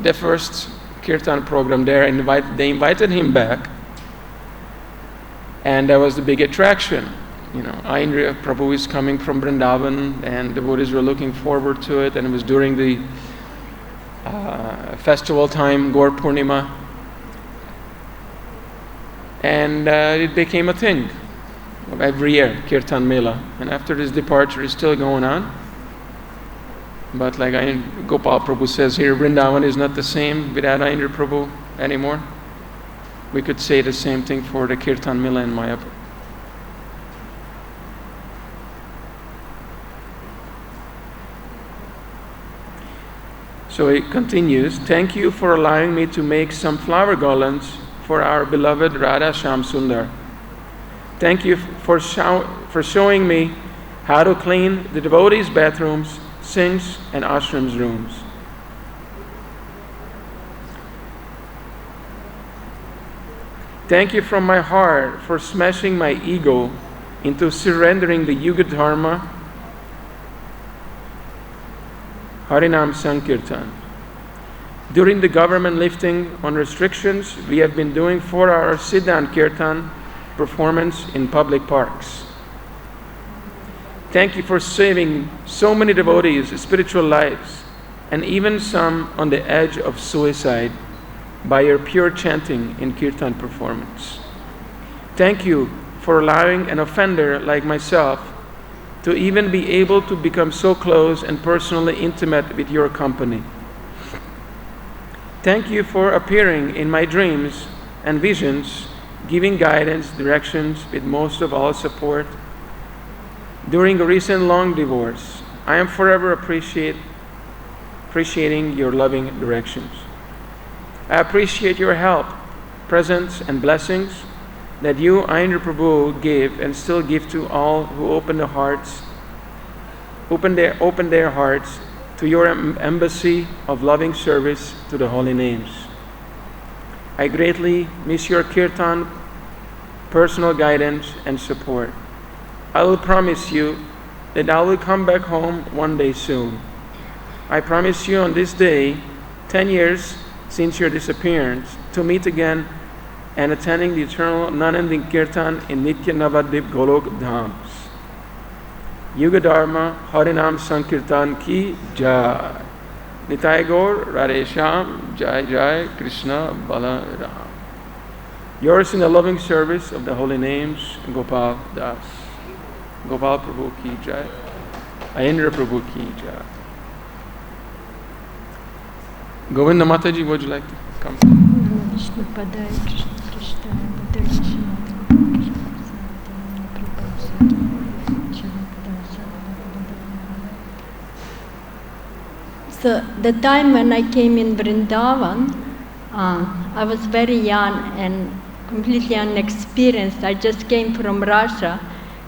[SPEAKER 10] the first Kirtan program there, they invited him back. And that was the big attraction. You know, Aindra Prabhu is coming from Vrindavan, and the devotees were looking forward to it. And it was during the festival time, Gaur Purnima. And it became a thing. Every year, Kirtan Mela. And after his departure, it's still going on. But like Gopal Prabhu says here, Vrindavan is not the same without Aindra Prabhu anymore. We could say the same thing for the Kirtan Mela in Mayapur. So it continues, thank you for allowing me to make some flower garlands for our beloved Radha Shyam Sundar. Thank you for showing me how to clean the devotees' bathrooms, sinks, and ashrams' rooms. Thank you from my heart for smashing my ego into surrendering the Yuga Dharma, Harinam Sankirtan. During the government lifting on restrictions, we have been doing 4-hour sit-down Kirtan performance in public parks. Thank you for saving so many devotees' spiritual lives, and even some on the edge of suicide, by your pure chanting in Kirtan performance. Thank you for allowing an offender like myself to even be able to become so close and personally intimate with your company. Thank you for appearing in my dreams and visions, giving guidance, directions, with most of all support. during a recent long divorce. I am forever appreciating your loving directions. I appreciate your help, presence, and blessings that you, Aindra Prabhu, give and still give to all who open their hearts to your embassy of loving service to the holy names. I greatly miss your kirtan, personal guidance, and support. I will promise you that I will come back home one day soon. I promise you on this day, 10 years since your disappearance, to meet again and attending the eternal non-ending kirtan in Nitya Navadip Golok Dhams. Yuga Dharma Harinam Sankirtan ki Jai. Nitai Gaur Radhe Shyam Jai Jai Krishna Balaram. Yours in the loving service of the holy names, Gopal Das. Gopal Prabhu ki Jai. Aindra Prabhu ki Jai. Govinda Mataji, would you like to come?
[SPEAKER 13] So the time when I came in Vrindavan, I was very young and completely unexperienced. I just came from Russia,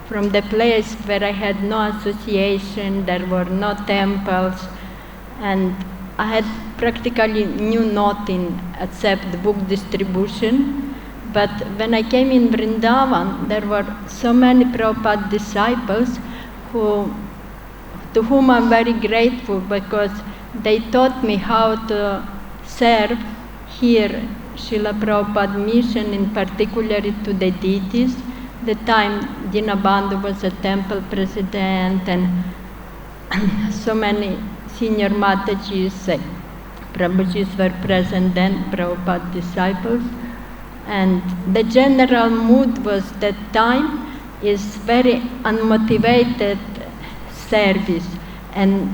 [SPEAKER 13] from the place where I had no association, there were no temples, and I had practically knew nothing except book distribution. But when I came in Vrindavan, there were so many Prabhupada disciples to whom I'm very grateful, because they taught me how to serve here Srila Prabhupada mission, in particular to the deities. The time Dinabandhu was a temple president, and so many senior Matajis, Prabhujis were present then, Prabhupada disciples. And the general mood was that time is very unmotivated service, and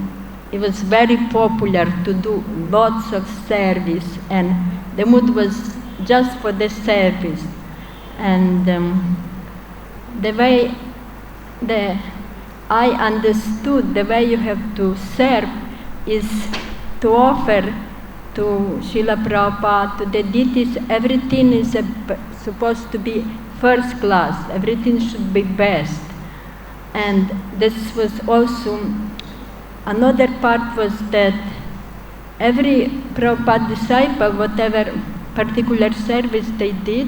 [SPEAKER 13] it was very popular to do lots of service, and the mood was just for the service. And the way I understood the way you have to serve is to offer to Srila Prabhupada, to the deities, everything is supposed to be first class, everything should be best. And this was also, another part was that every Prabhupada disciple, whatever particular service they did,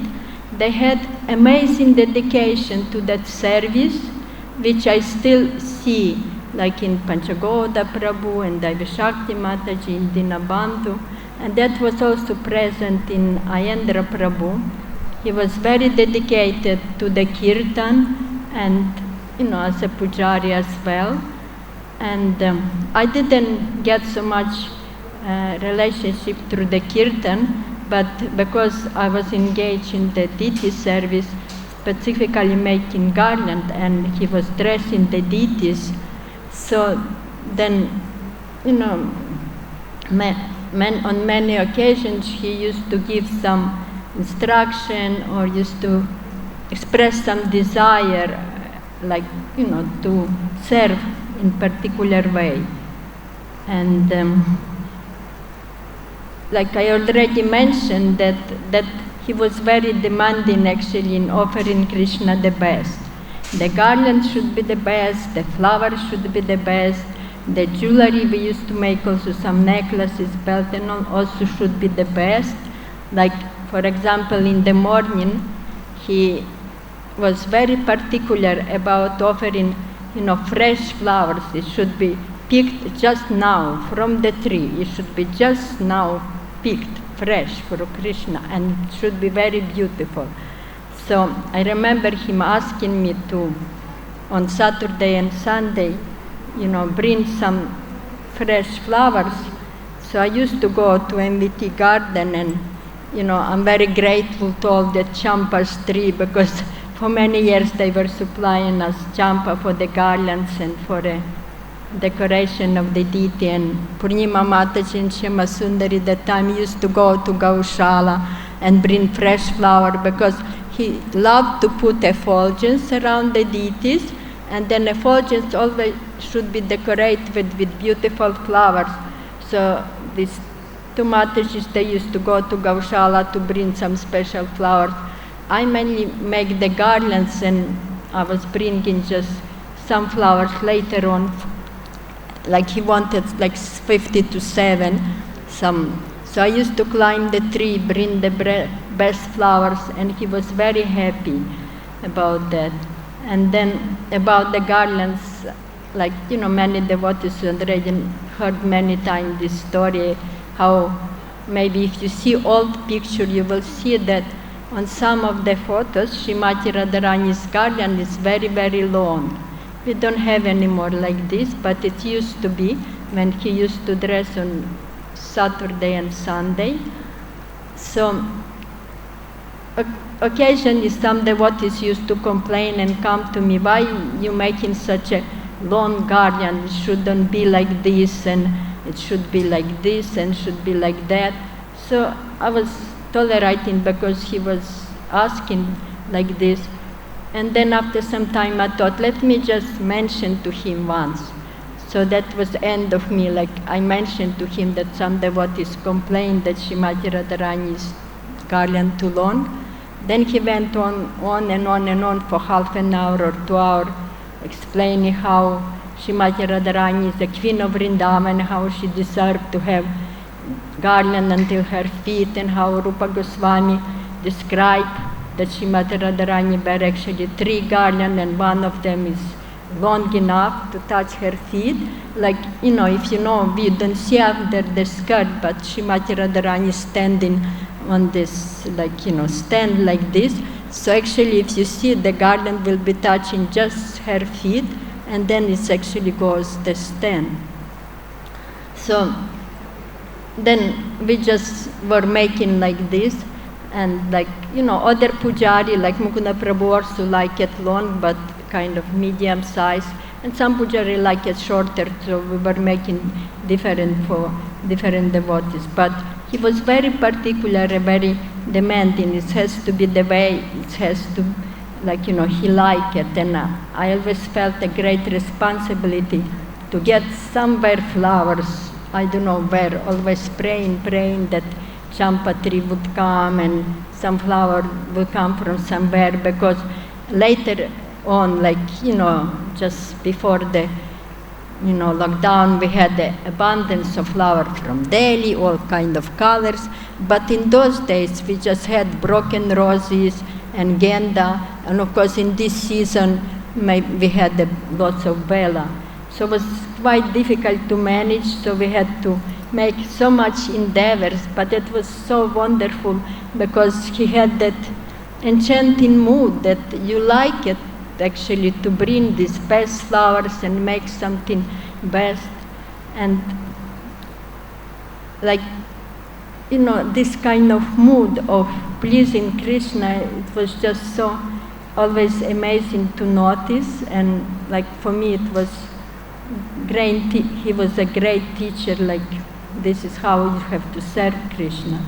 [SPEAKER 13] they had amazing dedication to that service, which I still see, like in Panchagoda Prabhu and Daivashakti Mataji, in Dinabandhu, and that was also present in Aindra Prabhu. He was very dedicated to the kirtan, and as a pujari as well. And I didn't get so much relationship through the kirtan, but because I was engaged in the deity service, specifically making garland, and he was dressing the deities. So then, on many occasions he used to give some instruction or used to express some desire, like, to serve in particular way. And like I already mentioned, that he was very demanding actually in offering Krishna the best. The garland should be the best, the flowers should be the best, the jewelry we used to make, also some necklaces, belt and all, also should be the best. Like, for example, in the morning, he was very particular about offering, fresh flowers. It should be picked just now from the tree. It should be just now picked, fresh for Krishna, and it should be very beautiful. So I remember him asking me to, on Saturday and Sunday, bring some fresh flowers. So I used to go to MVT garden, and I'm very grateful to all the champas tree, because for many years they were supplying us champa for the garlands and for the decoration of the deity. And Purnima Mataji and Shema Sundari that time used to go to Gaushala and bring fresh flower, because he loved to put effulgence around the deities, And then effulgence always should be decorated with beautiful flowers. So these two Mataji's, they used to go to Gaushala to bring some special flowers. I mainly make the garlands, and I was bringing just some flowers later on. Like he wanted like 50 to 7 some. So I used to climb the tree, bring the best flowers, and he was very happy about that. And then about the garlands, like, many devotees already heard many times this story, how maybe if you see old picture, you will see that on some of the photos, Srimati Radharani's garland is very, very long. We don't have anymore like this, but it used to be when he used to dress on Saturday and Sunday. So occasionally some devotees used to complain and come to me, why you making such a long garland? It shouldn't be like this, and it should be like this, and should be like that. So I was tolerating because he was asking like this. And then after some time I thought, let me just mention to him once. So that was the end of me, like I mentioned to him that some devotees complained that Srimati Radharani's garland too long. Then he went on and on for half an hour or 2 hours, explaining how Srimati Radharani is the queen of Vrindavan, how she deserved to have garland until her feet, and how Rupa Goswami described that Srimati Radharani wear actually 3 garlands, and one of them is long enough to touch her feet. Like, if we don't see under the skirt, but Srimati Radharani is standing on this, stand like this. So actually, if you see, the garland will be touching just her feet, and then it actually goes the stand. So then we just were making like this, and other pujari, like Mukunda Prabhu, also like it long, but kind of medium size, and some pujari like it shorter, so we were making different for different devotees. But he was very particular, very demanding. It has to be the way, it has to, he liked it. And I always felt a great responsibility to get somewhere flowers. I don't know where, always praying that champa tree would come and some flower would come from somewhere, because later on, just before the lockdown, we had the abundance of flowers from Delhi, all kind of colors. But in those days, we just had broken roses and genda, and of course in this season, we had lots of bella. So it was quite difficult to manage, so we had to make so much endeavors, but it was so wonderful because he had that enchanting mood that you like it, actually, to bring these best flowers and make something best. And this kind of mood of pleasing Krishna, it was just so always amazing to notice. And for me it was great. He was a great teacher, this is how you have to serve Krishna.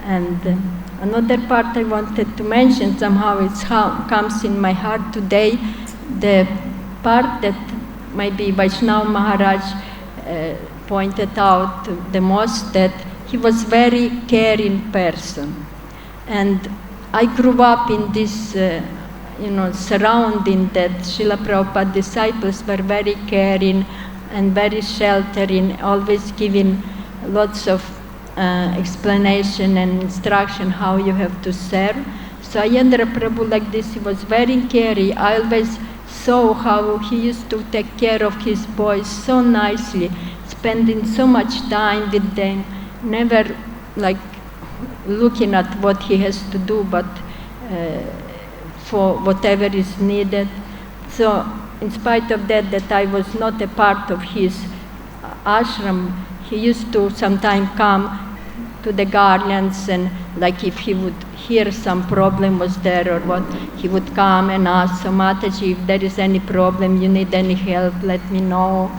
[SPEAKER 13] And another part I wanted to mention, somehow it comes in my heart today, the part that maybe Vaishnava Maharaj pointed out the most, that he was very caring person. And I grew up in this surrounding that Srila Prabhupada disciples were very caring and very sheltering, always giving lots of explanation and instruction how you have to serve. So Aindra Prabhu like this, he was very caring. I always saw how he used to take care of his boys so nicely, spending so much time with them, never looking at what he has to do, but for whatever is needed. So in spite of that I was not a part of his ashram, he used to sometimes come to the garlands, and if he would hear some problem was there or what, he would come and ask, so Mataji, if there is any problem, you need any help, let me know.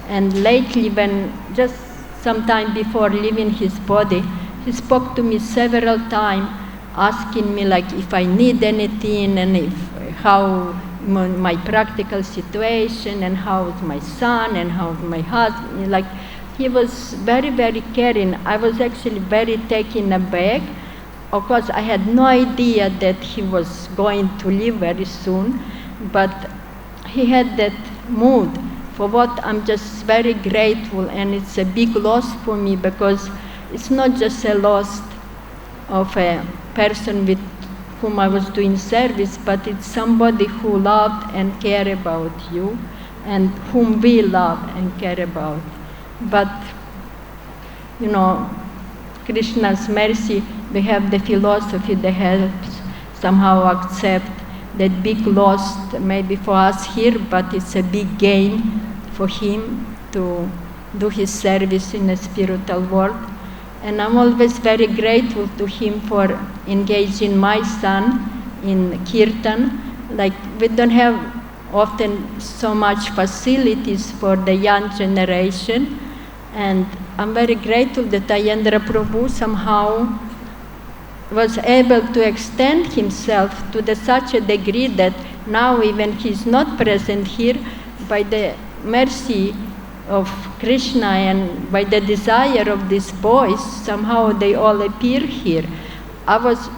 [SPEAKER 13] And lately, when just some time before leaving his body, he spoke to me several times, asking me if I need anything, and how my practical situation and how's my son and how's my husband. Like, he was very, very caring. I was actually very taken aback. Of course, I had no idea that he was going to leave very soon, but he had that mood, for what I'm just very grateful, and it's a big loss for me, because it's not just a loss of a person with whom I was doing service, but it's somebody who loved and cared about you, and whom we love and care about. But, you know, Krishna's mercy, we have the philosophy that helps somehow accept that big loss maybe for us here, but it's a big gain for him to do his service in the spiritual world. And I'm always very grateful to him for engaging my son in kirtan. Like, we don't have often so much facilities for the young generation, and I'm very grateful that Indra Prabhu somehow was able to extend himself to such a degree that now, even he's not present here, by the mercy of Krishna and by the desire of these boys, somehow they all appear here.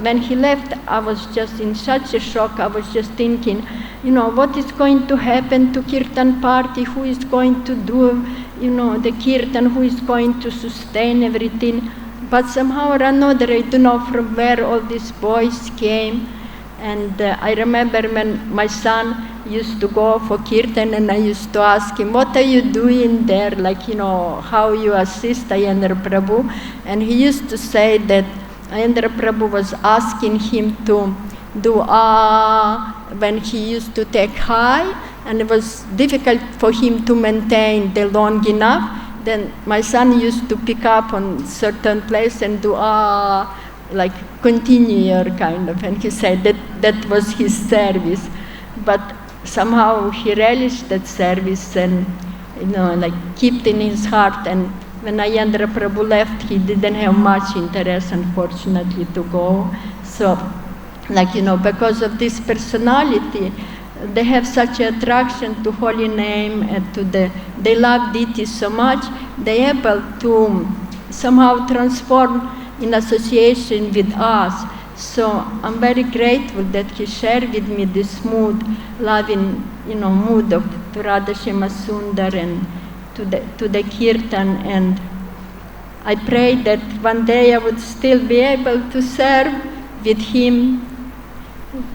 [SPEAKER 13] When he left, I was just in such a shock. I was just thinking, you know, what is going to happen to kirtan party? Who is going to do, you know, the kirtan? Who is going to sustain everything? But somehow or another, I don't know from where all these boys came. And I remember when my son used to go for kirtan, and I used to ask him, what are you doing there? Like, you know, how you assist Indra Prabhu? And he used to say that Indra Prabhu was asking him to do when he used to take high, and it was difficult for him to maintain the long enough. Then my son used to pick up on certain place and do like continuer kind of, and he said that was his service. But somehow he relished that service and, you know, like, kept in his heart. And when Indra Prabhu left, he didn't have much interest, unfortunately, to go. So, like, you know, because of this personality, they have such an attraction to holy name and to they love deities so much, they're able to somehow transform in association with us. So I'm very grateful that he shared with me this mood, loving, you know, mood of Radha Shema Sundar and to the kirtan. And I pray that one day I would still be able to serve with him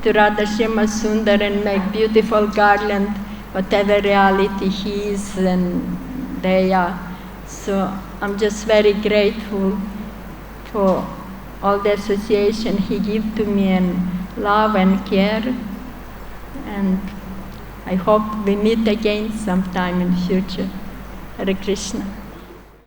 [SPEAKER 13] to Radha Shema Sundar and make beautiful garland, whatever reality he is and they are. So I'm just very grateful for all the association he gave to me, and love and care. And I hope we meet again sometime in future. Hare Krishna.